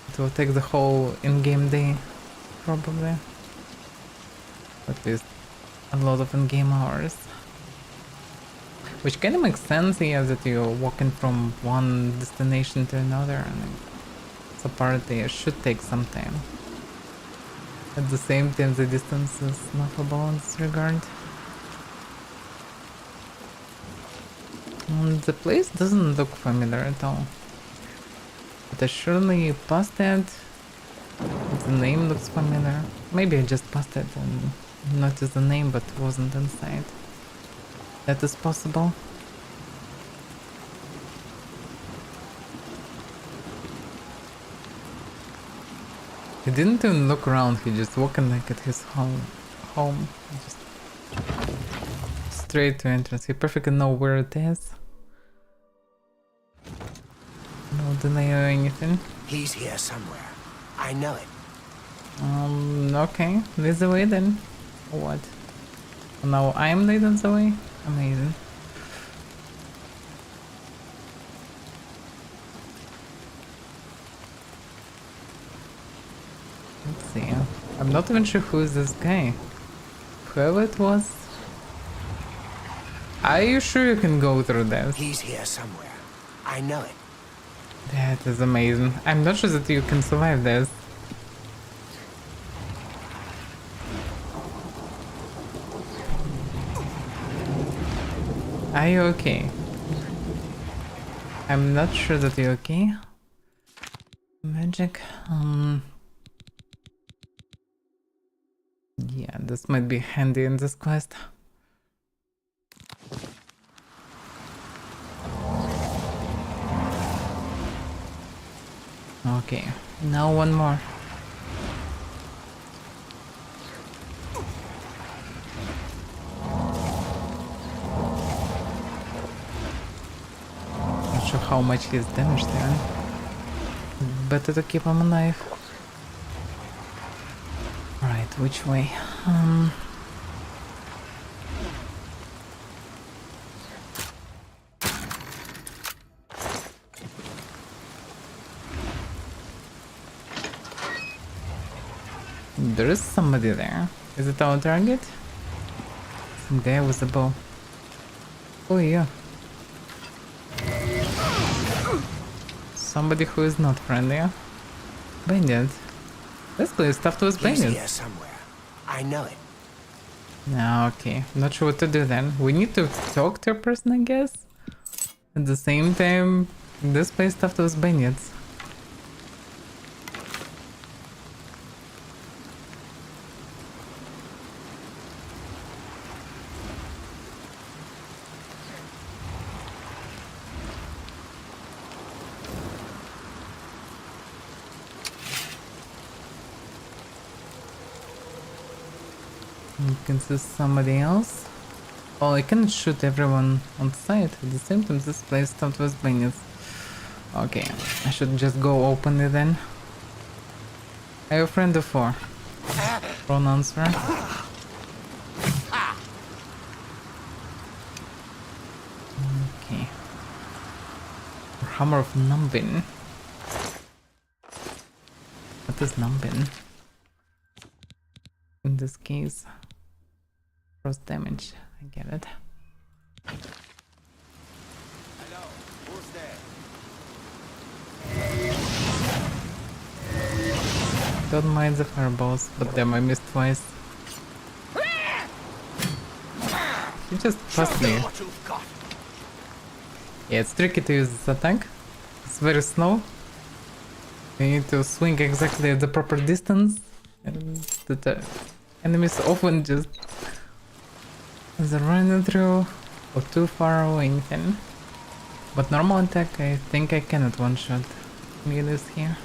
it will take the whole in-game day, probably. At least a lot of in-game hours. Which kind of makes sense, yeah, that you're walking from one destination to another, and so apparently it should take some time. At the same time, the distance is laughable in this regard. The place doesn't look familiar at all. But I surely passed it. The name looks familiar. Maybe I just passed it and noticed the name but wasn't inside. That is possible. He didn't even look around, he just walking like at his home. Just straight to entrance. He perfectly know where it is. No delay or anything. He's here somewhere. I know it. Okay. Lead the way then. Or what? Now I'm leading the way? Amazing. Let's see. I'm not even sure who is this guy. Whoever it was. Are you sure you can go through this? He's here somewhere. I know it. That is amazing. I'm not sure that you can survive this. Are you okay? I'm not sure that you're okay. Magic. Yeah, this might be handy in this quest. Okay, now one more. Not sure how much he's damaged there. Better to keep him alive. Right, which way? There is somebody there. Is it our target? Some guy with a bow. Oh yeah. Somebody who is not friendly. Bandit. This place stuffed with bandits. He's here somewhere. I know it. Okay. Not sure what to do then. We need to talk to a person, I guess. At the same time, this place stuffed with bandits. You can see somebody else. Oh, I can shoot everyone on site. At the same time, this place stopped with bandits. Okay, I should just go open it then. Are you a friend of four? Wrong answer. Okay. Hammer of Numbin. What is Numbin? In this case, cross damage. I get it. Hello, who's there? Don't mind the fireballs, but damn, I missed twice. You just passed me. Yeah, it's tricky to use this attack. It's very slow. You need to swing exactly at the proper distance. And the enemies often just either running through or too far or anything. But normal attack, I think I cannot one-shot. Get this here.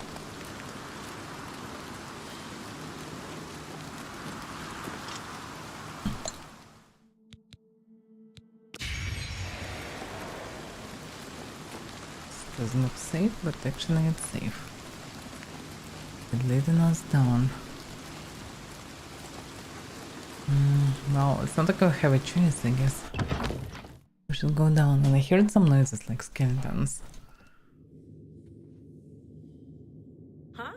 Doesn't look safe, but actually it's safe. It's leading us down. Well, it's not like I have a choice, I guess. We should go down. And I heard some noises like skeletons. Huh?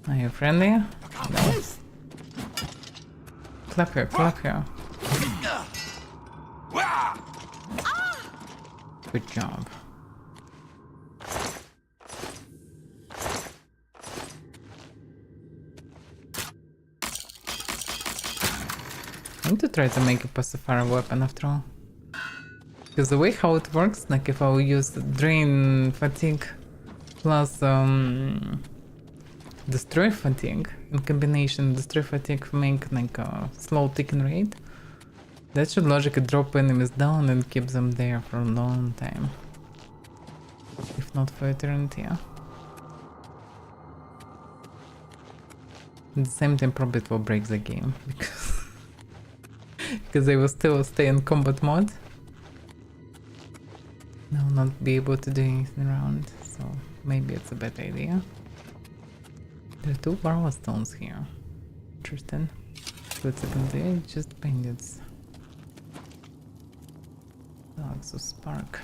Are you friendly? No. Clap here, clap here. Good job. I need to try to make a pacifier weapon after all. Because the way how it works, like if I will use drain fatigue plus destroy fatigue in combination, destroy fatigue make like a slow ticking rate, that should logically drop enemies down and keep them there for a long time. If not for eternity. At the same time probably it will break the game because they will still stay in combat mode. They will not be able to do anything around, so maybe it's a bad idea. There are 2 Varroa stones here. Interesting. What's second there? Just bandits. So spark.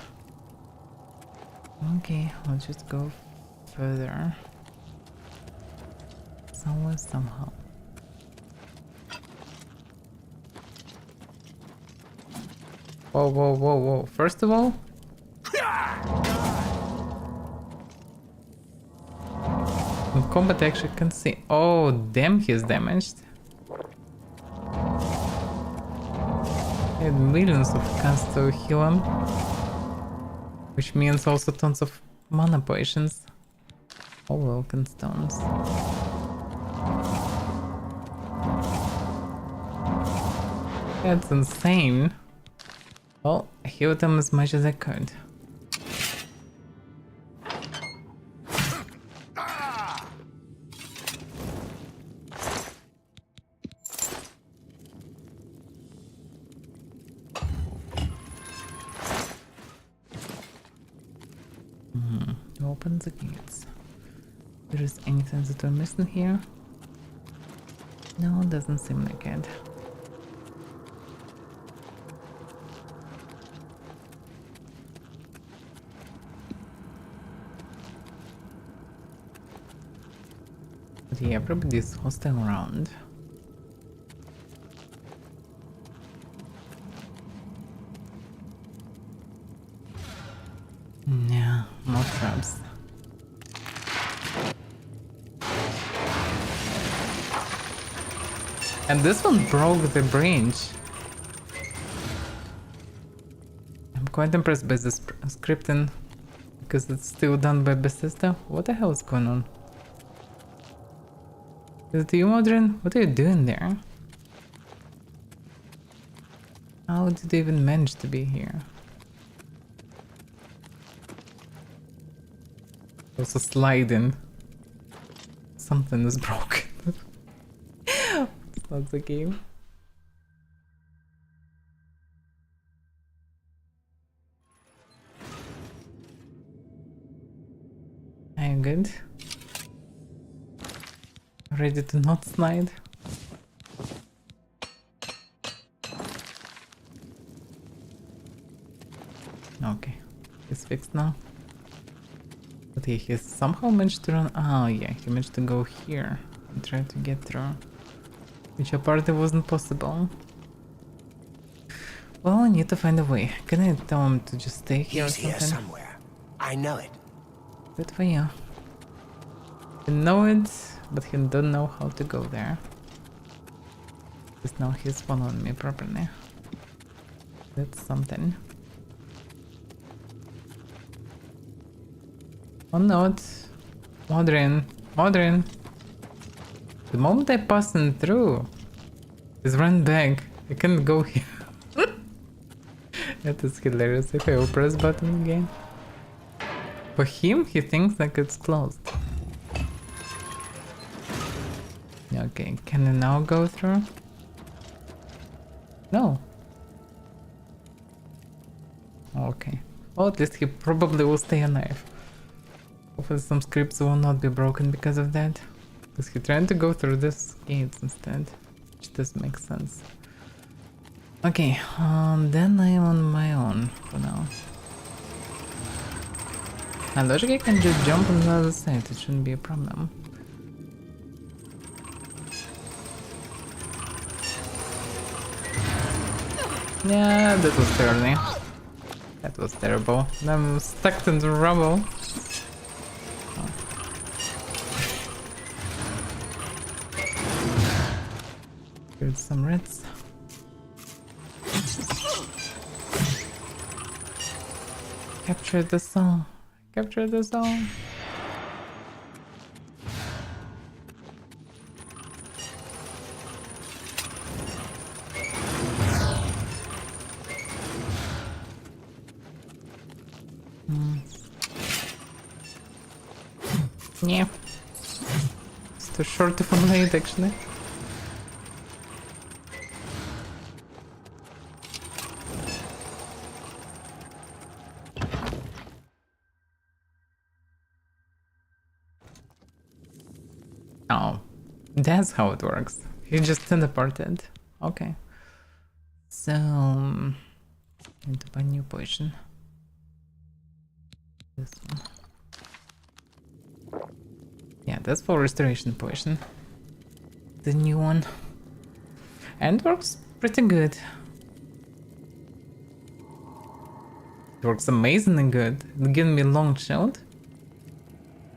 Okay, I'll just go further. Somewhere, somehow. Whoa, whoa, whoa, whoa. First of all, in combat I actually can see. Oh, damn, he's damaged. He had millions of casts to heal him. Which means also tons of mana potions. Oh, Vulcan stones. That's insane. Well, I healed them as much as I could. Open the gates. There is anything that we're missing here? No, doesn't seem like it. But yeah, everybody's hostile around. Yeah, more traps. And this one broke the branch. I'm quite impressed by this scripting because it's still done by Bethesda. What the hell is going on? Is it you, Modrin? What are you doing there? How did you even manage to be here? Also sliding. Something is broken. It's not the game. Are you good? Ready to not slide? Okay, it's fixed now. But he somehow managed to run. Oh yeah, he managed to go here and try to get through. Which apparently wasn't possible. Well, I need to find a way. Can I tell him to just stay here or He's something? here somewhere. I know it. Good for you. He know it, but he don't know how to go there. Because now he's following me properly. That's something. Oh no, Modrin. Modrin. The moment I pass him through, he's run back. I can't go here. That is hilarious if I will press button again. For him, he thinks like it's closed. Okay, can I now go through? No. Okay. Well, at least he probably will stay alive. Hopefully some scripts will not be broken because of that. Because he's trying to go through this gates instead. Which does make sense. Okay, then I am on my own for now. And logically I can just jump on the other side, it shouldn't be a problem. Yeah, that was early. That was terrible. I'm stuck in the rubble. Oh. Here's some reds. Capture the soul. Capture the soul. Yeah. It's too short of a blade actually. Oh, that's how it works. He just teleported. Okay. So, need to buy new potion. This one. Yeah, that's for restoration potion. The new one. And it works pretty good. It works amazingly good. It gives me long shield.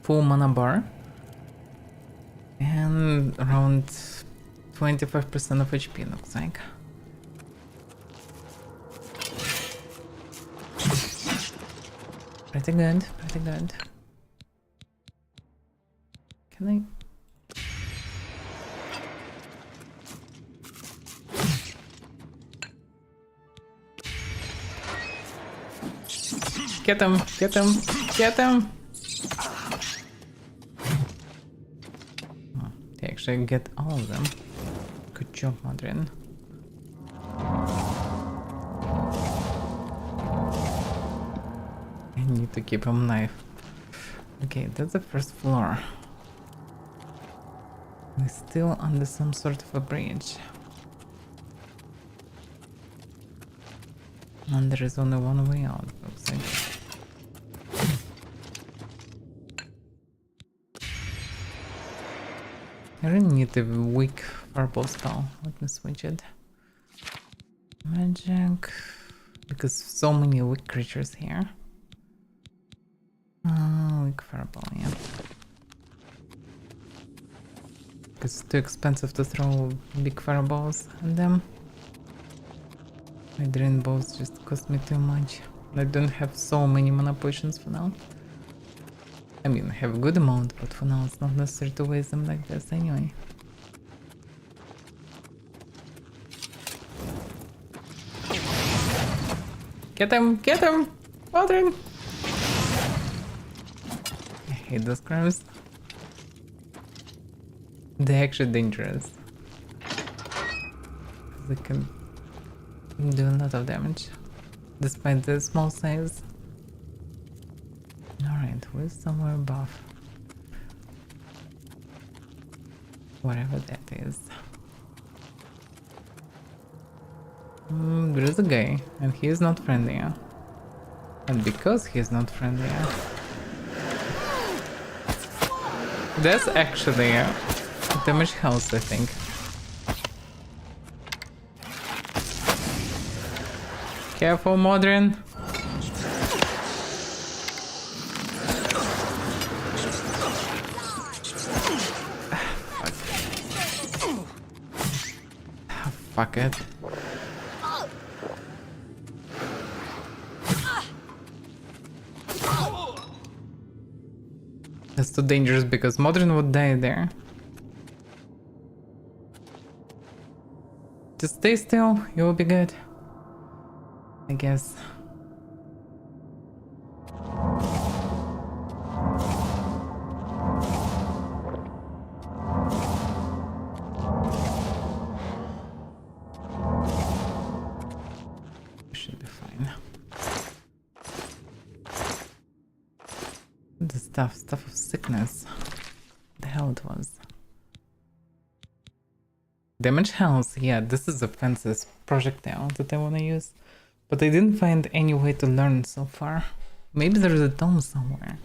Full mana bar. And around 25% of HP looks like. Pretty good, pretty good. Can I? Get him, get him, get him! Oh, they actually get all of them. Good job, Madrin. I need to keep him alive. Okay, that's the first floor. We're still under some sort of a bridge. And there is only one way out, looks like. I really need a weak fireball spell. Let me switch it. Magic. Because so many weak creatures here. Weak fireball, yeah. It's too expensive to throw big fireballs at them. My drain balls just cost me too much. I don't have so many mana potions for now. I mean, I have a good amount, but for now it's not necessary to waste them like this anyway. Get him! Get him! Modern! I hate those crabs. They're actually dangerous. They can do a lot of damage, despite the small size. Alright, who's somewhere above? Whatever that is. There is a guy, and he is not friendly. And because he is not friendly, that's actually damage house, I think. Careful, Modern. Fuck it. That's too dangerous because Modern would die there. Just stay still, you will be good. I guess. The stuff of sickness. The hell it was. Damage health, yeah, this is a fancy projectile that I wanna use. But I didn't find any way to learn so far. Maybe there's a tome somewhere.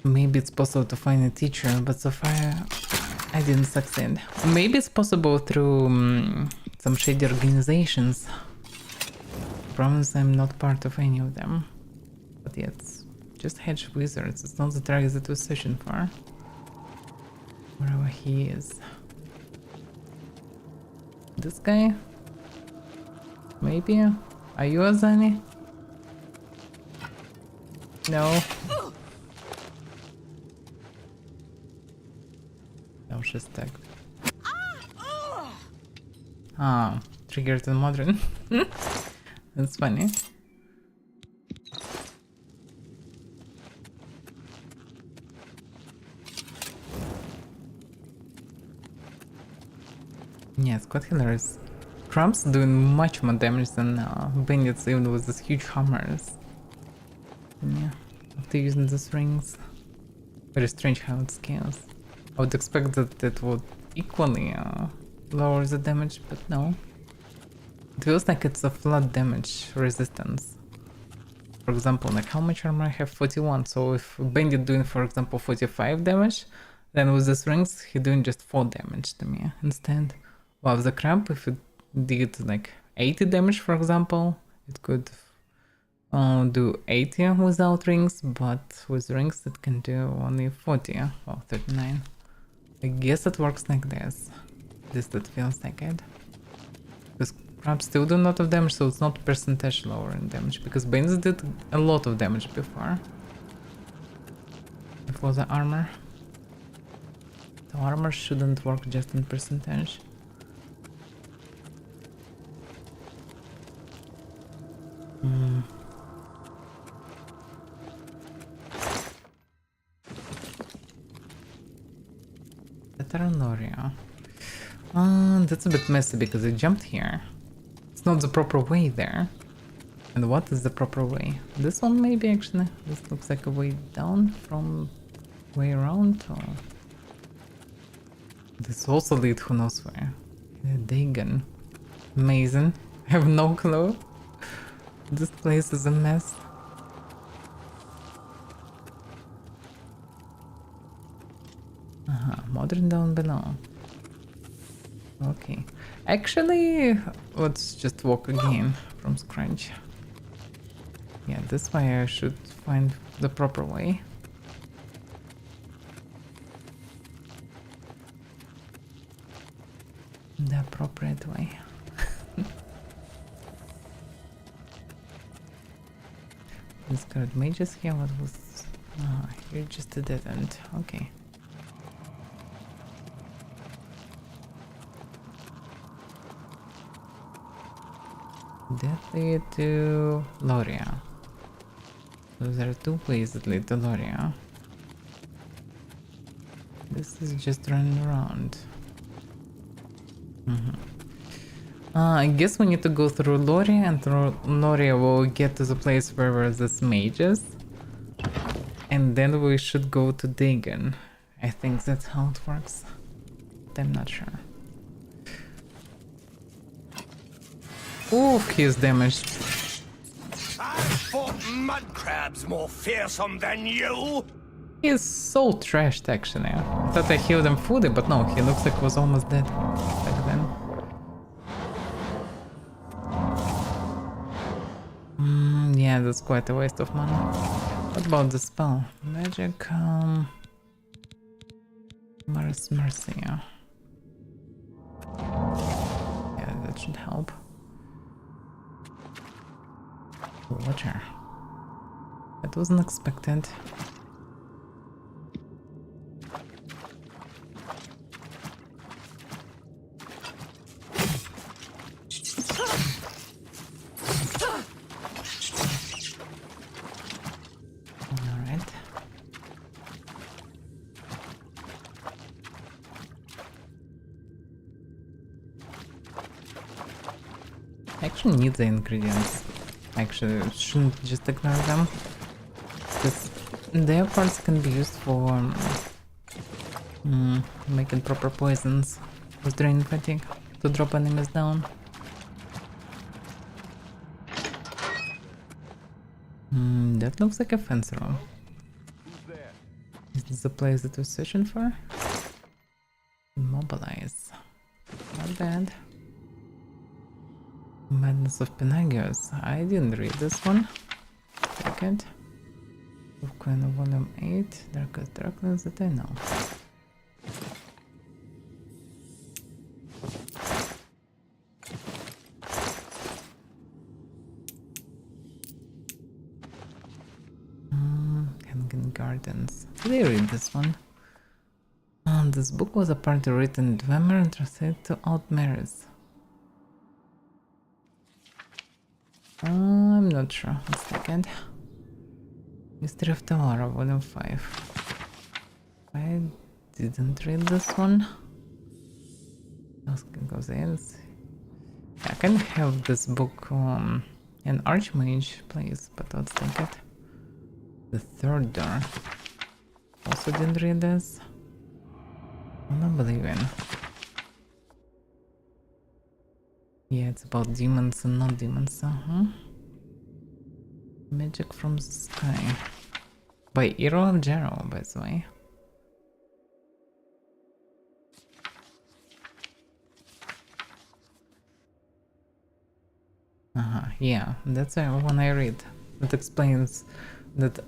Maybe it's possible to find a teacher, but so far I didn't succeed. Maybe it's possible through some shady organizations. Promise I'm not part of any of them. But yeah, it's just hedge wizards. It's not the target that we're searching for. Wherever he is. This guy? Maybe? Are you Azani? No. No, she's stuck. Ah, triggered in modern. That's funny. Yeah, Squad Healer is... Trump's doing much more damage than Bandits, even with these huge hammers. Yeah, after using these rings. Very strange how it scales. I would expect that it would equally lower the damage, but no. It feels like it's a flat damage resistance. For example, like how much armor I have? 41, so if Bandit doing, for example, 45 damage, then with these rings he doing just 4 damage to me instead. While the Cramp, if it did like 80 damage, for example, it could do 80 without rings, but with rings it can do only 40, well 39. I guess it works like this. This that feels like it. Because Cramps still do a lot of damage, so it's not percentage lower in damage, because Banes did a lot of damage before. Before the armor. The armor shouldn't work just in percentage. Terranoria. That's a bit messy because I jumped here. It's not the proper way there. And what is the proper way? This one maybe actually. This looks like a way down from way around. Or... This also lead who knows where. Dagon. Amazing. I have no clue. This place is a mess. Modern down below. Okay. Actually, let's just walk again from scratch. Yeah, this way I should find the proper way. The appropriate way. Discard mages here. What was... Oh, here just a dead end. Okay. That lead to Loria. So there are 2 ways that lead to Loria. This is just running around. I guess we need to go through Loria, and through Loria we'll get to the place where there's this mages. And then we should go to Dagon. I think that's how it works. But I'm not sure. Oof, he is damaged. I've fought mud crabs more fearsome than you. He is so trashed actually. I thought I healed him fully, but no, he looks like he was almost dead back then. Yeah, that's quite a waste of mana. What about the spell? Magic, Mars Mercy. Yeah, that should help. Water. That wasn't expected. Alright. I actually need the ingredients. Actually, shouldn't just ignore them. Because their parts can be used for making proper poisons with drain fatigue to drop enemies down. That looks like a fence room. Is this the place that we're searching for? Mobilize. Not bad. Madness of Pelagius. I didn't read this one. Second. Of Queen of Volume 8. Darkest Darkness that I know. Hanging Gardens. Did I read this one? This book was apparently written in Dwemer and translated to Altmeris. I'm not sure. One second. Mystery of Avaira, Volume 5. I didn't read this one. I can have this book an Archmage, please, but let's take it. The Third Door. Also didn't read this. Oblivion. Yeah, it's about demons and not demons, Magic from the Sky. By Eero of Jarrow, by the way. Yeah, that's the one I read. That explains that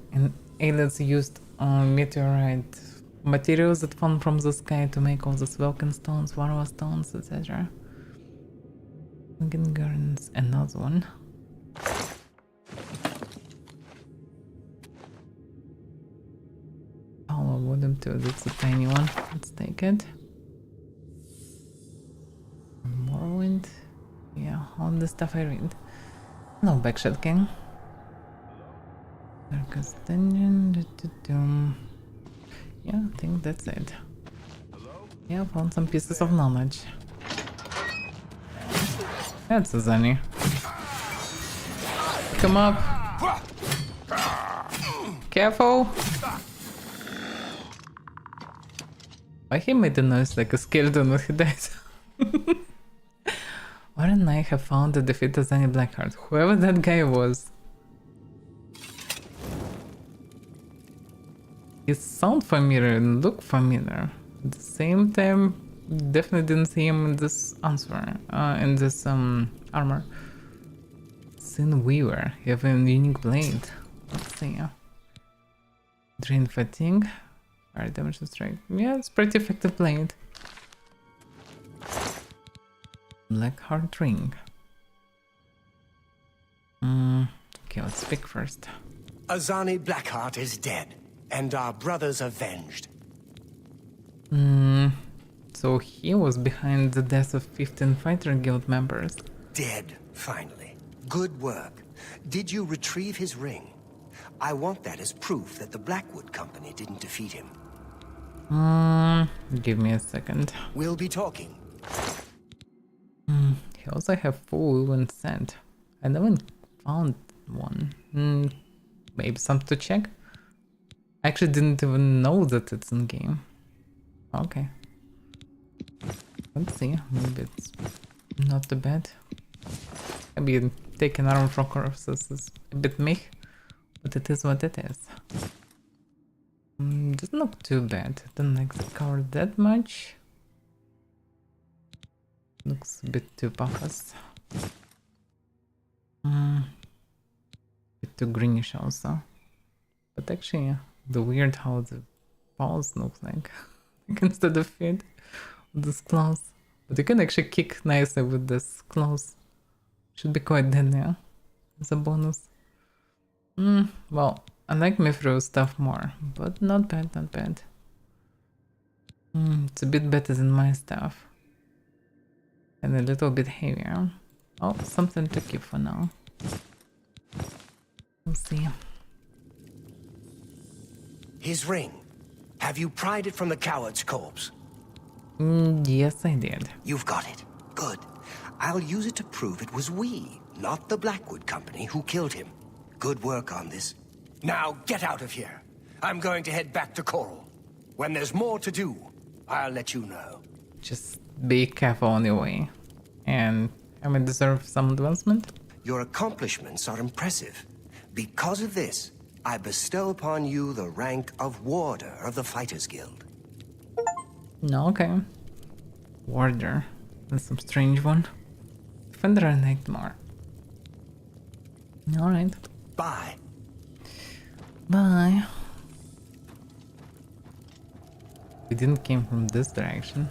aliens used meteorite materials that fall from the sky to make all these Vulcan stones, Varva stones, etc. Gardens, another one. Power Volume 2, that's a tiny one. Let's take it. Morrowind. Yeah, all the stuff I read. No Backshot King. Darkest Dungeon. Yeah, I think that's it. Yeah, found some pieces of knowledge. That's a Zani. Come up. Careful. Why he made a noise like a skeleton when he died? Or and I have found the defeat of Zani Blackheart, whoever that guy was. He sound familiar and look familiar. At the same time, definitely didn't see him in this answer, in this armor. Sin Weaver, you have a unique blade. Let's see. Drain fatigue, fire damage and strike. Yeah, it's pretty effective blade. Blackheart ring. Okay, let's pick first. Azani Blackheart is dead, and our brothers avenged. So he was behind the death of 15 Fighter Guild members. Dead, finally. Good work. Did you retrieve his ring? I want that as proof that the Blackwood Company didn't defeat him. Give me a second. We'll be talking. He also have full woven scent. I never found one. Maybe something to check? I actually didn't even know that it's in game. Okay. Let's see. Maybe it's not too bad. Maybe taking armor from corpses is a bit meh, but it is what it is. Doesn't look too bad. Don't like the color that much. Looks a bit too puffus. Bit too greenish also. But actually, the weird how the paws look like instead of feet with this claws. But you can actually kick nicely with this claws. Should be quite deadly, yeah? As a bonus. Well, I like Mithril stuff more, but not bad, not bad. It's a bit better than my stuff. And a little bit heavier. Oh, something to keep for now. We'll see. His ring. Have you pried it from the coward's corpse? Yes, I did. You've got it. Good. I'll use it to prove it was we, not the Blackwood Company, who killed him. Good work on this. Now get out of here. I'm going to head back to Coral. When there's more to do, I'll let you know. Just be careful on your way. And I may deserve some advancement. Your accomplishments are impressive. Because of this, I bestow upon you the rank of Warder of the Fighters Guild. No, okay. Warder. That's some strange one. Defender and Nightmare. Alright. Bye. Bye. We didn't came from this direction.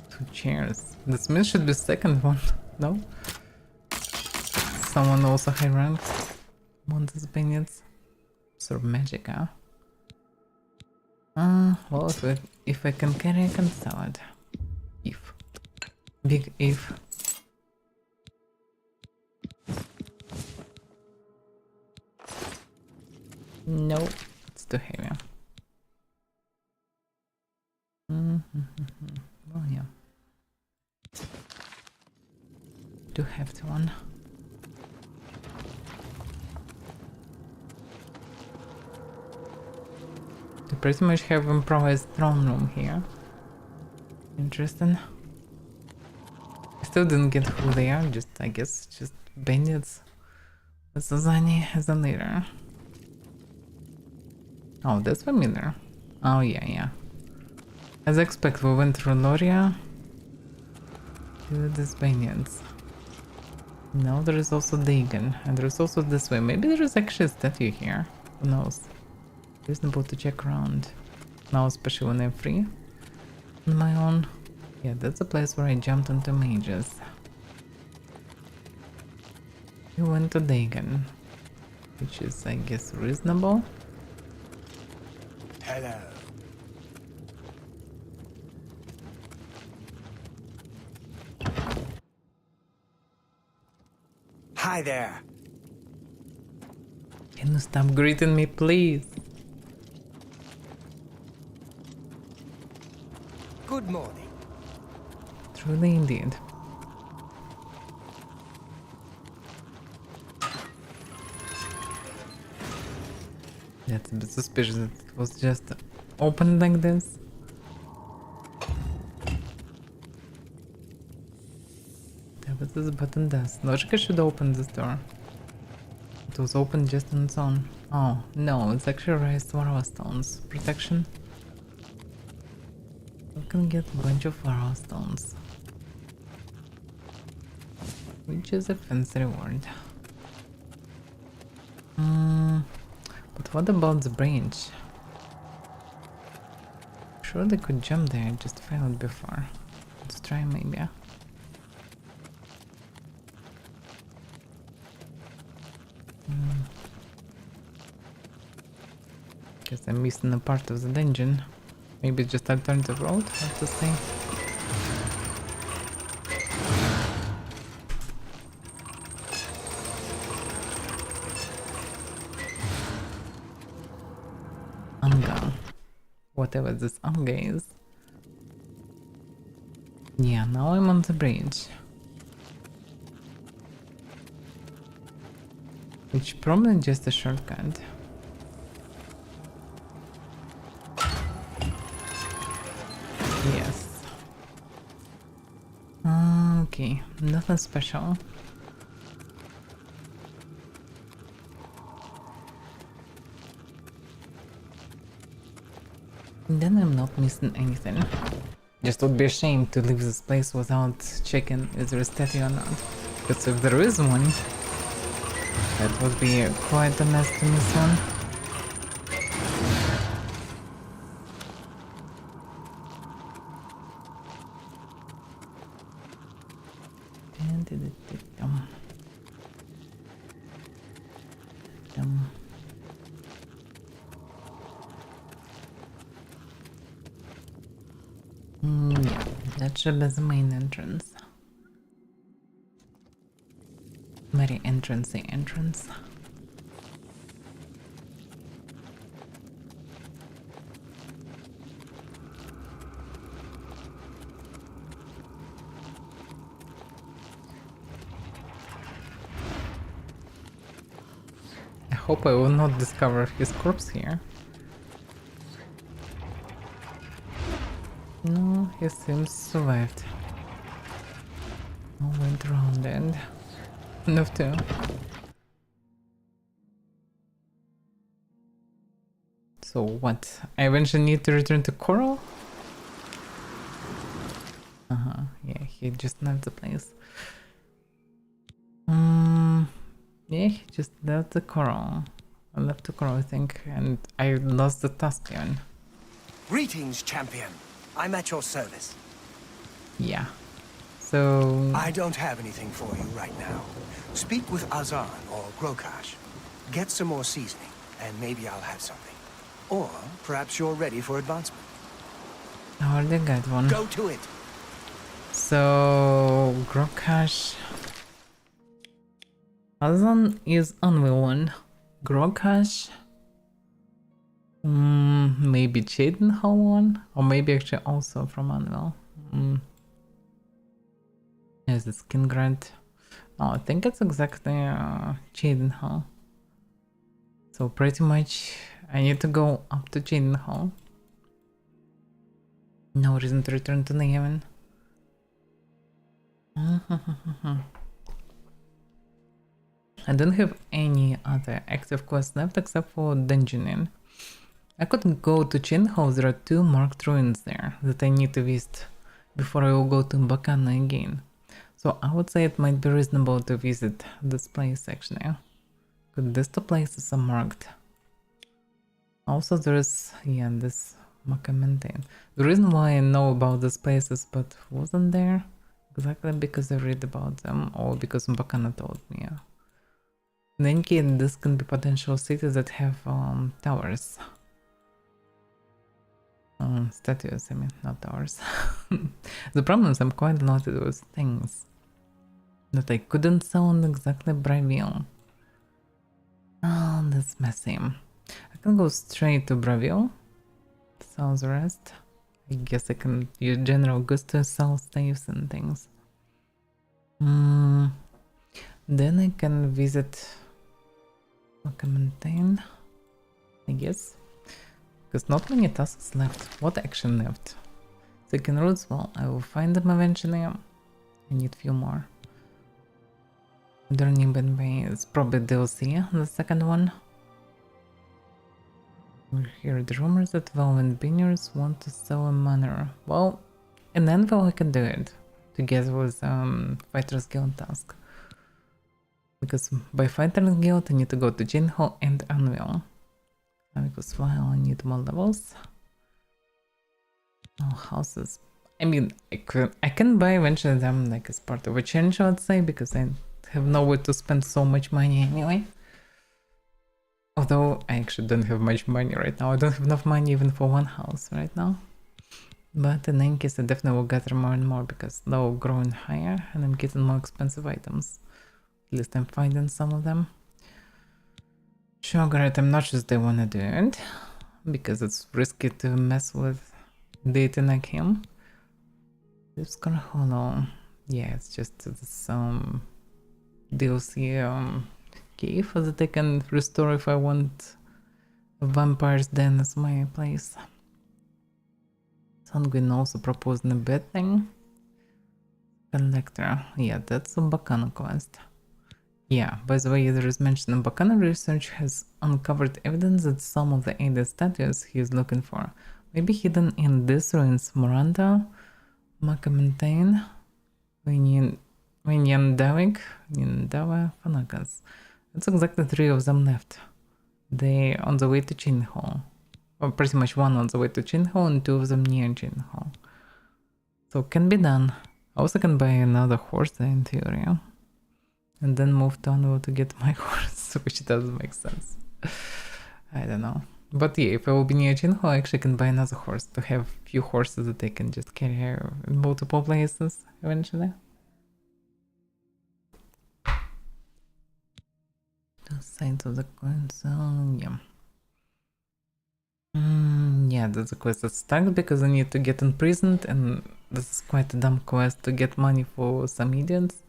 2 chairs. The smith should be second one. No? Someone also high ranked. Montes Bennets. Sort of magic, huh? Well, if I can carry, I can sell it. If. Big if. No, it's too heavy. Oh yeah. Too hefty one. They pretty much have improvised throne room here. Interesting. I still didn't get who they are, just I guess just bandits with Sazani as a leader. Oh, that's familiar. Oh yeah. As expected, we went through Loria to these bandits. Now there is also Dagon, and there is also this way. Maybe there is actually a statue here. Who knows? Reasonable to check around. Now, especially when I'm free on my own. Yeah, that's a place where I jumped onto mages. We went to Dagon, which is, I guess, reasonable. Hello. Hi there. Can you stop greeting me, please? Good morning. Truly indeed. That's a bit suspicious that it was just open like this. What this button does. Logic should open this door. It was open just on its own. Oh, no, it's actually raised Varroa stones. Protection. We can get a bunch of Varroa stones. Which is a fancy reward. But what about the branch? Sure they could jump there, I just failed before. Let's try maybe. Guess I'm missing a part of the dungeon. Maybe just alternative road, have to say. Anga. Whatever this Anga is. Yeah, now I'm on the bridge. Which probably just a shortcut. Yes. Okay, nothing special. Then I'm not missing anything. Just would be a shame to leave this place without checking is there a statue or not. Because if there is one, that would be quite a mess to miss one. Yeah, that should be the main entrance. Very entrancey entrance. I hope I will not discover his corpse here. No, he seems survived. Oh, went around and enough to. So what? I eventually need to return to Coral? Yeah, he just left the place. Yeah, he just left the Coral. I left the Coral, I think, and I lost the task even. Greetings, champion. I'm at your service. Yeah. So... I don't have anything for you right now. Speak with Azan or Grokash. Get some more seasoning, and maybe I'll have something. Or perhaps you're ready for advancement. I already got one. Go to it. So... Grokash... Azan is Unreal one. Grokash... maybe Chedenhall one? Or maybe actually also from Unreal. Yes, the skin grant. Oh, I think it's exactly Chedenhall. So pretty much I need to go up to Chedenhall. No reason to return to Neven. I don't have any other active quests left except for dungeoning. I could go to Chedenhall. There are 2 marked ruins there that I need to visit before I will go to Bakana again. So I would say it might be reasonable to visit this place actually. But these 2 places are marked. Also there is, yeah, this Makamentain. The reason why I know about these places but wasn't there, exactly because I read about them or because Bakana told me. In any case, this can be potential cities that have towers. Statues, I mean, not towers. The problem is I'm quite loaded with things that I couldn't sell on exactly Bravil. Oh, that's messy. I can go straight to Bravil. Sell the rest. I guess I can use general goods to sell staves and things. Then I can visit Makamentain, I guess. Because not many tasks left. What action left? Second routes, well, I will find them eventually. I need few more. Learning Bay is probably DLC, the second one. We hear the rumors that Velvet Biniers want to sell a manor. Well, in Anvil I can do it, together with Fighters Guild task. Because by Fighters Guild I need to go to Jinho and Anvil. Because while I need more levels. Oh, houses. I mean, I can buy eventually them like as part of a change, I would say, because I have nowhere to spend so much money anyway. Although I actually don't have much money right now. I don't have enough money even for one house right now. But in any case, I definitely will gather more and more because they're growing higher and I'm getting more expensive items. At least I'm finding some of them. Sugar, I'm not sure they wanna do it because it's risky to mess with data like him. It's gonna hollow. Yeah, it's just this DLC cave that I can restore if I want a vampire's den as my place. Sanguine also proposed a bad thing. Collector. Yeah, that's a Bakana quest. Yeah, by the way, there is mention Bakana research has uncovered evidence that some of the aided statues he is looking for may be hidden in these ruins: Miranda, Makamentain, Vinyandavik, Nindawa, Fanakas. That's exactly 3 of them left. They on the way to Jinho. Or pretty much 1 on the way to Jinho and 2 of them near Jinho. So can be done. I also can buy another horse in theory. And then move down to get my horse, which doesn't make sense. I don't know. But yeah, if I will be near Jinho, I actually can buy another horse to have few horses that they can just carry in multiple places eventually. The sides of the coin, so yeah. Yeah, that's a quest that's stuck because I need to get imprisoned, and this is quite a dumb quest to get money for some idiots.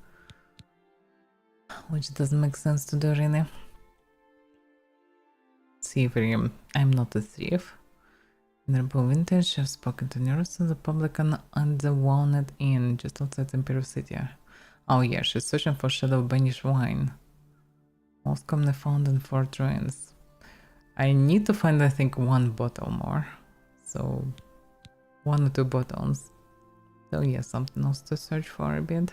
Which doesn't make sense to do really. thievery. I'm not a thief. Venerable Vintage, I've spoken to Nerissa, the publican at the Walnut Inn, just outside Imperial City. Oh yeah, she's searching for Shadow Banished wine. Most commonly found in Fort Ruins. I need to find, I think, 1 bottle more. So, 1 or 2 bottles. So yeah, something else to search for a bit.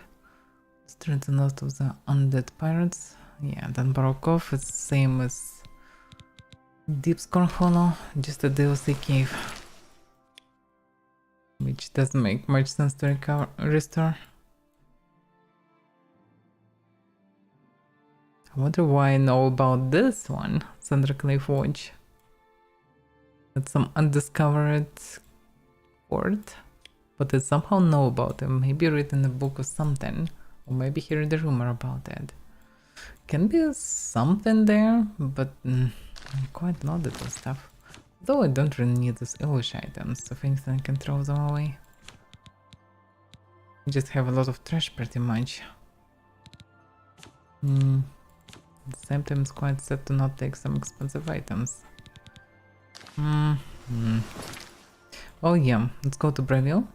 Strengthen out of the undead pirates. Yeah, then Barokov is same as Deep Scorn Hollow, just a DLC cave. Which doesn't make much sense to restore. I wonder why I know about this one, Thunderclave Watch. It's some undiscovered port, but I somehow know about him. Maybe read in a book or something, or maybe hear the rumor about it. Can be something there, but I'm quite loaded with stuff. Though I don't really need these Elish items, so if anything I can throw them away. I just have a lot of trash pretty much. At the same time, it's quite sad to not take some expensive items. Well, yeah, let's go to Breville.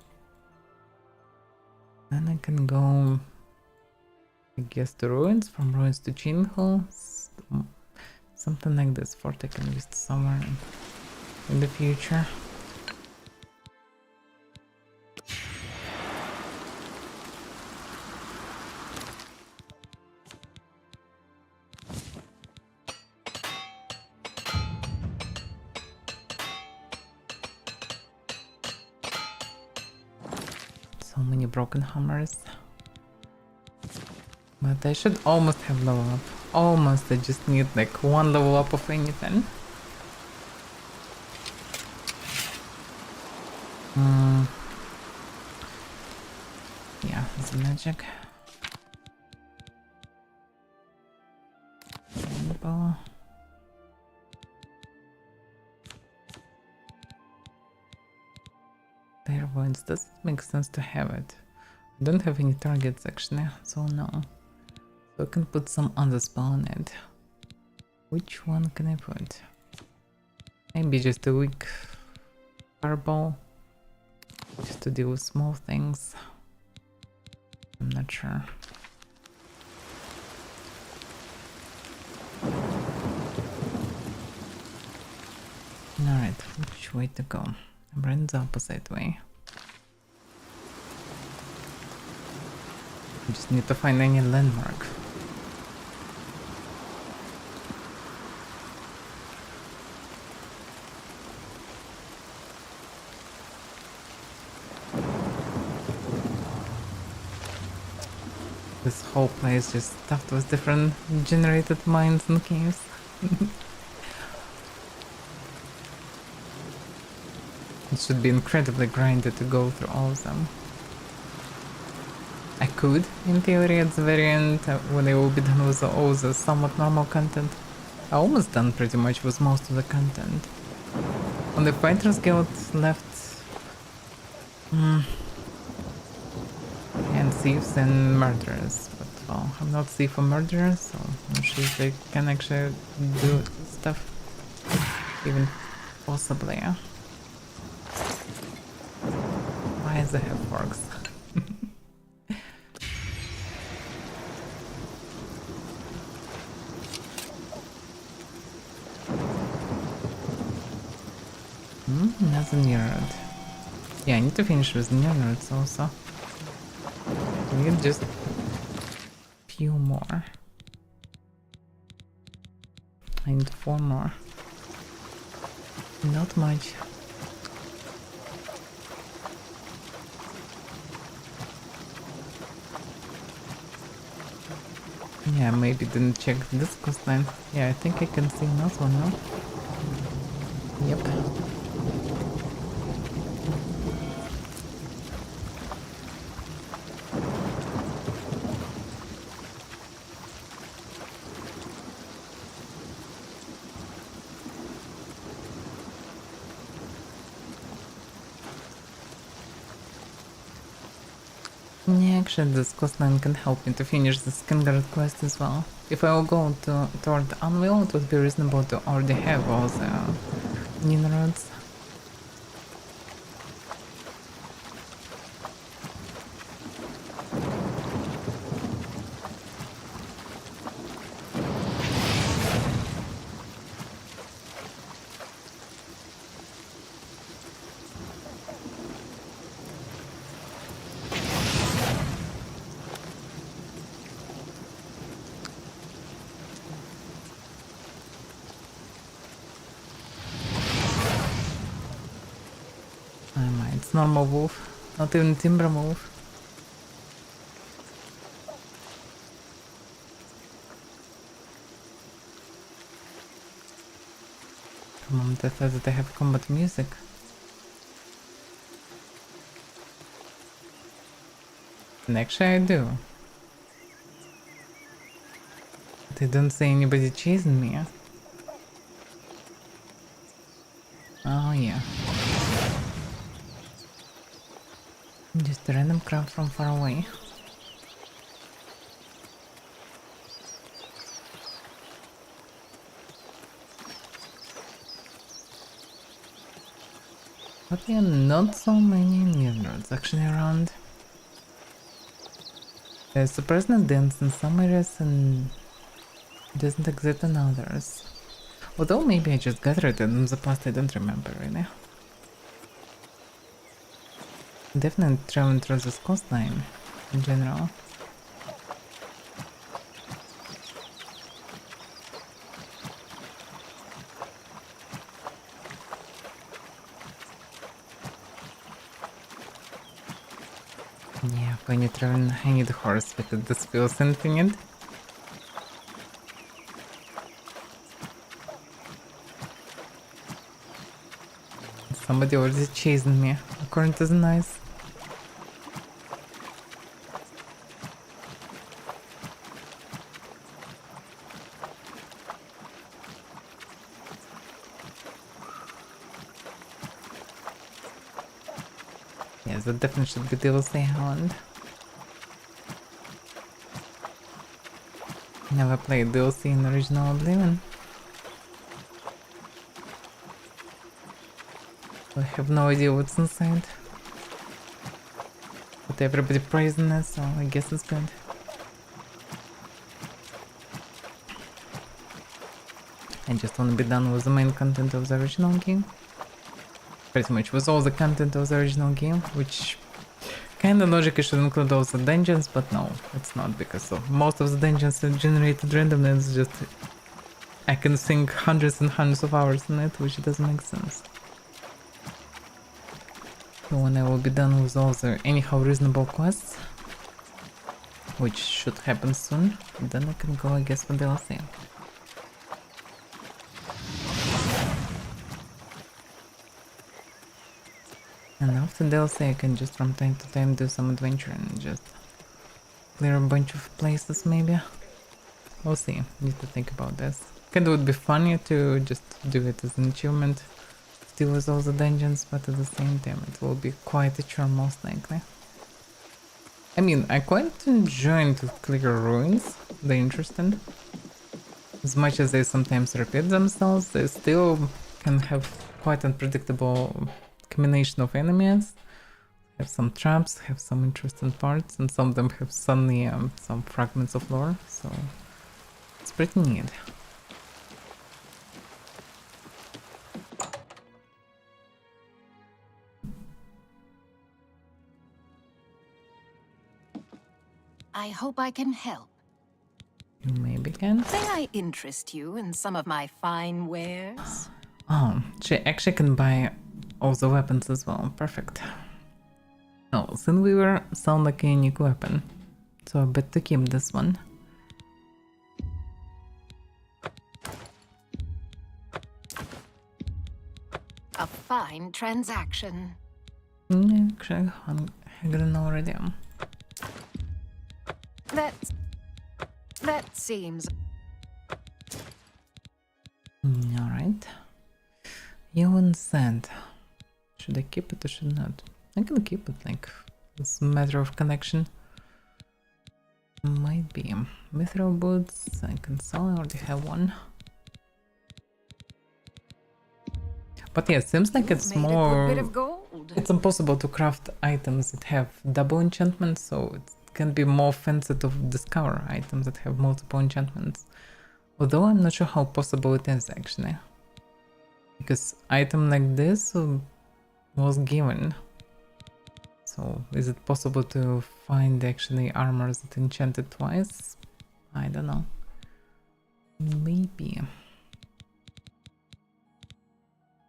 Then I can go, I guess, to Ruins, from Ruins to Chain Hall. Something like this, fort I can visit somewhere in the future. So many broken hammers. But I should almost have level up. Almost, I just need like 1 level up of anything. Yeah, it's magic. Rainbow. There once does it make sense to have it? I don't have any targets actually, so no. So I can put some other spell on it. Which one can I put? Maybe just a weak fireball, just to deal with small things. I'm not sure. Alright, which way to go? I'm running the opposite way. I just need to find any landmark. This whole place just stuffed with different generated mines and caves. It should be incredibly grinded to go through all of them. I could, in theory, at the very end, when I will be done with all the somewhat normal content. I almost done pretty much with most of the content. On the Fighters Guild left... and thieves and murderers, but well, I'm not thief or murderer, so I'm not sure if they can actually do stuff. Even possibly, yeah. Why does it have forks? Another Nerod. Yeah, I need to finish with Nerods also. I need just a few more. I need 4 more. Not much. Yeah, maybe didn't check this coastline. Yeah, I think I can see another one now. Yep. Yeah, actually this coastline can help me to finish the Skin Guard quest as well. If I will go toward Unreal, it would be reasonable to already have all the minerals. It's normal wolf, not even timber wolf. Come on, that says that I have combat music. And actually I do. But I don't see anybody chasing me. Oh yeah. Just a random crowd from far away. But yeah, not so many mirrors actually around. There's surprisingly dense in some areas and doesn't exist in others. Although maybe I just gathered it in the past, I don't remember really. Definitely traveling through this coastline in general. Yeah, when you travel, I need a horse because this feels infinite. Somebody already chasing me, according to the noise. Yes, that definitely should be DLC Hound. Never played DLC in original Oblivion. I have no idea what's inside. But everybody praising it, so I guess it's good. I just want to be done with the main content of the original game. Pretty much with all the content of the original game, which kinda logically should include all the dungeons, but no, it's not, because most of the dungeons are generated randomly. It's just I can sink hundreds and hundreds of hours in it, which doesn't make sense. So when I will be done with all the anyhow reasonable quests, which should happen soon, then I can go, I guess, for DLC. And after DLC I can just from time to time do some adventure and just clear a bunch of places maybe. We'll see, need to think about this. Kinda would be funny to just do it as an achievement, deal with all the dungeons, but at the same time it will be quite a chore most likely. I mean, I quite enjoy to clear ruins, they're interesting. As much as they sometimes repeat themselves, they still can have quite unpredictable combination of enemies. Have some traps, have some interesting parts, and some of them have suddenly some fragments of lore, so it's pretty neat. I hope I can help. You maybe can. May I interest you in some of my fine wares? Oh, she actually can buy all the weapons as well. Perfect. Oh, Sinweaver sound like a unique weapon, so I bet to keep this one. A fine transaction. Actually, I'm haggling already. That seems... Alright. Human sand. Should I keep it or should not? I can keep it, like, it's a matter of connection. Might be mithril boots. I can sell. I already have one. But yeah, it seems like it's Made a good bit of more... gold. It's impossible to craft items that have double enchantments, so it can be more fancy to discover items that have multiple enchantments. Although I'm not sure how possible it is actually. Because item like this was given. So is it possible to find actually armors that enchanted twice? I don't know. Maybe.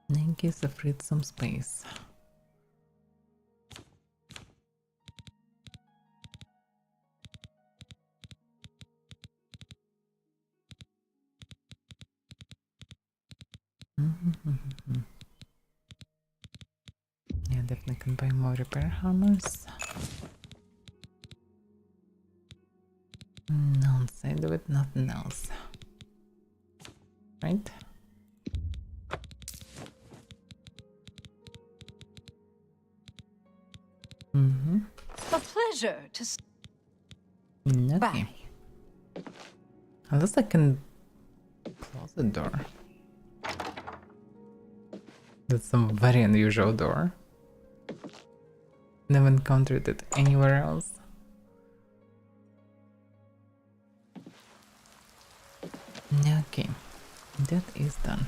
In case I freed some space. Yeah, definitely can buy more repair hammers. Outside of it, nothing else. Right? A pleasure to Okay. Bye. Unless I can close the door. That's some very unusual door. Never encountered it anywhere else. Okay, that is done.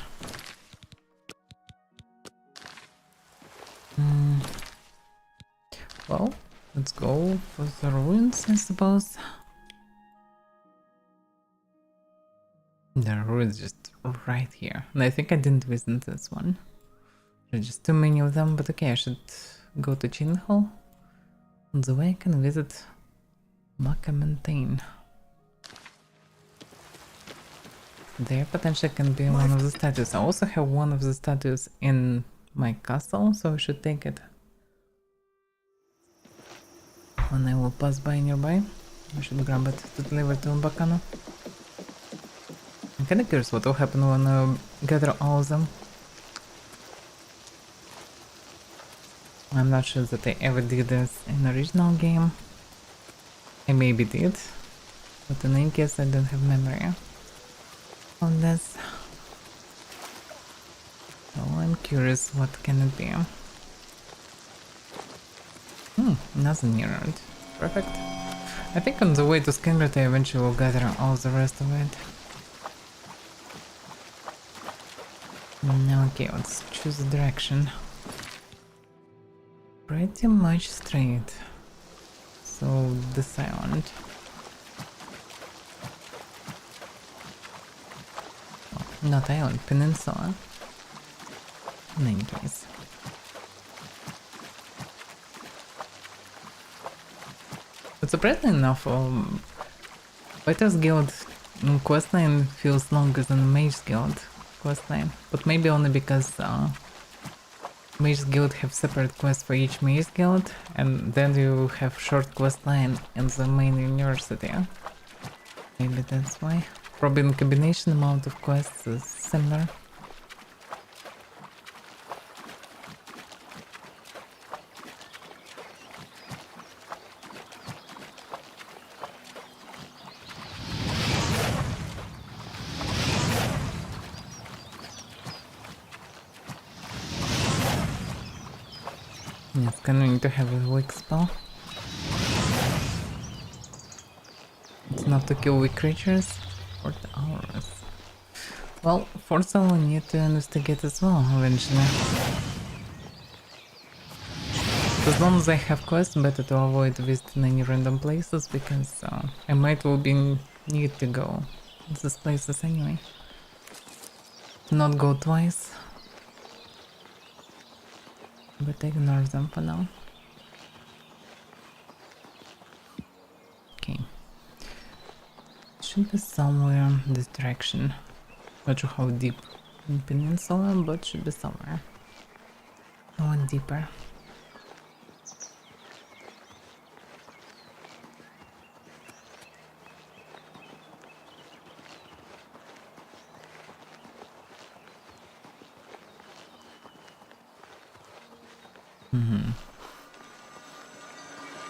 Well, let's go for the ruins, I suppose. The ruins just right here. And I think I didn't visit this one. There are just too many of them, but okay, I should go to Chin Hall. On the way I can visit Mountain. There potentially can be one of the statues. I also have one of the statues in my castle, so I should take it. When I will pass by nearby, I should grab it to deliver to Mbakano. I'm kinda curious what will happen when I gather all of them. I'm not sure that I ever did this in the original game. I maybe did, but in any case I don't have memory on this. So I'm curious what can it be. Nothing near it. Perfect. I think on the way to Skingret I eventually will gather all the rest of it. Okay, let's choose a direction. Pretty much straight. So this island. Oh, not island, peninsula. In any case. But surprisingly enough, Fighter's Guild questline feels longer than Mage Guild questline, but maybe only because Mage Guild have separate quests for each Mage Guild, and then you have short questline in the main university. Maybe that's why. Probably in combination amount of quests is similar. It's going to have a weak spell. It's not to kill weak creatures for the hours. Well, first I will need to investigate as well eventually. As long as I have quests, better to avoid visiting any random places, because I might will be need to go to these places anyway. Not go twice. But ignore them for now. Okay. Should be somewhere in this direction. Not sure how deep in Peninsula, but should be somewhere. I want deeper.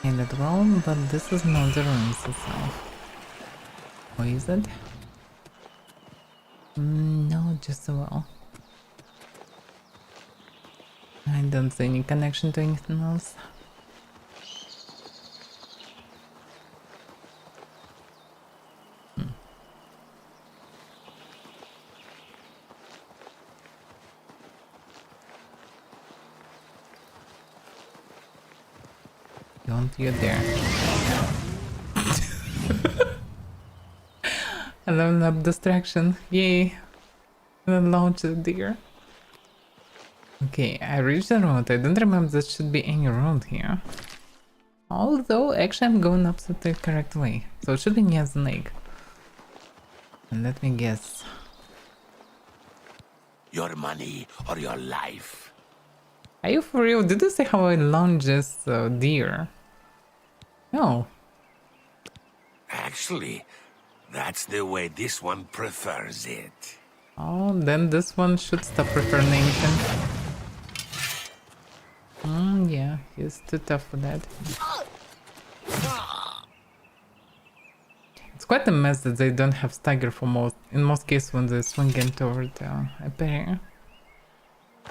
And that well, but this is not the ruins itself. Or is it? No, just a well. I don't see any connection to anything else. Don't you dare. I leveled up distraction. Yay. And launch it there. Okay, I reached the road. I don't remember there should be any road here. Although, actually I'm going up the correct way. So it should be near the lake. And let me guess. Your money or your life? Are you for real? Did you see how I launched this deer? No. Actually, that's the way this one prefers it. Oh, then this one should stop reformation. Yeah, he's too tough for that. It's quite a mess that they don't have stagger for in most cases when they swing in toward a pair.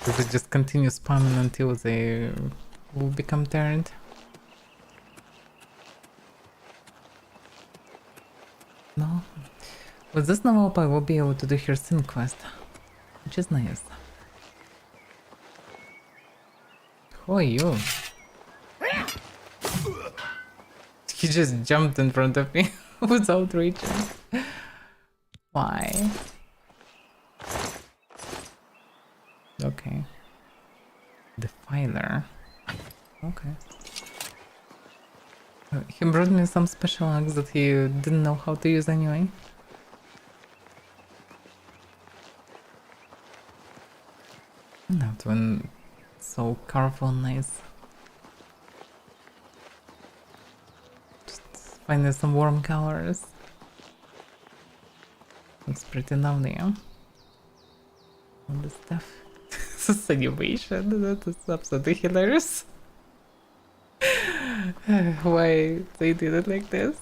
So they just continue spamming until they will become turned. No. With this level up I will be able to do her sin quest, which is nice. Who are you? He just jumped in front of me without reaching. Why? Okay. Defiler. Okay. He brought me some special axe that he didn't know how to use anyway. That one so colorful and nice. Just finding some warm colors. Looks pretty lovely, yeah? All this stuff. This is animation, that is absolutely hilarious. Why they did it like this?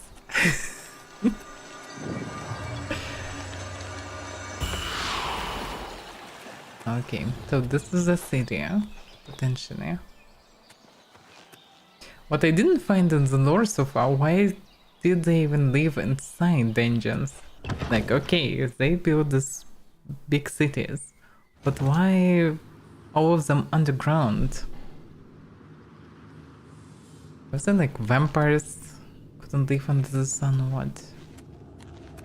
Okay, so this is a city, potentially. What I didn't find in the lore so far, why did they even live inside dungeons? Like, okay, they build these big cities, but why all of them underground? Was it like vampires couldn't live under the sun or what?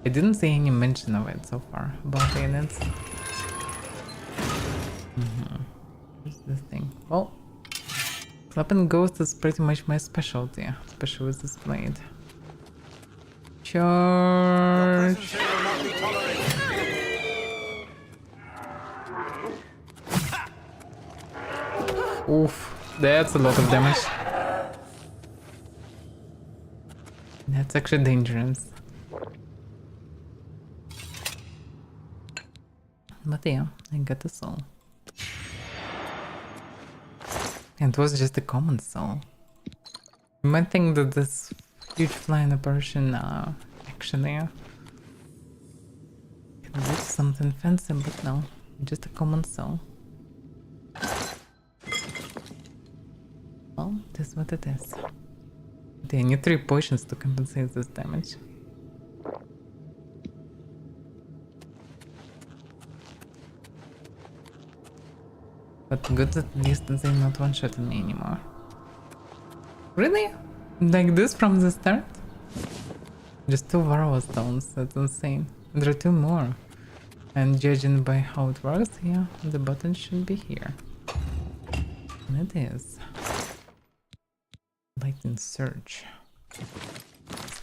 I didn't see any mention of it so far about aliens. What's this thing? Well, Clapping Ghost is pretty much my specialty, especially with this blade. Charge! Oof, that's a lot of damage. That's actually dangerous. But yeah, I got the soul. And it was just a common soul. You might think that this huge flying apparition actually can do something fancy, but no, just a common soul. Well, that's what it is. Okay, I need 3 potions to compensate this damage. But good at least that they're not one-shotting me anymore. Really? Like this from the start? Just 2 Varroa stones, that's insane. There are 2 more. And judging by how it works, yeah, the button should be here. And it is. Lightning Surge.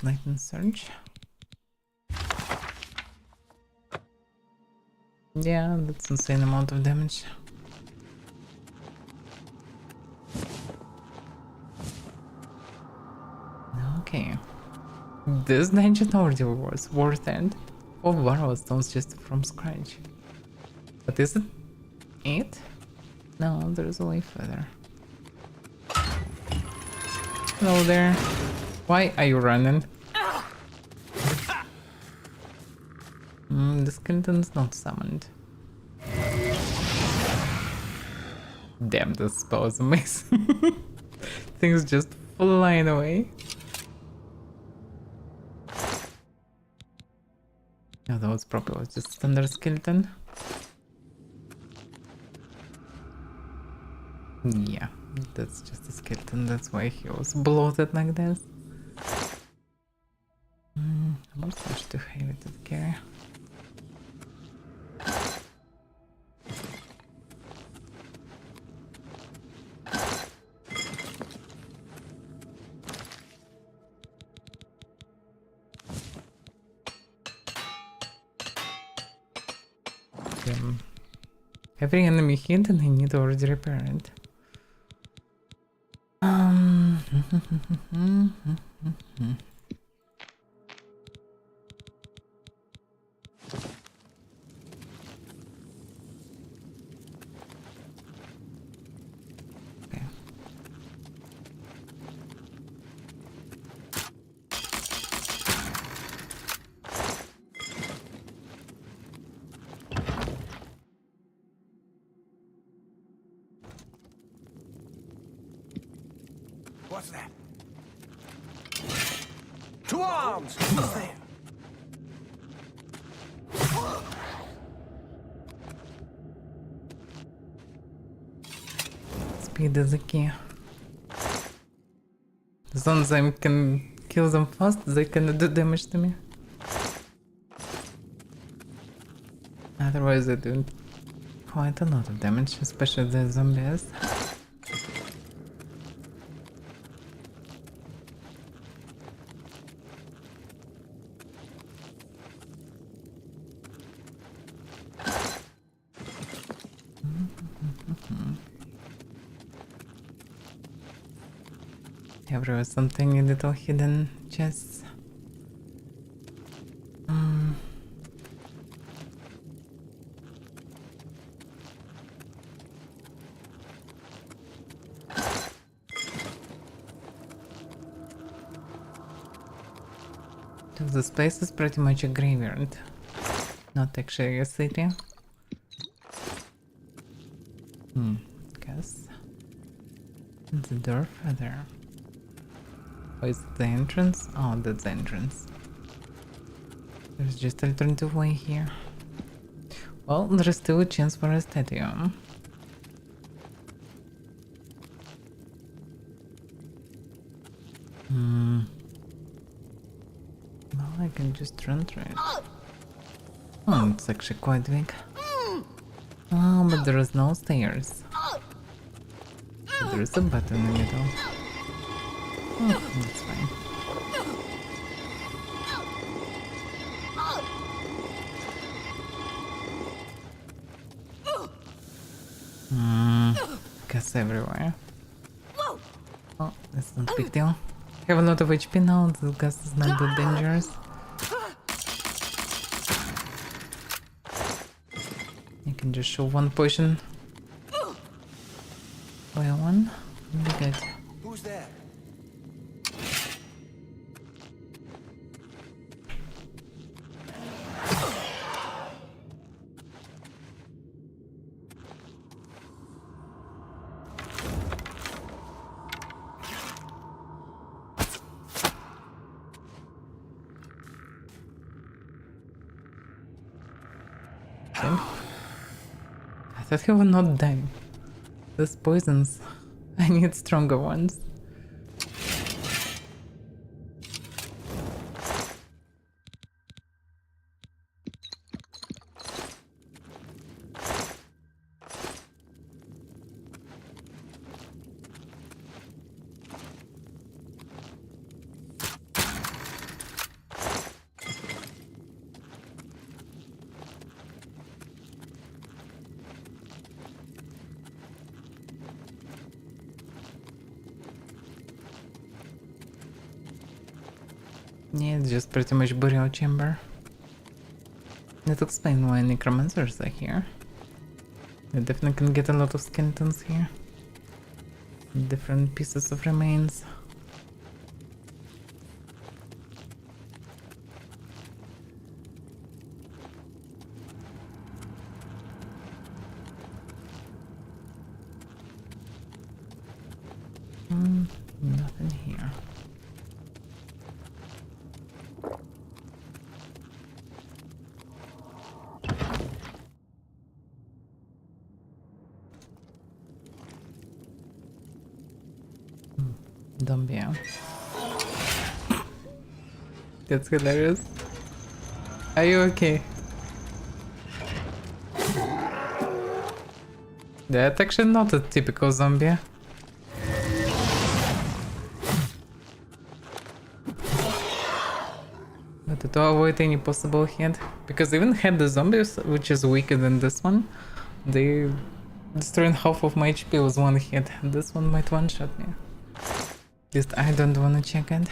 Lightning Surge. Yeah, that's insane amount of damage. Okay. This dungeon already was worth it. 4 Varroa stones just from scratch. But is it? No, there's a way further. Hello there. Why are you running? The skeleton's not summoned. Damn, this spell is amazing. Things just flying away. No, that was probably just standard skeleton. Yeah, that's just a skeleton, that's why he was bloated like this. What's much too heavy to carry? Every enemy hit and I need already repair it. Okay. What's that? To arms! Who's there? Speed is the key. As long as I can kill them fast, they cannot do damage to me. Otherwise they do quite a lot of damage, especially the zombies. Everywhere something in little hidden chests. This place is pretty much a graveyard, not actually a city. Guess the door further. Oh, is it the entrance? Oh, that's the entrance. There's just an alternative way here. Well, there is still a chance for a statue. Well, I can just run through it. Oh, it's actually quite big. Oh, but there is no stairs. There is a button in the middle. Oh, that's fine. Gas everywhere. Oh, that's not a big deal. I have a lot of HP now, this gas is not that dangerous. You can just show one potion. Oil one. Be good. Who's there? I thought he would not die. These poisons. I need stronger ones. Yeah, it's just pretty much burial chamber. That explains why necromancers are here. You definitely can get a lot of skeletons here. Different pieces of remains. Nothing here. Zombie. That's hilarious. Are you okay? That's actually not a typical zombie. But to avoid any possible hit, because even had the zombies, which is weaker than this one, they destroying half of my HP with one hit. This one might one-shot me. At least I don't wanna check it.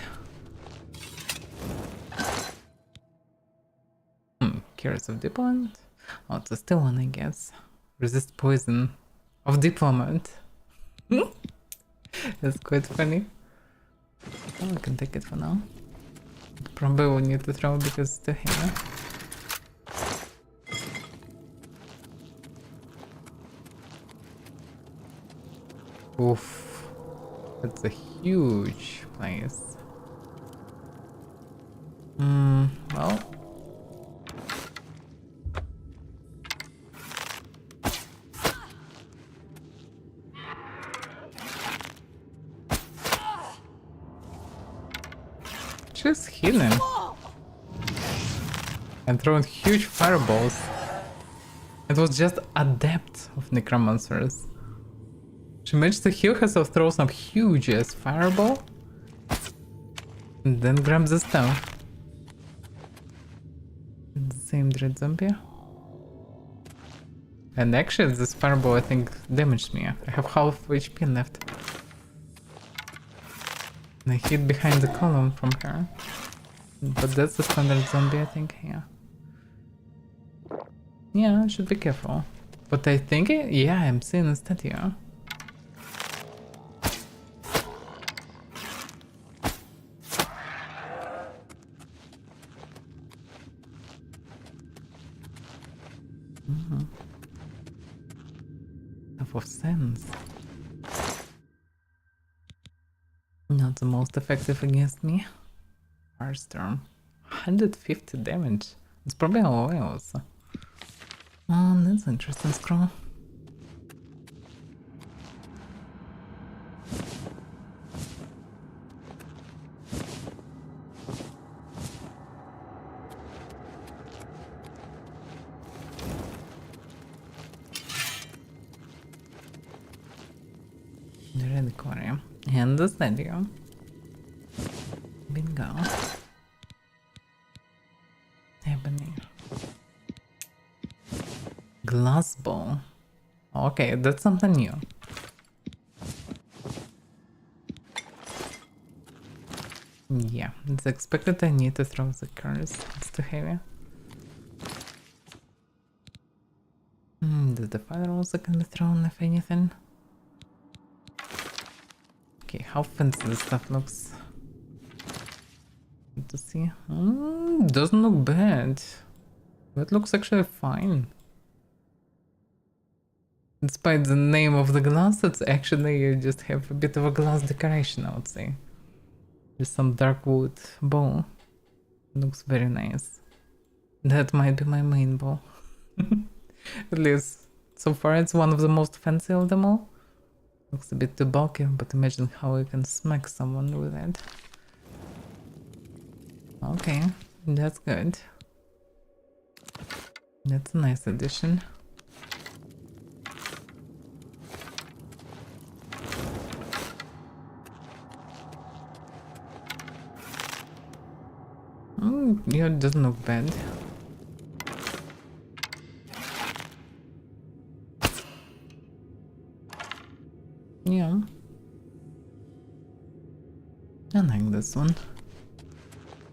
Cures of Diplomat? Oh, it's still one, I guess. Resist poison of Diplomat. That's quite funny. Oh, I can take it for now. Probably will need to throw because it's too heavy. Oof. That's a huge place. Well. Just healing. And throwing huge fireballs. It was just adept of necromancers. She managed to heal herself, throw some huge ass fireball, and then grab the stone. The same dread zombie. And actually this fireball I think damaged me. I have half HP left. And I hid behind the column from her. But that's the standard zombie, I think, yeah. Yeah, I should be careful. But I think, yeah, I'm seeing a statue. Half of sense. Not the most effective against me. Firestorm. 150 damage. It's probably a low also. Oh, that's interesting scroll. The reliquary. And the statue. Bingo. Happening. Glass ball. Okay, that's something new. Yeah, it's expected I need to throw the curse. It's too heavy. Does the fire also can be thrown if anything? Okay, how fancy this stuff looks. Good to see. Doesn't look bad. It looks actually fine. Despite the name of the glass, it's actually you just have a bit of a glass decoration, I would say. There's some dark wood bowl. Looks very nice. That might be my main bow. At least so far it's one of the most fancy of them all. Looks a bit too bulky, but imagine how you can smack someone with it. Okay, that's good. That's a nice addition. Yeah, it doesn't look bad. Yeah. I like this one.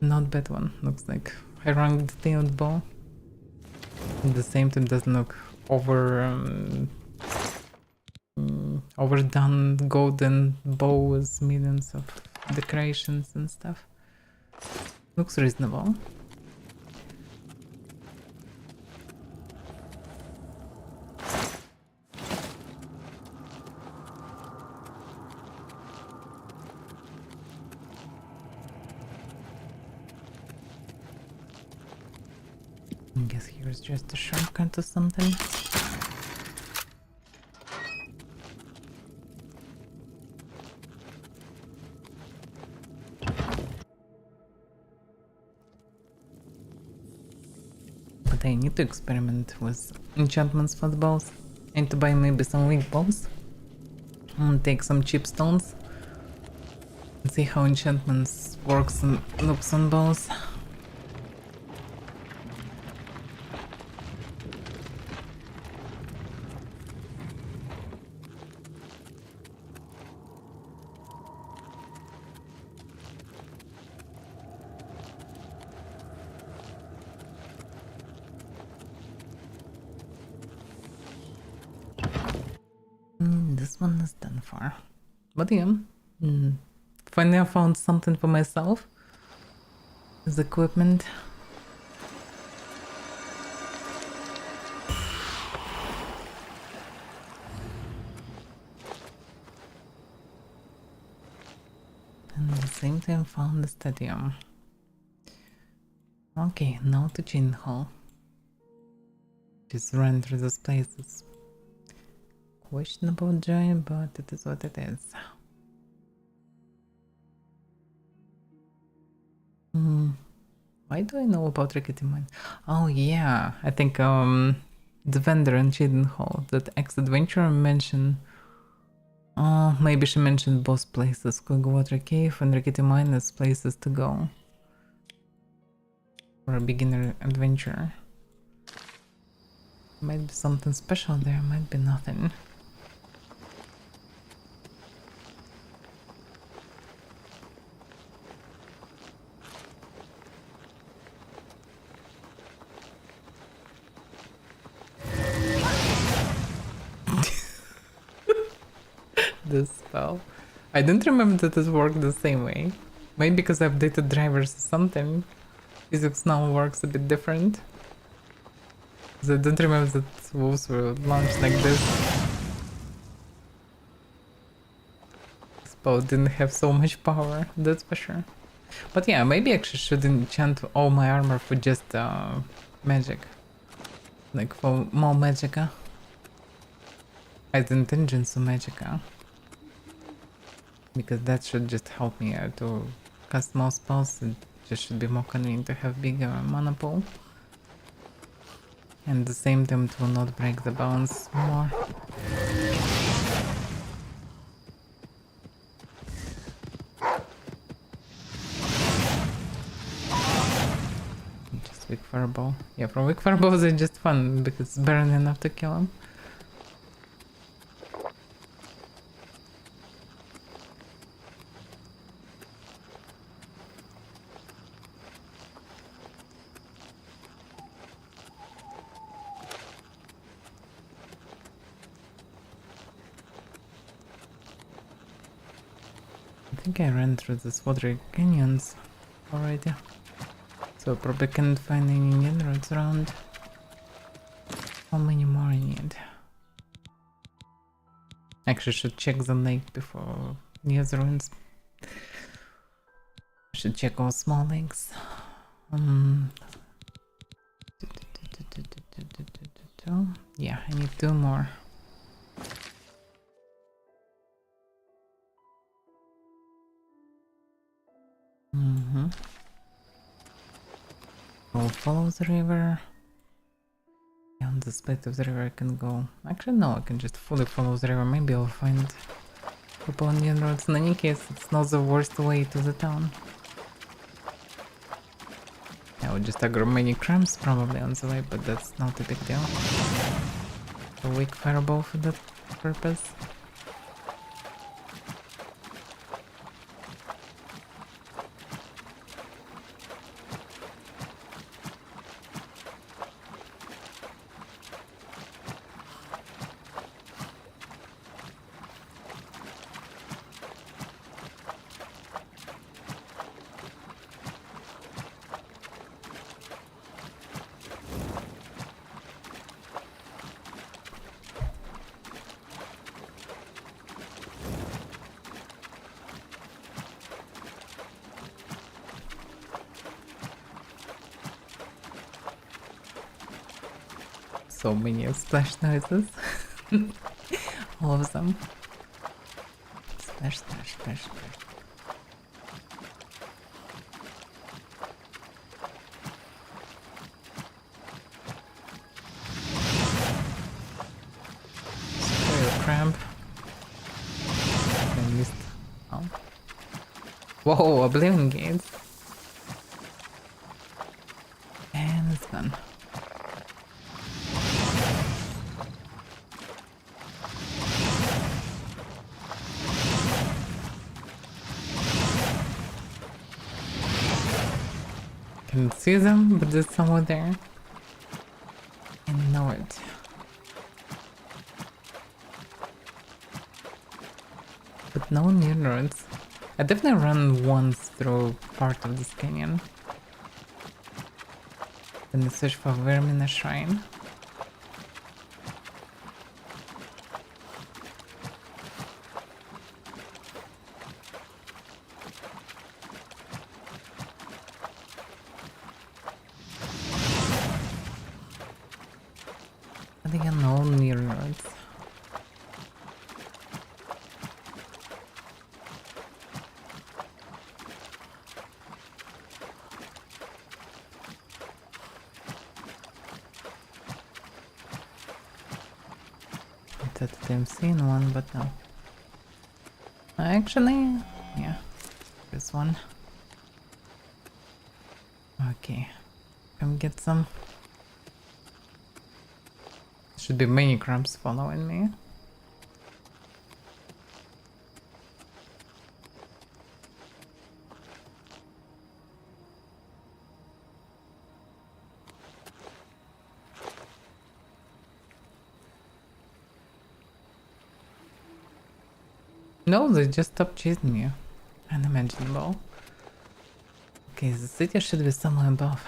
Not bad one. Looks like I ranked the bow. At the same time doesn't look overdone golden bow with millions of decorations and stuff. Looks reasonable. Guess here's just a shortcut or something. But I need to experiment with enchantments for the bows. I need to buy maybe some weak bows. And take some cheap stones. And see how enchantments works and looks on bows. This one is done for. But yeah, finally I found something for myself. As equipment. And at the same time found the stadium. Okay, now to Chain Hall. Just run through those places. Questionable joy, but it is what it is. Why do I know about Rickety Mine? Oh yeah, I think the vendor in Chain Hall, that ex-adventurer mentioned. Oh, maybe she mentioned both places, Coldwater Cave and Rickety Mine as places to go. For a beginner adventure. Might be something special there, might be nothing. This spell. I don't remember that it worked the same way. Maybe because I updated drivers or something. Physics now works a bit different. I don't remember that wolves were launched like this. Spell didn't have so much power, that's for sure. But yeah, maybe I actually should enchant all my armor for just magic. Like for more magicka. As intentions of magicka. Because that should just help me to cast more spells. It just should be more convenient to have bigger mana pool. And at the same time it will not break the balance more. Just weak fireball. Yeah, from weak fireballs it's just fun because it's barely enough to kill him. I think I ran through these watery canyons already, so I probably can't find any inroads around. How many more I need? Actually, should check the lake before near the ruins. Should check all small lakes. Yeah, I need 2 more. I'll follow the river. Yeah, on the split of the river I can go. Actually, no, I can just fully follow the river. Maybe I'll find a couple of new roads. In any case, it's not the worst way to the town. I would just aggro many cramps probably on the way, but that's not a big deal. A weak fireball for that purpose. So many splash noises. All of them. Splash, splash, splash, splash. Cramp. I missed. Oh. Whoa, Oblivion gates. And it's gone. Can see them, but there's someone there. I know it. But no new roads. I definitely ran once through part of this canyon. Then I search for Vermina Shrine. But again, no new roads. I thought I'm seeing one, but no. Actually, yeah, this one. Okay, come get some. Should be many crabs following me. No, they just stopped chasing me. Unimaginable. Okay, the city should be somewhere above.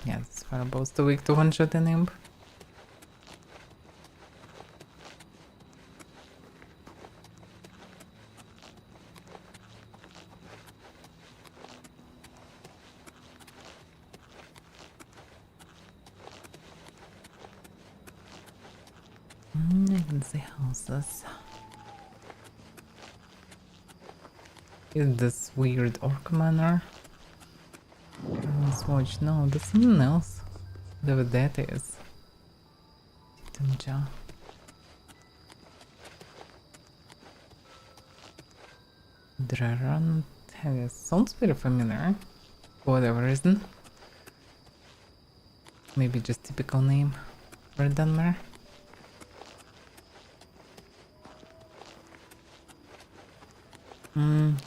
Yeah, this fireball's too weak to one-shot an imp. I can see houses. Is this weird orc manor? Let's watch. No, there's something else. Whatever that is. Jaw. Draran TES. Sounds very familiar. For whatever reason. Maybe just typical name for Dunmer.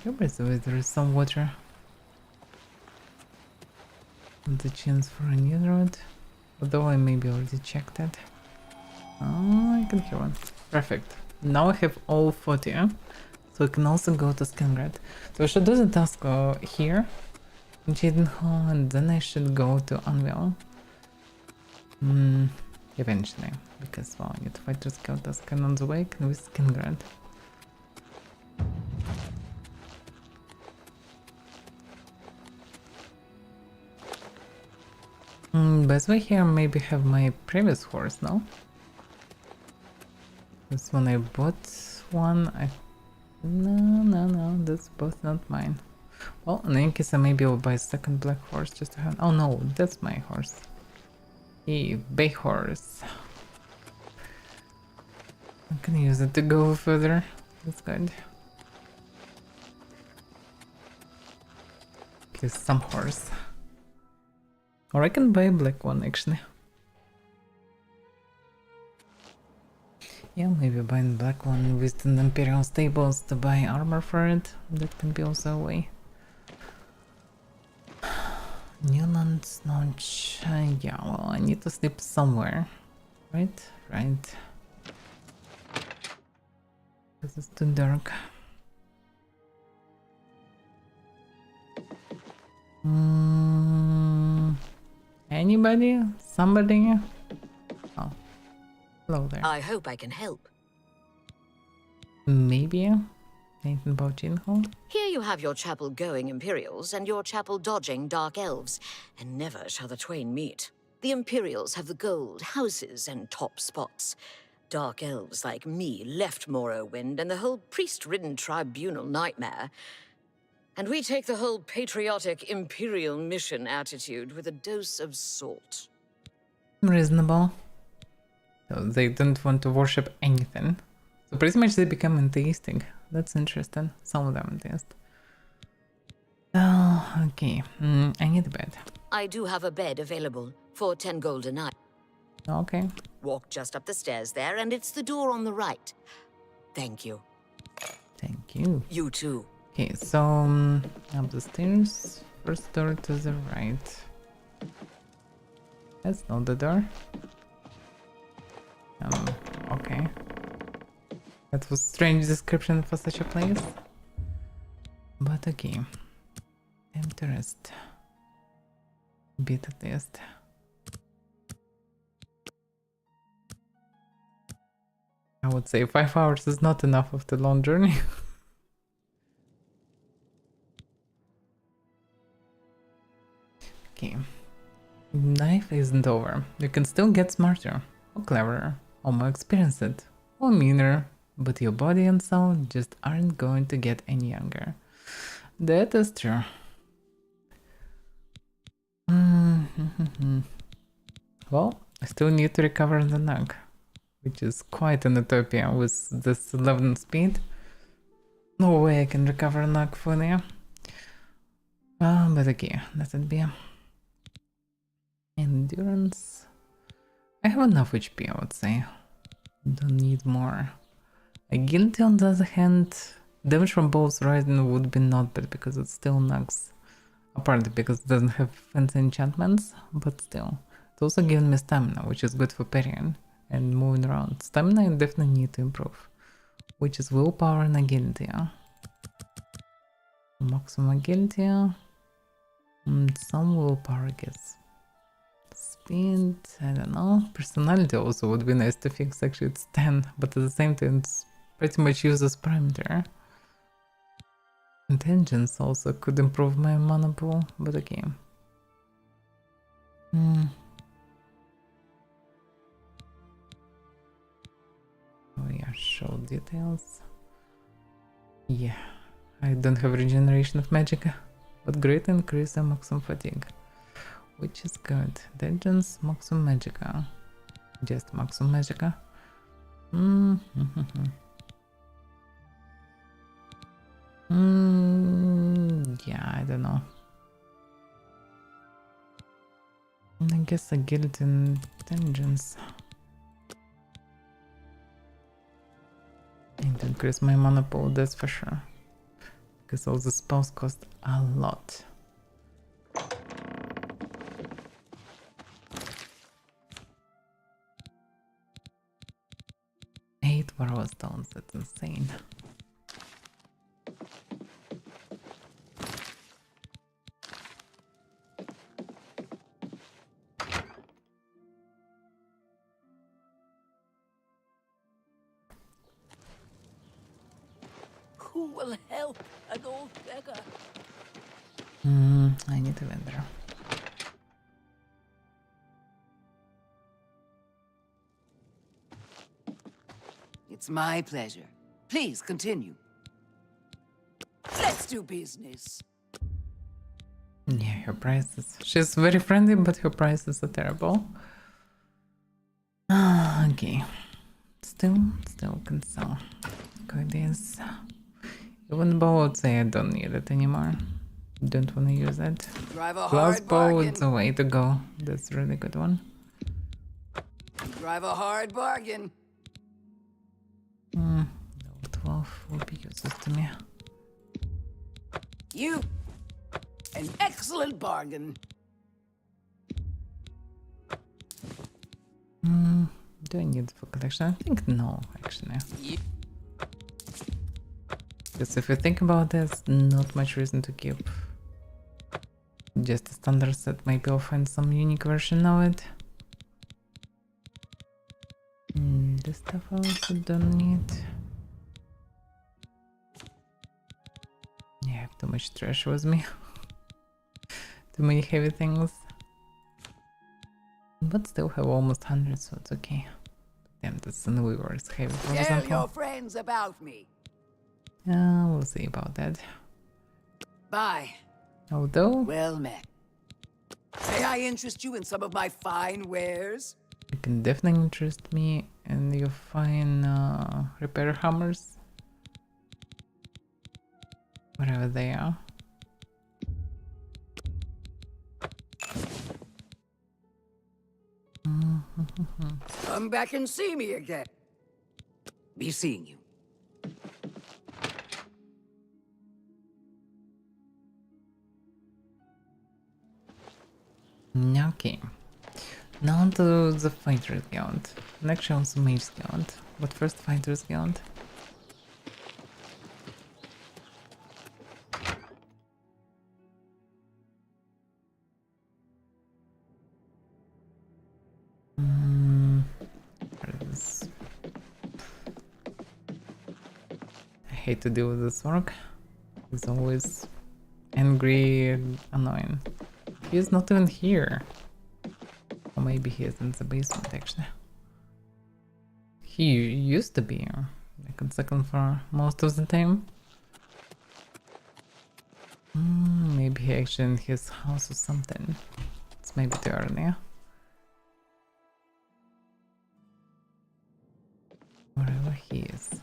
Here by the way, there is some water. The chance for a new road. Although I maybe already checked it. Oh, I can hear one. Perfect. Now I have all 40. So I can also go to Skingrad. So I should do the task here in Chedenhall, and then I should go to Anvil. Eventually. Because, well, I need to fight to scout task on the way with Skingrad. Best way here maybe have my previous horse, no? This one I bought one. No, that's both not mine. Well, in any case I maybe will buy a second black horse just to have. Oh no, that's my horse. Hey, bay horse. I can use it to go further. That's good. At least some horse. Or I can buy a black one actually. Yeah, maybe buying black one with the Imperial stables to buy armor for it. That can be also a way. Newland's Notch. Yeah, well, I need to sleep somewhere. Right? Right. Because it's too dark. Anybody? Somebody? Oh. Hello there. I hope I can help. Maybe anything about Jinho? Here you have your chapel-going Imperials and your chapel-dodging Dark Elves, and never shall the twain meet. The Imperials have the gold, houses, and top spots. Dark Elves like me left Morrowind and the whole priest-ridden tribunal nightmare. And we take the whole patriotic Imperial mission attitude with a dose of salt. Reasonable. So they don't want to worship anything. So pretty much they become atheistic. That's interesting. Some of them at least. Oh, okay. I need a bed. I do have a bed available for 10 gold a night. Okay. Walk just up the stairs there, and it's the door on the right. Thank you. Thank you. You too. Okay, so up the stairs. First door to the right. That's not the door. Okay. That was strange description for such a place. But okay. Interest. Beta test. I would say 5 hours is not enough of the long journey. Okay. Life isn't over. You can still get smarter, or cleverer, or more experienced, or meaner, but your body and soul just aren't going to get any younger. That is true. Well, I still need to recover the nug, which is quite an utopia with this 11 speed. No way I can recover a nug fully. But okay, let it be. Endurance. I have enough HP, I would say. Don't need more. Agility, on the other hand, damage from both riding would be not bad because it still knocks. Apart because it doesn't have fancy enchantments, but still. It's also given me stamina, which is good for parrying and moving around. Stamina I definitely need to improve, which is willpower and agility. Maximum agility. Some willpower, I guess. Speed, I don't know. Personality also would be nice to fix. Actually, it's 10, but at the same time, it's pretty much used as parameter. Intelligence also could improve my mana pool, but okay. Oh yeah, show details. Yeah, I don't have regeneration of magicka, but great increase in maximum fatigue, which is good. Intelligence, maximum magicka. Just maximum magicka. Yeah, I don't know. I guess agility and intelligence. And increase my mana pool, that's for sure. Because all the spells cost a lot. Eight Varroa stones, that's insane. Who will help an old beggar? I need a vendor. It's my pleasure. Please continue. Let's do business. Yeah, her prices. She's very friendly, but her prices are terrible. Okay. Still can sell. Good is. Even bow, I would say I don't need it anymore. Don't want to use it. Drive a Glass hard bow bargain. is the way to go. That's a really good one. Drive a hard bargain. Level 12 will be useless to me. You. An excellent bargain. Do I need it for collection? I think no, actually. Because if you think about this, not much reason to keep. Just a standard set, maybe I'll find some unique version of it. This stuff I also don't need. Yeah, I have too much trash with me. Too many heavy things. But still have almost 100, so it's okay. Damn, this Weaver is heavy, for Tell example. your friends about me. We'll see about that. Bye. Although, Well met. May I interest you in some of my fine wares? you can definitely interest me in your fine repair hammers. Wherever they are. Come back and see me again. Be seeing you. Okay. Now to the Fighters Guild. Next also Mage Guild. But first Fighters Guild. I hate to deal with this orc. He's always angry and annoying. He's not even here. Or maybe he is in the basement actually. He used to be like on second floor most of the time. Maybe he actually in his house or something. It's maybe too early. Wherever he is.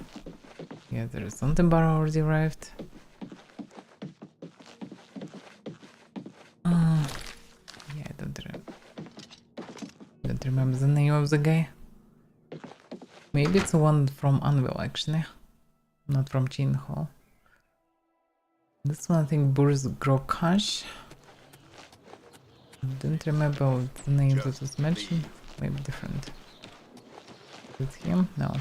Yeah, there is something bar already arrived. Yeah, I don't remember the name of the guy. Maybe it's the one from Anvil actually, not from Chin Hall. This one I think Boris Grokash. Don't remember the name that was mentioned. Maybe different. Is it him? No.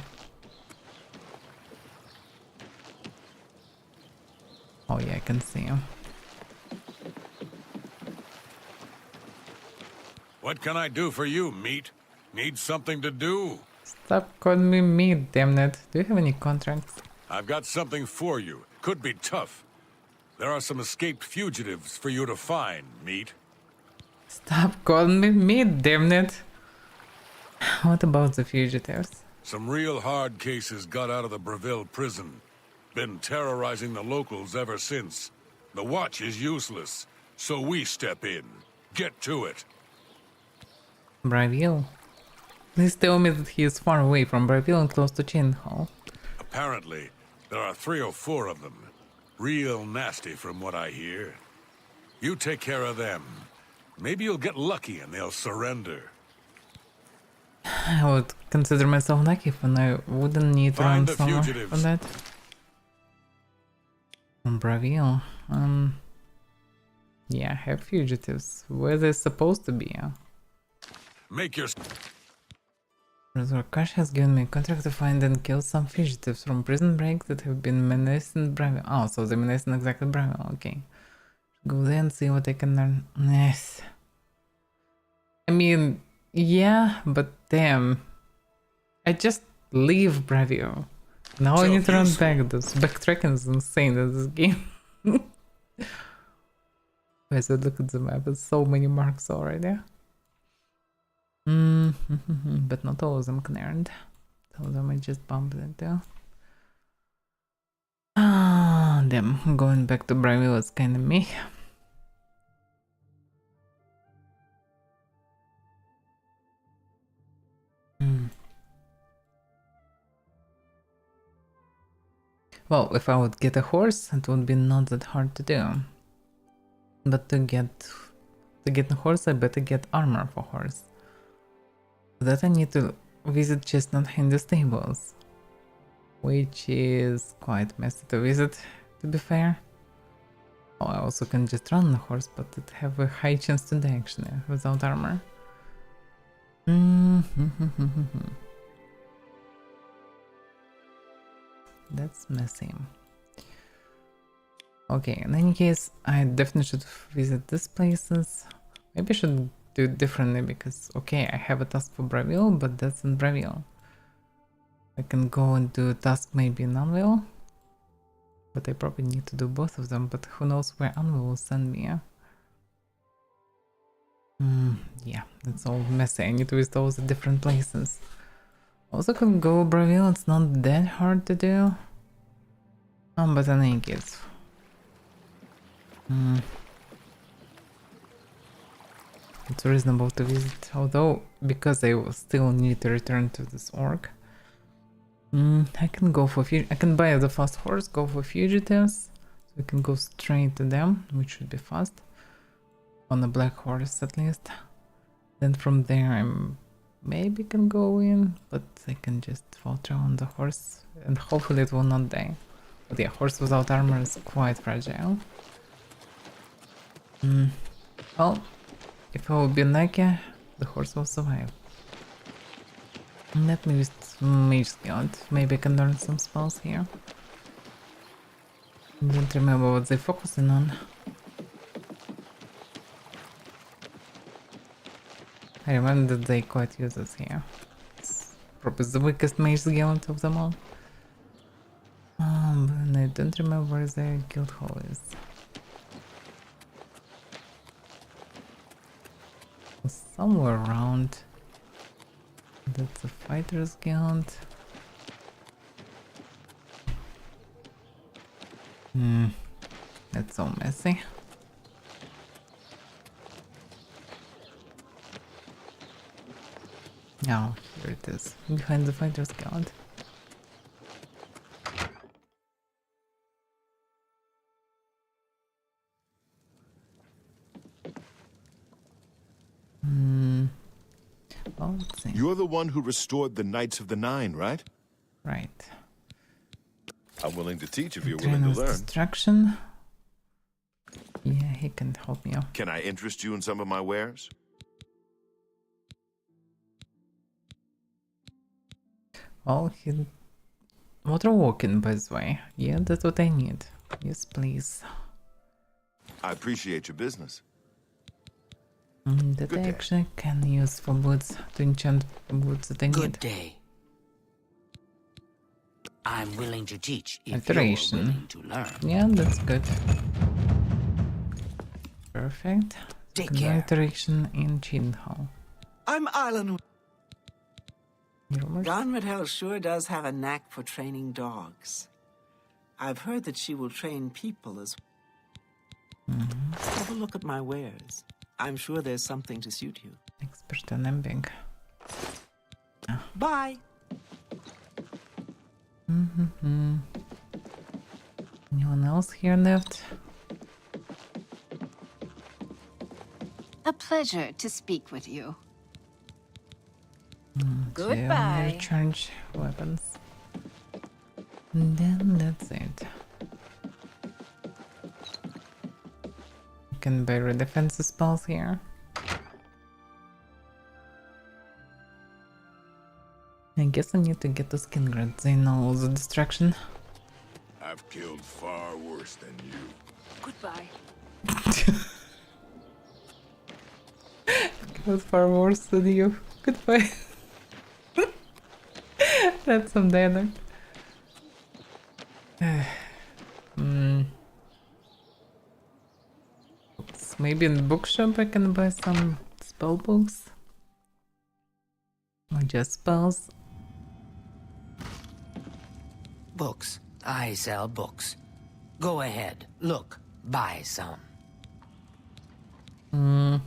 Oh yeah, I can see him. What can I do for you, meat? Need something to do? Stop calling me meat, damn it. Do you have any contracts? I've got something for you. Could be tough. There are some escaped fugitives for you to find, meat. Stop calling me meat, damn it. What about the fugitives? Some real hard cases got out of the Breville prison. Been terrorizing the locals ever since. The watch is useless, so we step in. Get to it. Breville? Please tell me that he is far away from Breville and close to Chin Hall. Apparently, there are 3 or 4 of them. Real nasty from what I hear. You take care of them. Maybe you'll get lucky and they'll surrender. I would consider myself lucky if I wouldn't need to run somewhere for that. From Breville. Yeah, I have fugitives. Where they're supposed to be. Make your... Kash has given me a contract to find and kill some fugitives from prison break that have been menacing Breville. Oh, so they're menacing exactly Breville, okay. Go there and see what I can learn. Yes. I mean, yeah, but damn. I just leave Breville. Now I need to run back. This backtracking is insane in this game. Guys, look at the map, there's so many marks already. But not all of them cleared. Some of them I just bumped into. Damn, going back to Breville is kinda me. Well, if I would get a horse, it would be not that hard to do. But to get a horse, I better get armor for horse. For that I need to visit Chestnut in the stables, which is quite messy to visit, to be fair. Oh, I also can just run the horse, but it have a high chance to die actually, without armor. That's messy. Okay, in any case, I definitely should visit these places. Maybe I should do it differently because, okay, I have a task for Breville, but that's in Breville. I can go and do a task maybe in Anvil. But I probably need to do both of them, but who knows where Anvil will send me. Yeah, it's all messy. I need to visit all the different places. Also could go Bravil, it's not that hard to do. But I think it's... It's reasonable to visit, although, because I will still need to return to this orc. I can go for... I can buy the fast horse, go for fugitives, so we can go straight to them, which should be fast. On a black horse at least. Then from there I'm maybe can go in, but I can just falter on the horse and hopefully it will not die. But yeah, horse without armor is quite fragile. Well, if I will be Nike, the horse will survive. Let me use Mage Scout. Maybe I can learn some spells here. Don't remember what they're focusing on. I remember that they quite use this here. It's probably the weakest Mage Gallant of them all. But I don't remember where their guild hall is. Somewhere around. That's a fighter's guild. That's so messy. Oh, here it is, behind the fighter's guild. Well, let's see. You're the one who restored the Knights of the Nine, right? Right. I'm willing to teach if you're willing to learn. Destruction. Yeah, he can help me out. Can I interest you in some of my wares? Well, water walking, by the way. Yeah, that's what I need. Yes, please. I appreciate your business. That I actually can use for boots to enchant boots that I need. Good day. I'm willing to teach if Alteration. you're willing to learn. Yeah, that's good. Perfect. Take care. Alteration in Cheating Hall. I'm Island. Rumors? Gonradhel sure does have a knack for training dogs. I've heard that she will train people as well. Have a look at my wares. I'm sure there's something to suit you. Expert on Embing. Bye. Anyone else here left? A pleasure to speak with you. Goodbye. Recharge weapons. And then that's it. You can buy defensive spells here. I guess I need to get the skin grants. I know the distraction. I've killed far worse than you. Goodbye. Killed far worse than you. Goodbye. That's some dialogue. Maybe in the bookshop I can buy some spell books. Or just spells. Books. I sell books. Go ahead. Look. Buy some. And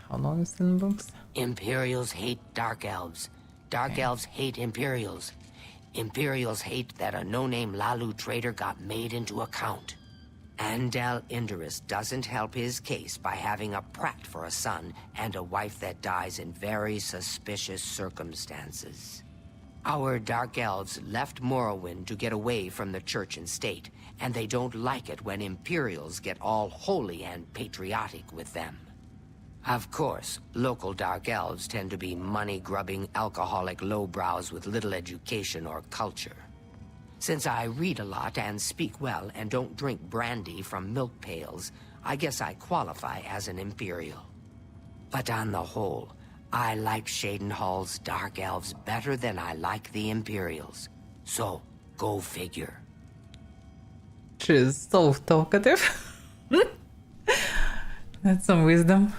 how long is in books? Imperials hate Dark Elves. Dark Elves hate Imperials. Imperials hate that a no-name Lalu trader got made into a count. Andal Indurus doesn't help his case by having a prat for a son and a wife that dies in very suspicious circumstances. Our Dark Elves left Morrowind to get away from the church and state, and they don't like it when Imperials get all holy and patriotic with them. Of course, local Dark Elves tend to be money-grubbing, alcoholic lowbrows with little education or culture. Since I read a lot and speak well and don't drink brandy from milk pails, I guess I qualify as an Imperial. But on the whole, I like Shadenhall's Dark Elves better than I like the Imperials. So, go figure. She is so talkative. That's some wisdom.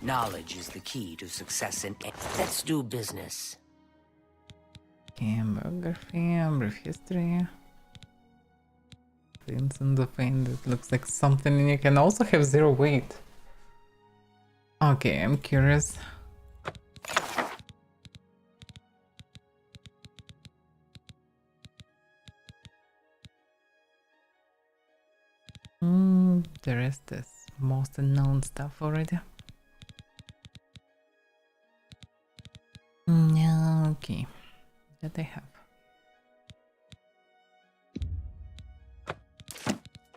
Knowledge is the key to success in. Let's do business. Biography, brief history. Things in the pain that looks like something, and you can also have 0 weight. Okay, I'm curious. The rest is most unknown stuff already. Okay, that I have.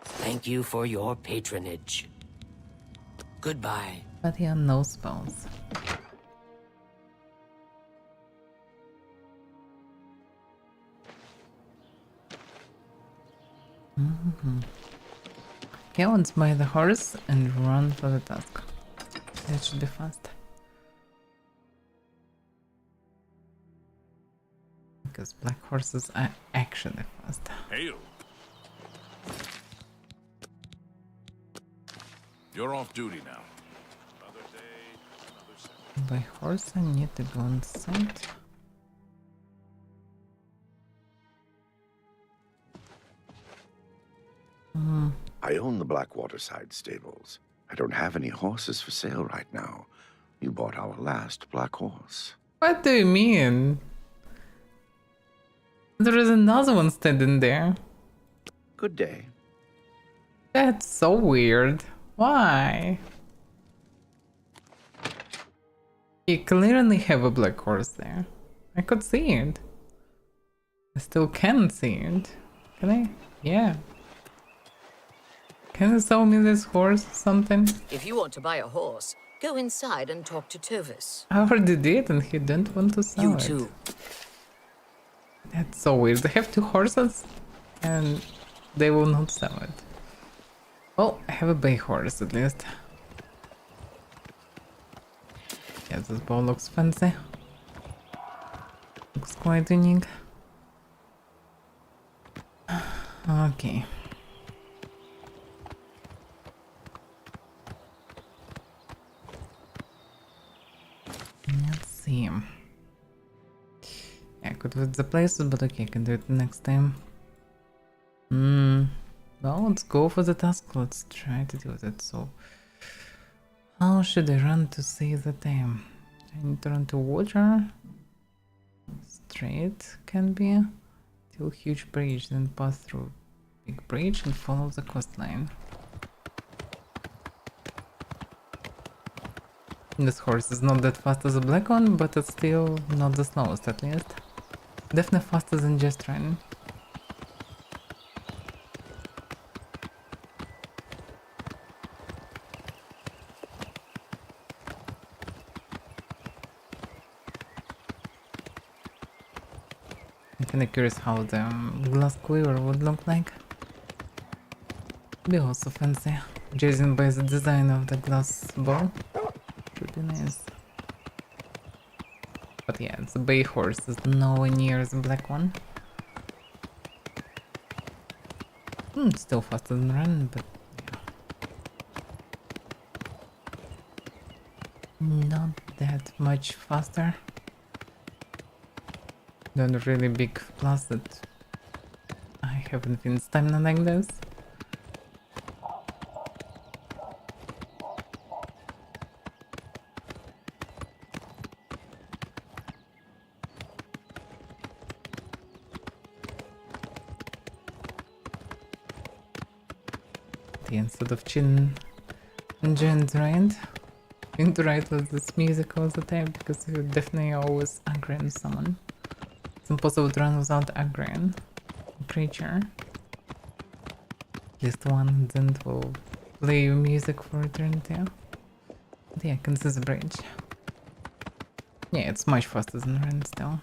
Thank you for your patronage. Goodbye. But yeah, no spells. Okay, let's buy the horse and run for the task. That should be fast. Because black horses are actually fast. Hail. You're off duty now. Another day, another second. By horse I need to go on site. I own the Blackwater Side stables. I don't have any horses for sale right now. You bought our last black horse. What do you mean? There is another one standing there. Good day. That's so weird. Why? You clearly have a black horse there. I could see it. I still can see it. Can I? Yeah. Can you sell me this horse or something? If you want to buy a horse, go inside and talk to Tovis. I already did and he didn't want to sell it. You too. That's so weird. They have 2 horses and they will not sell it. Well, I have a bay horse at least. Yeah, this bow looks fancy. Looks quite unique. Okay. Let's see. Yeah, I could visit the places, but okay, I can do it next time. Well, let's go for the task. Let's try to do that. So, how should I run to save the time? I need to run to water. Straight can be. Till huge bridge, then pass through big bridge and follow the coastline. This horse is not that fast as a black one, but it's still not the slowest at least. Definitely faster than just running. I'm kinda curious how the glass quiver would look like. Be also fancy, judging by the design of the glass ball. Should be nice. But yeah, the bay horse is nowhere near the black one. Still faster than run, but yeah. Not that much faster. Not really big plus that I haven't been stamina like this. Instead of chin and giant giant, interact with this music all the time because you definitely always aggroing someone. It's impossible to run without aggroing a creature. At least one then will play you music for eternity. But yeah, I can see the bridge. Yeah, it's much faster than run still.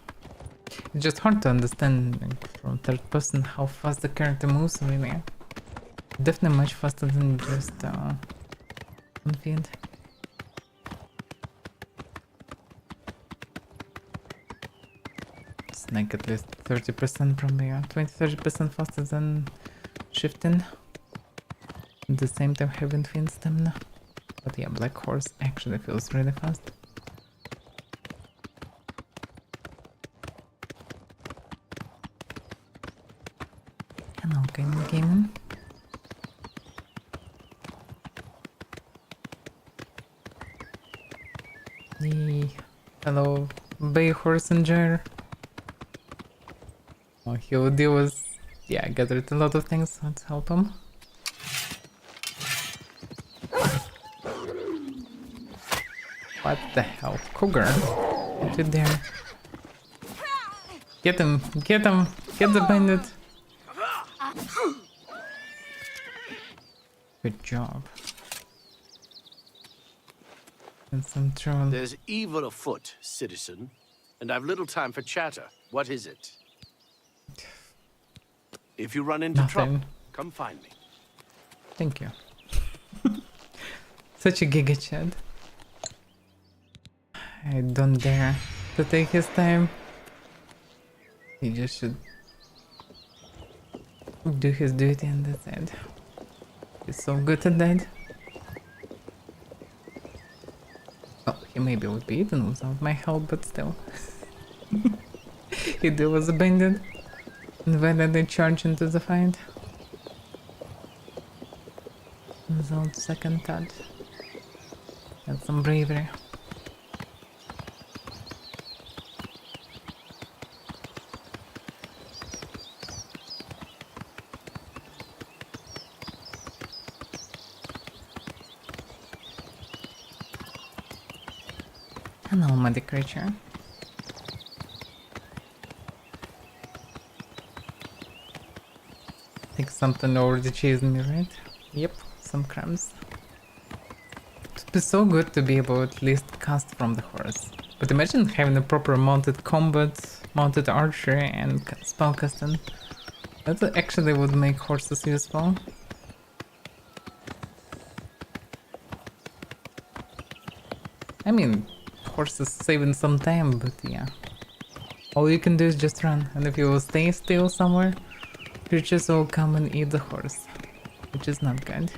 It's just hard to understand like, from third person how fast the character moves really. Definitely much faster than just on field. It's like at least 30% probably, 20-30% faster than shifting. At the same time having fin stamina. But yeah, Black Horse actually feels really fast. Hello, gaming. Hello, Bay Horse and Gyre. Oh, he'll deal with... Yeah, gathered a lot of things. Let's help him. What the hell? Cougar? Get it there. Get him! Get him! Get the bandit! Good job. And some trouble. There's evil afoot, citizen, and I've little time for chatter. What is it? If you run into trouble, come find me. Thank you. Such a giga chat. I don't dare to take his time. He just should do his duty and that's it. He's so good at that. Oh, he maybe would be eaten without my help, but still. He was abandoned. And when did they charge into the fight? Without second thought. And some bravery. Hello, muddy creature. Think something already chasing me, right? Yep, some crumbs. It would be so good to be able to at least cast from the horse. But imagine having a proper mounted combat, mounted archery and spellcasting. That actually would make horses useful. I mean, horses saving some time, but yeah. All you can do is just run, and if you will stay still somewhere, creatures will come and eat the horse, which is not good.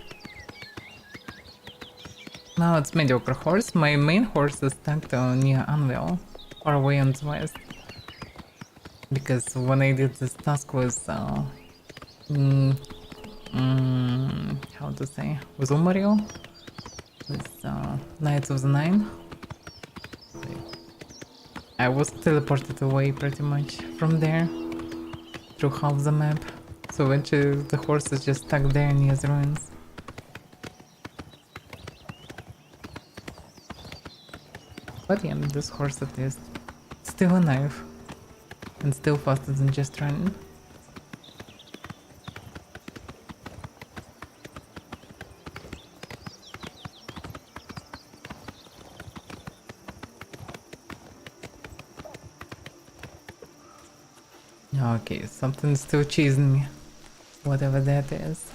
Now it's mediocre horse. My main horse is stuck near Anvil, far away on the west. Because when I did this task with how to say, with Umario, with Knights of the Nine, I was teleported away pretty much from there through half the map, so eventually the horse is just stuck there near the ruins. But yeah, this horse at least still alive and still faster than just running. Okay, something's still chasing me. Whatever that is.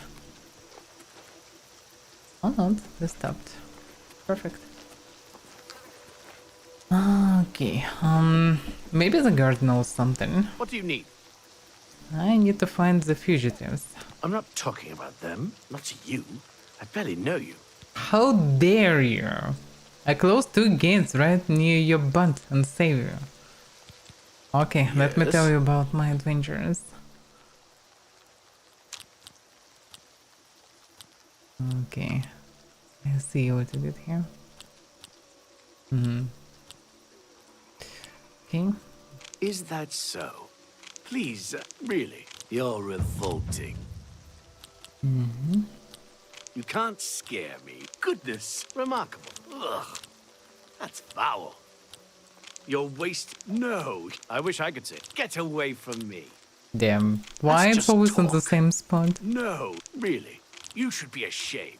Oh no, they stopped. Perfect. Okay, maybe the guard knows something. What do you need? I need to find the fugitives. I'm not talking about them. Not to you. I barely know you. How dare you? I closed 2 gates right near your butt and save you. Okay, yes. Let me tell you about my adventures. Okay, I see what you did here. Okay. Is that so? Please, really, you're revolting. You can't scare me. Goodness, remarkable. Ugh, that's foul. You're No, I wish I could say, get away from me. Damn, why it's always in the same spot? No, really, you should be ashamed.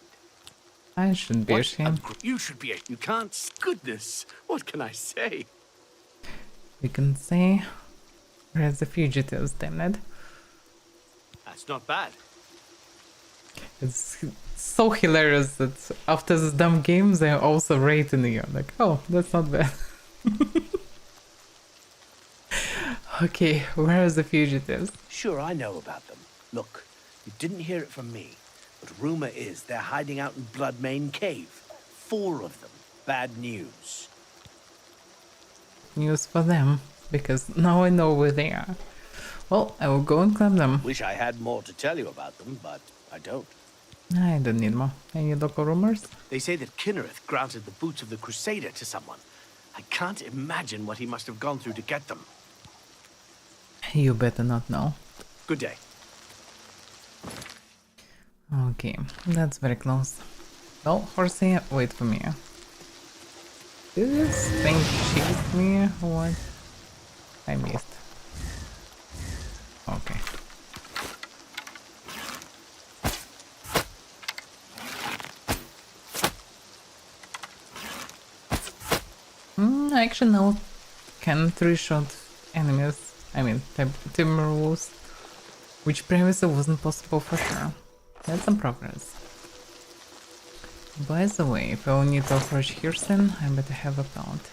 I shouldn't be ashamed. You should be. You can't. Goodness, what can I say? We can say, we're the fugitives, damn it. That's not bad. It's so hilarious that after this dumb game, they're also rating you. Like, oh, that's not bad. Okay, where are the fugitives? Sure, I know about them. Look, You didn't hear it from me, but rumor is they're hiding out in Bloodmane Cave. 4 of them. Bad news. News for them, because now I know where they are. Well, I will go and claim them. Wish I had more to tell you about them, but I don't. I don't need more. Any local rumors? They say that Kinnereth granted the boots of the Crusader to someone. I can't imagine what he must have gone through to get them. You better not know. Good day. Okay, that's very close. Well, Horsey, wait for me. Did this thing chase me or what? I missed. Okay. Actually no. Can 3-shot enemies. I mean, Timberwolves. Which previously wasn't possible for sure. That's some progress. By the way, if I will need to approach Hirsten, I better have a count.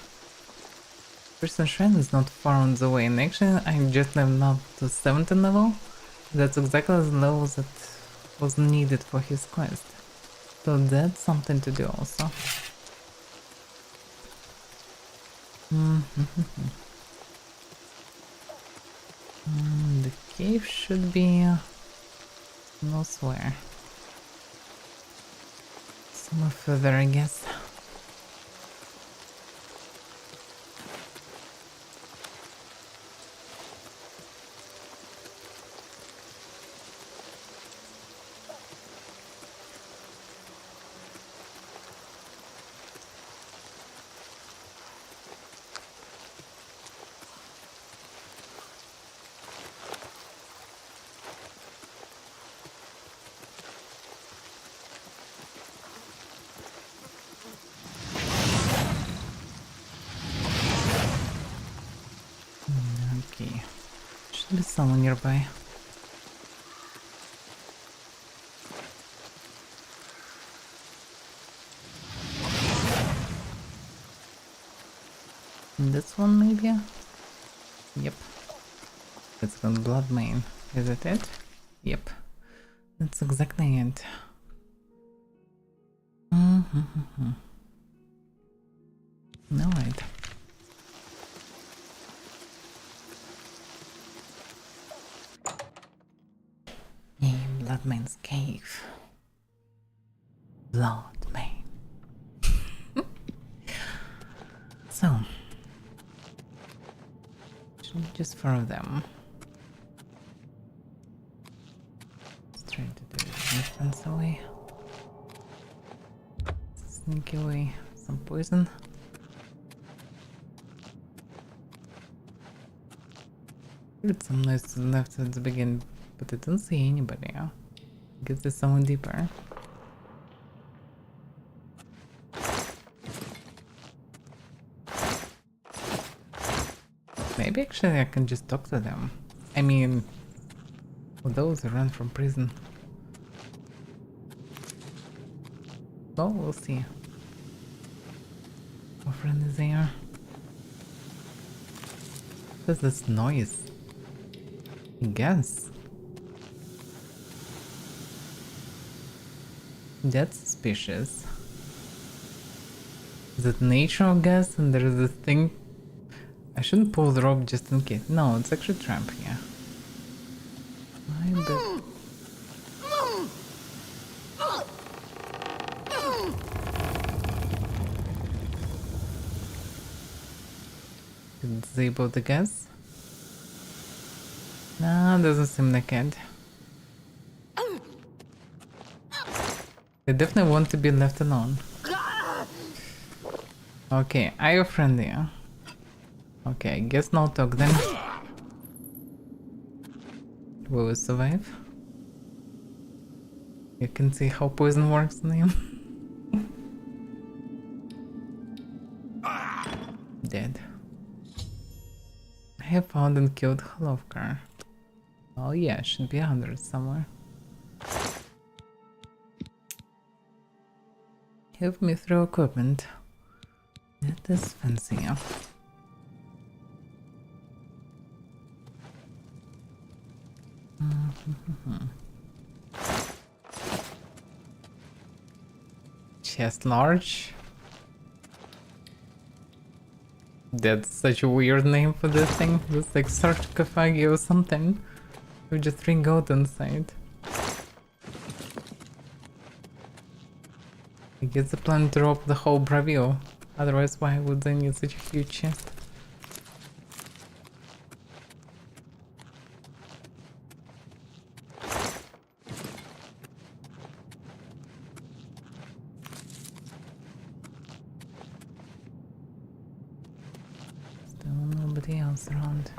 Hirsten Shrine is not far on the way, and actually I just leveled up to 17 level. That's exactly the level that was needed for his quest. So that's something to do also. The cave should be no swear. Somewhere further, I guess. Okay, should be someone nearby. This one maybe? Yep. It's got Bloodmane. Is it it? Yep. That's exactly it. Alright. Bloodmane's cave. Bloodmane. So, just follow them. Let's try to do distance away. Sneak away some poison. Heard some noise to the left at the beginning, but I don't see anybody. I guess there's someone deeper. Maybe actually I can just talk to them. I mean, for those who run from prison. Well, we'll see. My friend is there. What's this noise? Gas. That's suspicious. Is it natural gas and there is this thing? I shouldn't pull the rope just in case. No, it's actually tramp here. I bet. Disable the gas? Nah, doesn't seem like it. They definitely want to be left alone. Okay, are you friendly? Huh? Okay, I guess no talk then. We will survive. You can see how poison works on him. Dead. I have found and killed Holovkar. Oh yeah, should be 100 somewhere. Help me throw equipment. That is fancy. Yeah. Chest large. That's such a weird name for this thing. It's like sarcophagi or something. With just 3 gold inside. I guess the plan to drop the whole Bravio. Otherwise, why would they need such a huge chest? Still nobody else around.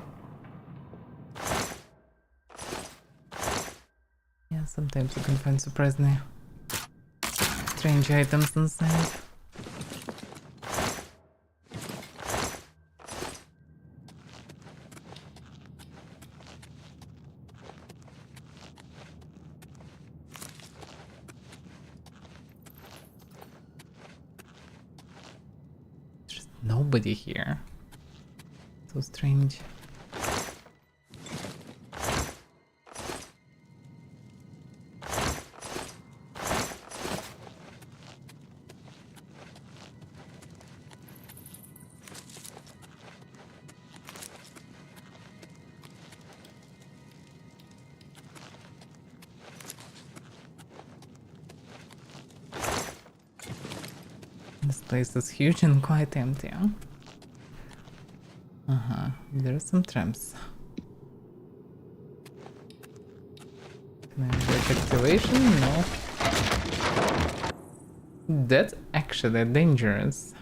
Yeah, sometimes you can find surprisingly strange items inside. There's nobody here. So strange. This place is huge and quite empty. There are some tramps. Can I get activation? No. That's actually dangerous.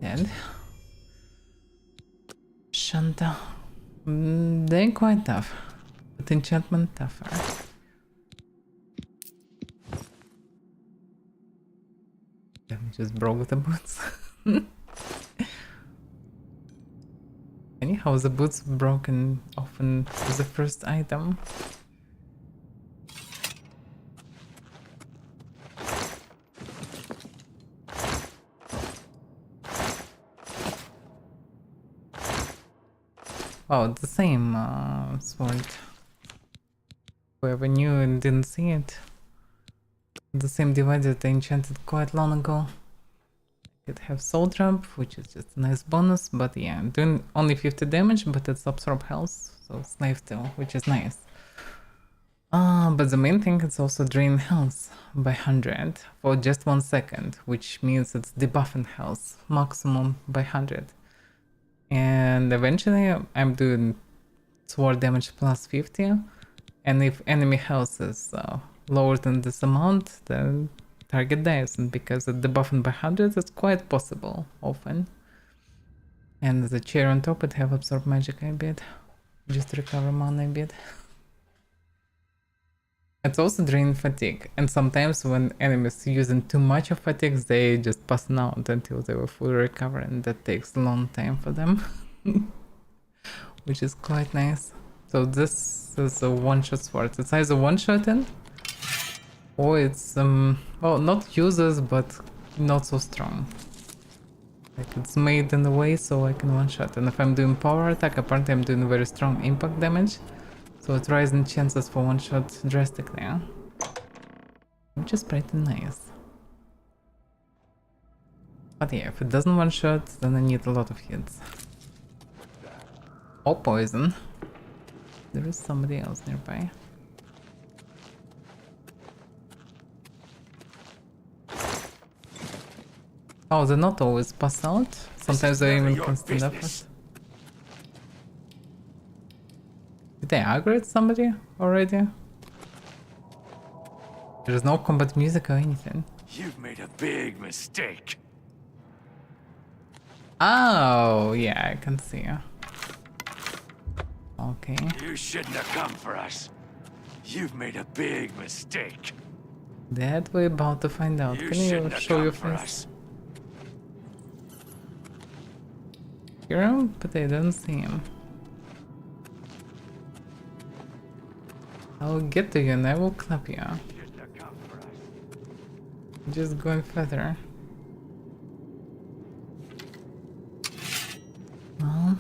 Dead. Shanta. They're quite tough, but enchantment tougher. Damn, just broke the boots. Anyhow, the boots broken often is the first item. Oh, the same sword. Whoever knew and didn't see it. The same device that I enchanted quite long ago. I could have soul trap, which is just a nice bonus, but yeah, doing only 50 damage, but it's absorb health, so slave tail, which is nice. But the main thing is also drain health by 100 for just 1 second, which means it's debuffing health maximum by 100. And eventually I'm doing sword damage plus 50, and if enemy health is lower than this amount, then target dies, and because the debuffing by 100 is quite possible often. And the chair on top, it have absorb magic a bit, just to recover mana a bit. It's also drain fatigue, and sometimes when enemies using too much of fatigue, they just pass out until they will fully recover, and that takes a long time for them. Which is quite nice. So this is a one-shot sword. It's either one-shotting, or it's well, not useless, but not so strong. Like it's made in a way so I can one-shot, and if I'm doing power attack, apparently I'm doing very strong impact damage. So it raises chances for one shot drastically, which is pretty nice. But yeah, if it doesn't one shot, then I need a lot of hits. Or poison. There is somebody else nearby. Oh, they're not always pass out. Sometimes they're even constant effort. Did they aggro at somebody already? There's no combat music or anything. You've made a big mistake. Oh, yeah, I can see. Okay. You shouldn't have come for us. You've made a big mistake. That we're about to find out. Can you show your face? Hear him, but I don't see him. I'll get to you and I will clap you. Just going further. Well,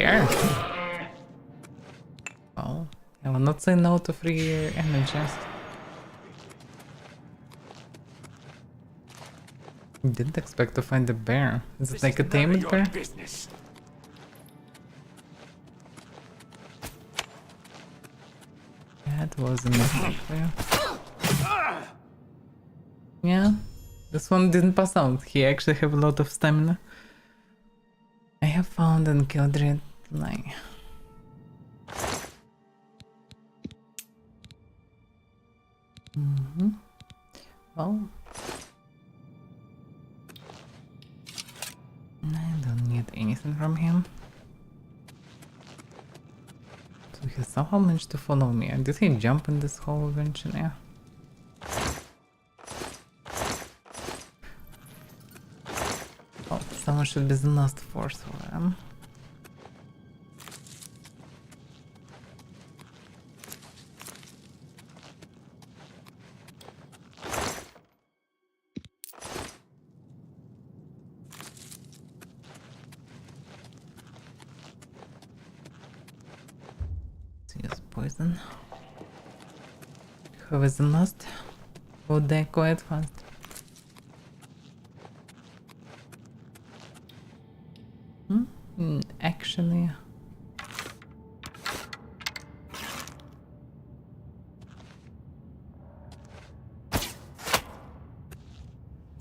bear. Well, I will not say no to free energies. Didn't expect to find a bear. Is it like a tamed bear? Business. That was a mistake there. Yeah, this one didn't pass out. He actually have a lot of stamina. I have found and killed red line. Well, I don't need anything from him. So he somehow managed to follow me. Did he jump in this hole eventually? Oh, someone should be the last force for him. Poison. Who is the last? Will die quite fast. Actually,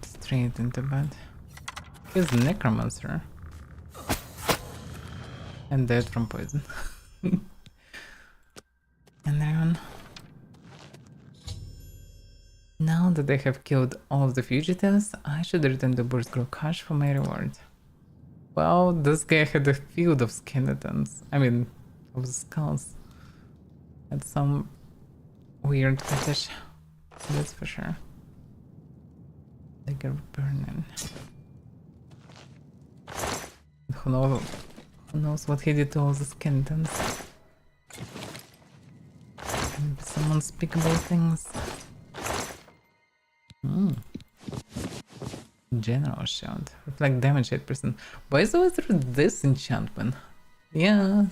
straight into bed. He's a necromancer and dead from poison. And then, now that I have killed all of the fugitives, I should return to Burstgrove Cache for my reward. Well, this guy had a field of skeletons. I mean, of skulls. Had some weird fetish, that's for sure. Like a burning. Who knows what he did to all the skeletons? Some unspeakable things. General shield. Reflect damage 8%. Why is always through this enchantment? Yeah.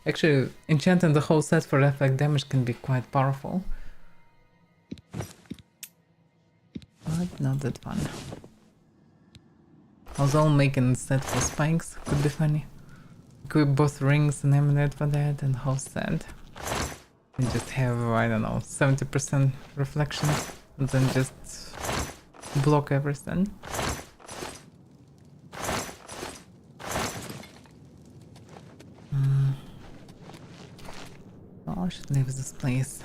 Actually, enchanting the whole set for reflect damage can be quite powerful. But not that fun. Although making a set for spikes could be funny. Equip both rings and emanate for that and whole set. And just have, I don't know, 70% reflection and then just block everything. Well, I should leave this place.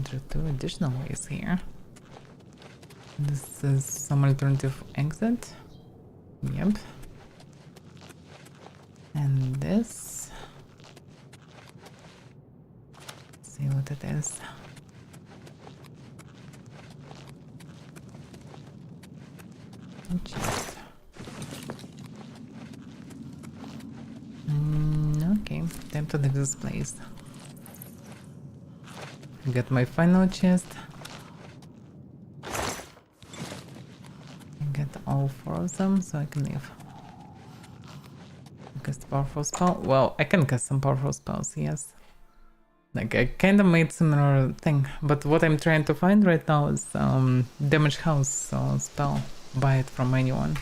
There are 2 additional ways here. This is some alternative exit. Yep. And this. See what it is. Just. Okay, time to leave this place. Get my final chest. Get all 4 of them so I can leave. Cast powerful spell. Well, I can cast some powerful spells, yes. Like, I kind of made similar thing, but what I'm trying to find right now is damage house spell. Buy it from anyone.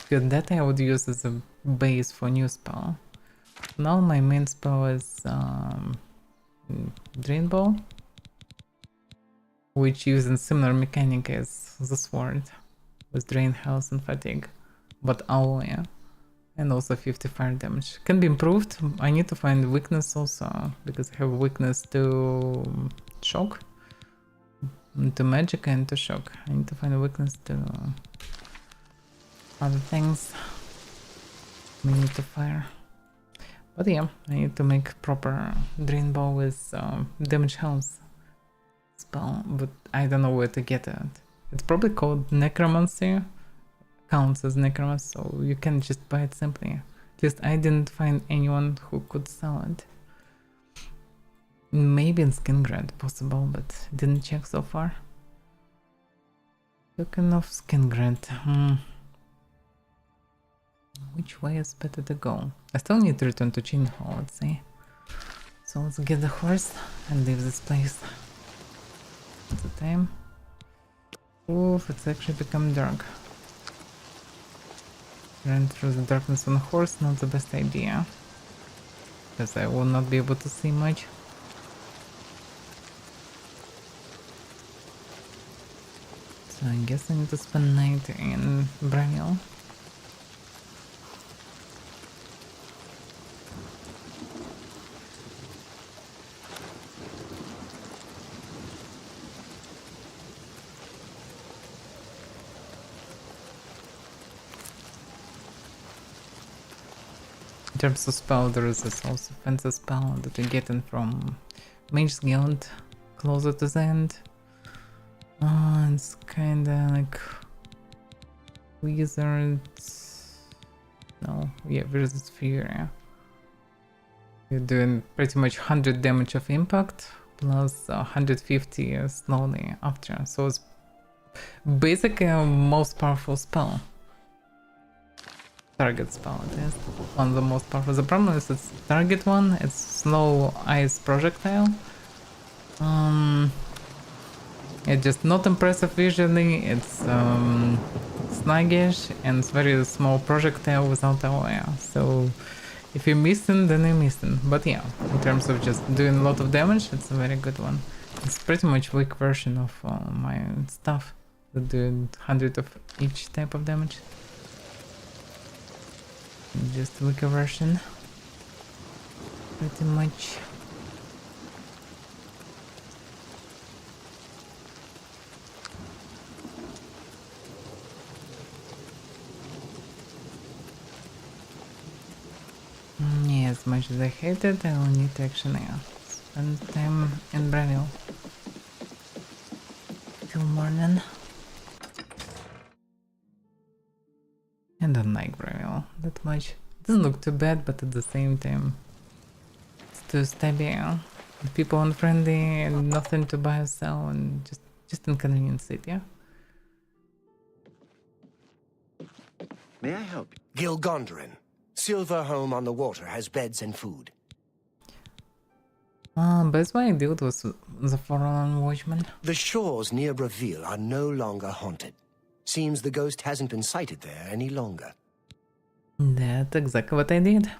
Because that I would use as a base for new spell. Now my main spell is Drain Ball, which uses similar mechanic as the sword, with drain health and fatigue, but AoE, yeah. And also 50 fire damage. Can be improved. I need to find weakness also, because I have weakness to shock, to magic and to shock. I need to find a weakness to other things. We need to fire. But yeah, I need to make proper drain ball with damage health spell, but I don't know where to get it. It's probably called necromancy. Counts as necromancy, so you can just buy it simply. Just I didn't find anyone who could sell it. Maybe in Skingrad possible, but didn't check so far. Token of Skingrad. Which way is better to go? I still need to return to Chin Hall, let's see. So let's get the horse and leave this place. What's the time? Oof, it's actually become dark. Run through the darkness on a horse, not the best idea. Because I will not be able to see much. So I guess I need to spend night in Braniel. In terms of spell, there is this also fancy spell that you get in from Mage's Guild closer to the end. It's kinda like Wizards. No, yeah, Wizards Fury. You're doing pretty much 100 damage of impact plus 150 slowly after. So it's basically a most powerful spell. Target spell, it is one of the most powerful. The problem is it's target one, it's slow ice projectile. It's just not impressive visually, it's sluggish and it's very small projectile without Avaira. So if you're missing, then you're missing. But yeah, in terms of just doing a lot of damage, it's a very good one. It's pretty much weak version of my stuff that do 100 of each type of damage. Just weaker version. Pretty much. Yeah, as much as I hate it, I will need to actually spend time in Braniel till morning. I don't like Braniel that much. It doesn't look too bad, but at the same time, it's too stabby. People unfriendly and nothing to buy or sell, and just inconvenient city. Yeah? May I help you? Gilgondarin. Silver home on the water has beds and food. Best way I dealt was the Forlorn Watchman. The shores near Bravil are no longer haunted. Seems the ghost hasn't been sighted there any longer. That's exactly what I did.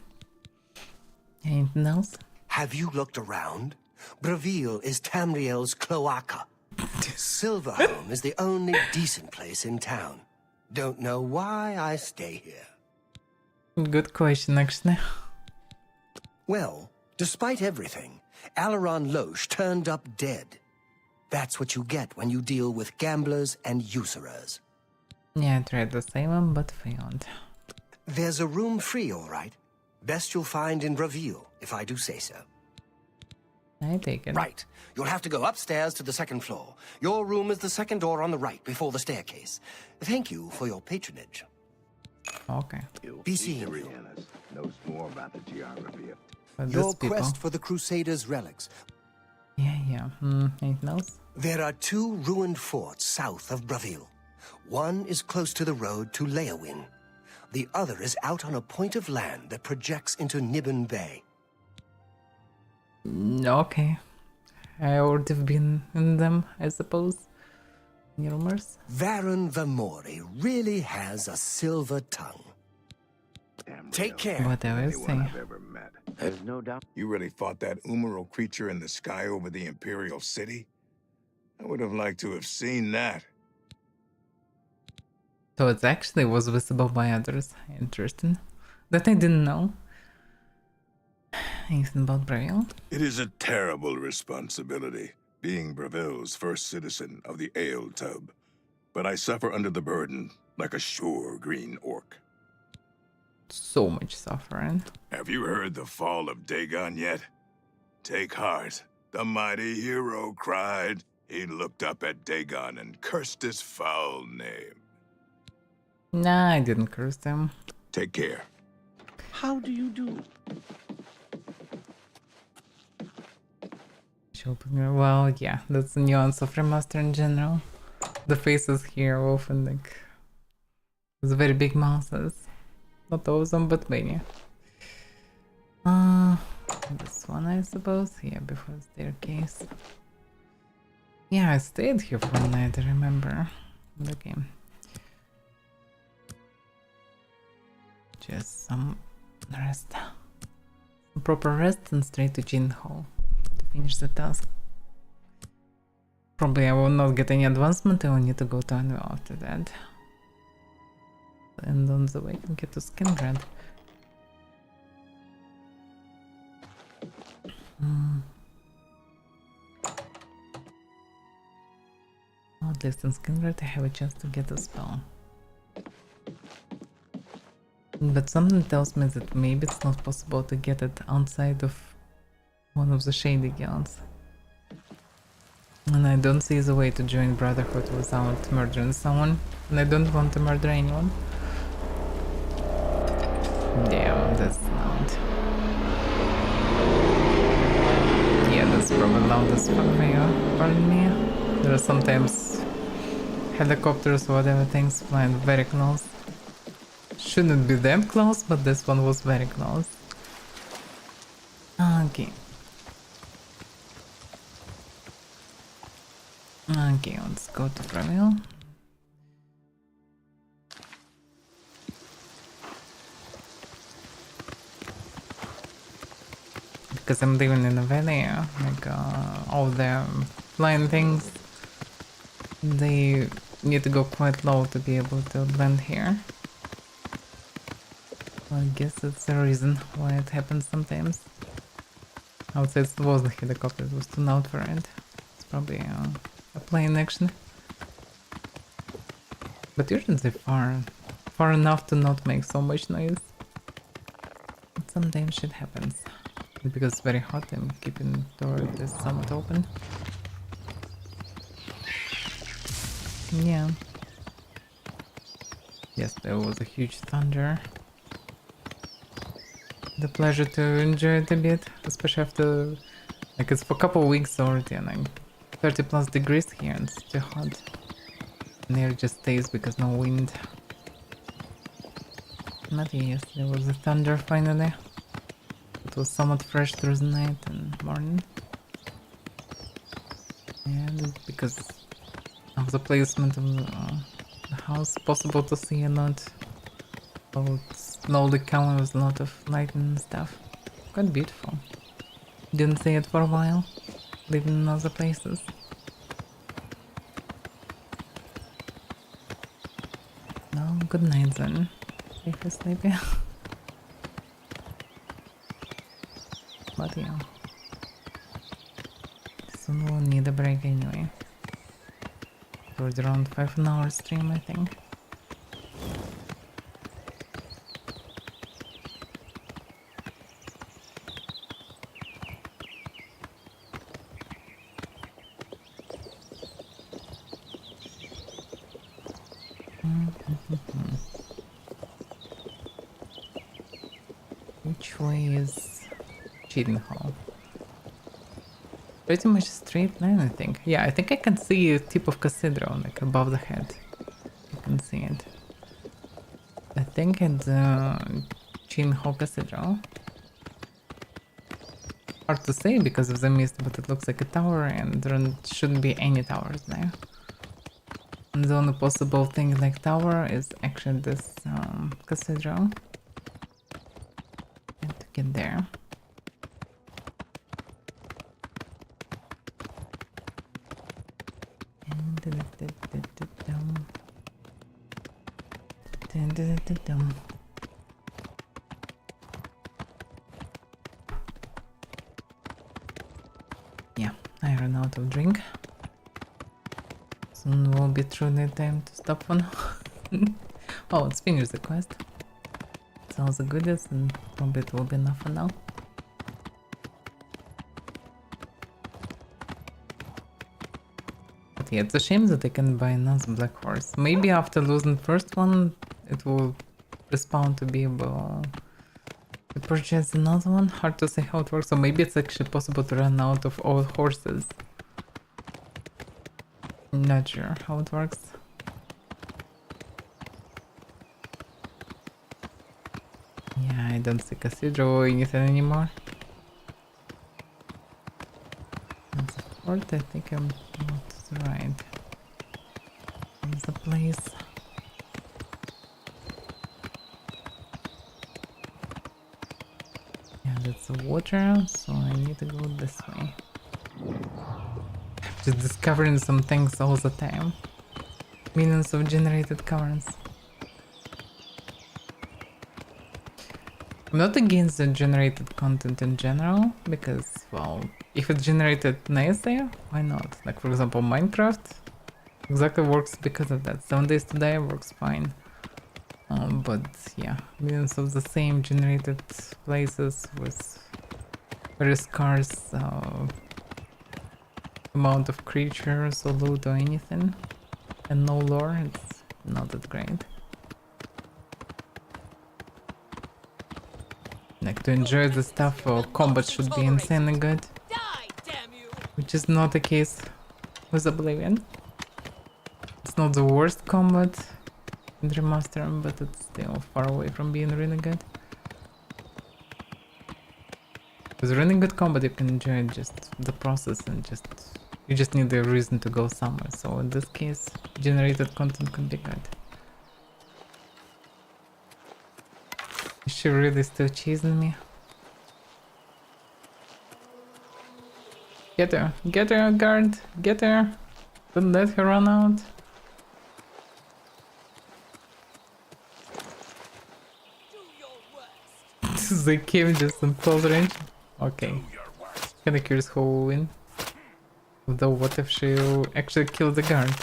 Anything else? Have you looked around? Bravil is Tamriel's cloaca. Silverhome is the only decent place in town. Don't know why I stay here. Good question, actually. Well, despite everything, Alaron Loesch turned up dead. That's what you get when you deal with gamblers and usurers. Yeah, I tried the same one, but failed. There's a room free, all right. Best you'll find in Bravil, if I do say so. I take it. Right. You'll have to go upstairs to the second floor. Your room is the second door on the right, before the staircase. Thank you for your patronage. Okay. Be seeing you. Knows more about the geography of Your quest for the Crusaders' relics. Yeah. Anything else? There are 2 ruined forts south of Bravil. One is close to the road to Leowin. The other is out on a point of land that projects into Nibbin Bay. Okay. I already have been in them, I suppose. Rumors? Varen Vamori really has a silver tongue. Take care. Whatever I say. There's no doubt. You really fought that Umaral creature in the sky over the Imperial City? I would have liked to have seen that. So it actually was visible by others. Interesting. That I didn't know. Anything about Bravil? It is a terrible responsibility, being Bravil's first citizen of the Ale Tub. But I suffer under the burden like a sure green orc. So much suffering. Have you heard the fall of Dagon yet? Take heart. The mighty hero cried. He looked up at Dagon and cursed his foul name. Nah, I didn't curse them. Take care. How do you do? Well, yeah, that's the nuance of remaster in general. The faces here are often like with very big mouths. Not awesome, but many. This one, I suppose. Yeah, before the staircase. Yeah, I stayed here for a night, I remember. The game. Just some rest. Proper rest and straight to Jin Hall to finish the task. Probably I will not get any advancement, I will need to go to Anvil after that. And on the way to get to Skingrad. At least in Skingrad I have a chance to get a spell. But something tells me that maybe it's not possible to get it outside of one of the shady guilds. And I don't see the way to join Brotherhood without murdering someone. And I don't want to murder anyone. Damn, that's loud. Yeah, that's probably loud as fuck for you. Pardon me. There are sometimes helicopters or whatever things flying very close. Shouldn't be that close, but this one was very close. Okay. Okay, let's go to Bravil. Because I'm living in a valley, like all the flying things, they need to go quite low to be able to blend here. I guess that's the reason why it happens sometimes. I would say it was the helicopter, it was too loud for it. It's probably a plane action. But usually far enough to not make so much noise. But sometimes shit happens. Because it's very hot, I'm keeping the door somewhat open. Yeah. Yes, there was a huge thunder. The pleasure to enjoy it a bit, especially after, like, it's for a couple of weeks already, and like 30 plus degrees here and it's too hot. And air just stays because no wind. But yes, there was a thunder finally. It was somewhat fresh through the night and morning. And because of the placement of the house, possible to see a lot. So it's slowly coming with a lot of lighting and stuff. Quite beautiful. Didn't see it for a while, living in other places. Well, good night then. If you're sleepy. But yeah. Soon we'll need a break anyway. Towards around 5 an hour stream, I think. Which way is Cheating Hall? Pretty much straight line, I think. Yeah, I think I can see a tip of Cathedral, like above the head. You can see it. I think it's Cheating Hall Cathedral. Hard to say because of the mist, but it looks like a tower and there shouldn't be any towers there. And the only possible thing like tower is actually this cathedral. And to get there. Yeah, I ran out of drink. Soon will be truly time to stop for now. Oh, let's finish the quest. It's all the goodies and probably it will be enough for now. But yeah, it's a shame that I can buy another black horse. Maybe after losing the first one, it will respawn to be able to purchase another one. Hard to say how it works, or maybe it's actually possible to run out of all horses. Not sure how it works. don't see cathedral or anything anymore. That's a fort, I think I'm not right. There's a place. Yeah, that's the water, so I need to go this way. I'm just discovering some things all the time. Millions of generated caverns. I'm not against the generated content in general, because, well, if it's generated nicely, why not? Like, for example, Minecraft exactly works because of that. 7 Days to Die works fine. But yeah, millions of the same generated places with very scarce amount of creatures or loot or anything, and no lore, it's not that great. Like, to enjoy the stuff, combat should be insanely good, which is not the case with Oblivion. It's not the worst combat in Remastered, but it's still far away from being really good. With really good combat, you can enjoy just the process and you just need a reason to go somewhere. So in this case, generated content could be good. Is she really still chasing me? Get her, guard, get her. Don't let her run out. They came just in close range. Okay. Kinda curious who will win. Though what if she actually kills the guard?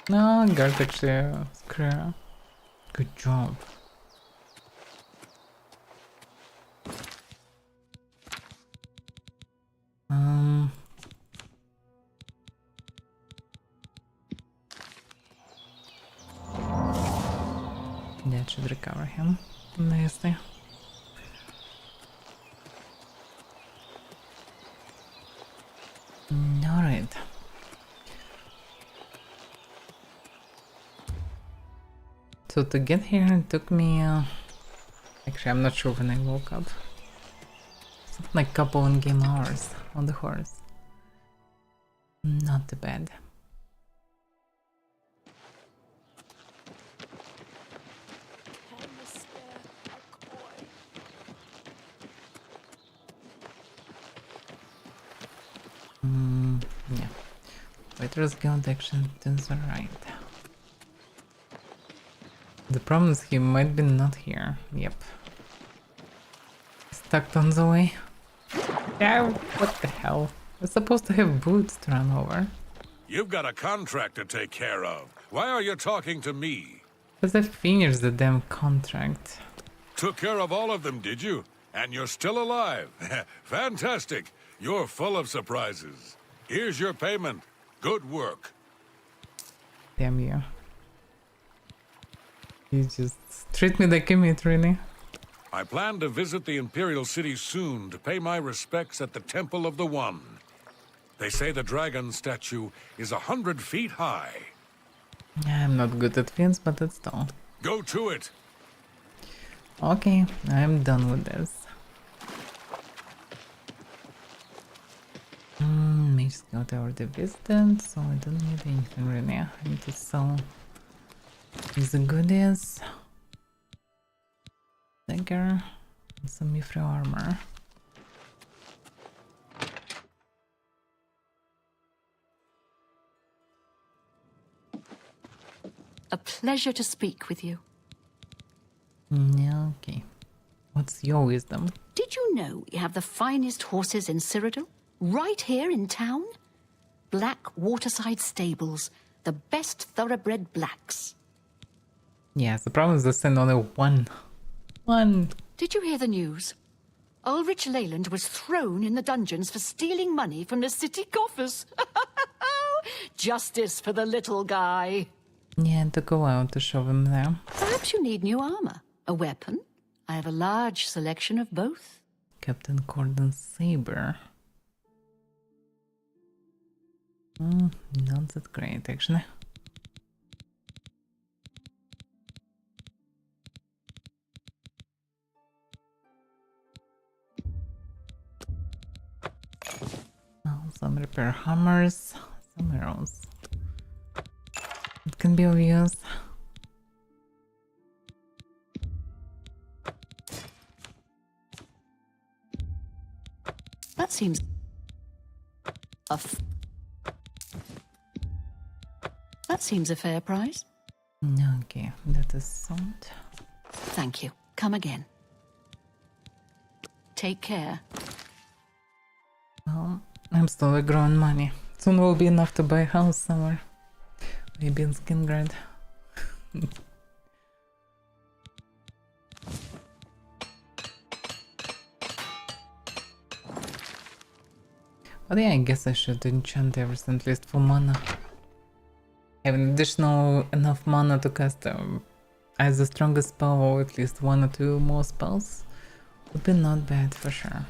No, guard actually screw her. Good job. That should recover him nicely. Alright. So to get here it took me actually I'm not sure when I woke up. Something like a couple in-game hours on the horse. Not too bad. Yeah. Waiter's Guild actually turns right. The problem is he might be not here. Yep. Stuck on the way. Yeah, what the hell? We're supposed to have boots to run over. You've got a contract to take care of. Why are you talking to me? Because I finished the damn contract. Took care of all of them, did you? And you're still alive. Fantastic. You're full of surprises. Here's your payment. Good work. Damn you. You just treat me like a meat, really. I plan to visit the Imperial City soon to pay my respects at the Temple of the One. They say the dragon statue is 100 feet high. I'm not good at fins, but it's tall. Go to it. Okay, I'm done with this. Mage Scout already visited, so I don't need anything really. I need to sell the goodies. Dagger and some mithril armor. A pleasure to speak with you. Yeah, okay. What's your wisdom? Did you know you have the finest horses in Cyrodiil? Right here in town? Black Waterside Stables. The best thoroughbred blacks. Yeah, the problem is they send only one. Did you hear the news? Ulrich Leyland was thrown in the dungeons for stealing money from the city coffers. Justice for the little guy. Yeah, it took a while to show them there. Perhaps you need new armor. A weapon? I have a large selection of both. Captain Cordon's saber. Not that great, actually. spare hammers, some arrows. It can be of use. That seems that seems a fair price. Okay, that is sold. Thank you. Come again. Take care. Well, I'm slowly growing money. Soon will be enough to buy a house somewhere. Maybe in Skingrad. But yeah, I guess I should enchant everything at least for mana. Having additional enough mana to cast either the strongest spell or at least one or two more spells would be not bad for sure.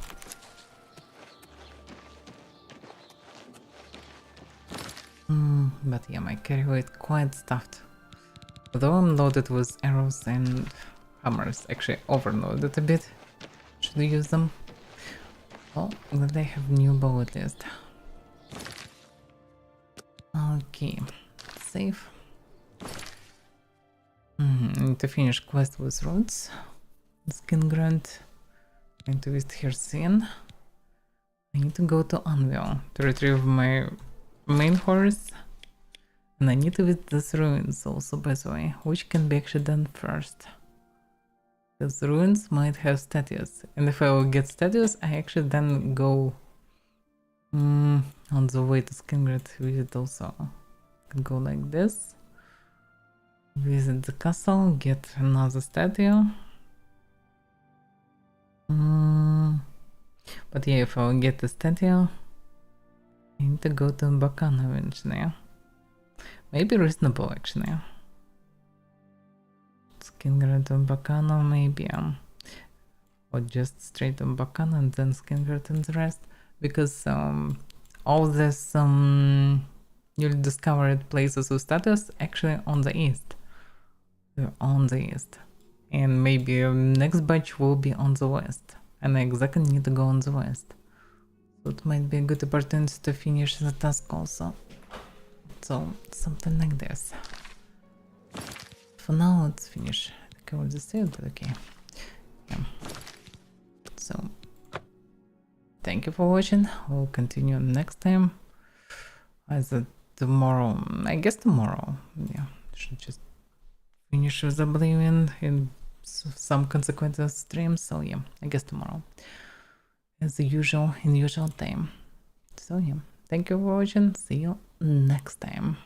But yeah, my carry weight quite stuffed. Although I'm loaded with arrows and hammers, actually overloaded a bit. Should use them. Oh, glad I have new bow at least. Okay, save. Need to finish quest with Rhodes. Skingrad. Going to visit her soon. I need to go to Anvil to retrieve my main horse. And I need to visit these ruins also, by the way, which can be actually done first. Because the ruins might have statues, and if I will get statues, I actually then go on the way to Skingrad visit also. I can go like this, visit the castle, get another statue. But yeah, if I will get the statue, I need to go to Bakana eventually. Maybe reasonable actually. Skingrad and Bakana maybe, or just straight on Bakana and then Skingrad and the rest, because all this newly discovered places with status actually on the east. They're on the east, and maybe next batch will be on the west, and I exactly need to go on the west, so it might be a good opportunity to finish the task also. So something like this. For now, let's finish. I think I already saved, but okay. Yeah. So, thank you for watching. We'll continue next time. Either tomorrow, I guess tomorrow. Yeah, should just finish with Oblivion in some consequences stream. So yeah, I guess tomorrow, as usual, in usual time. So yeah, thank you for watching. See you next time.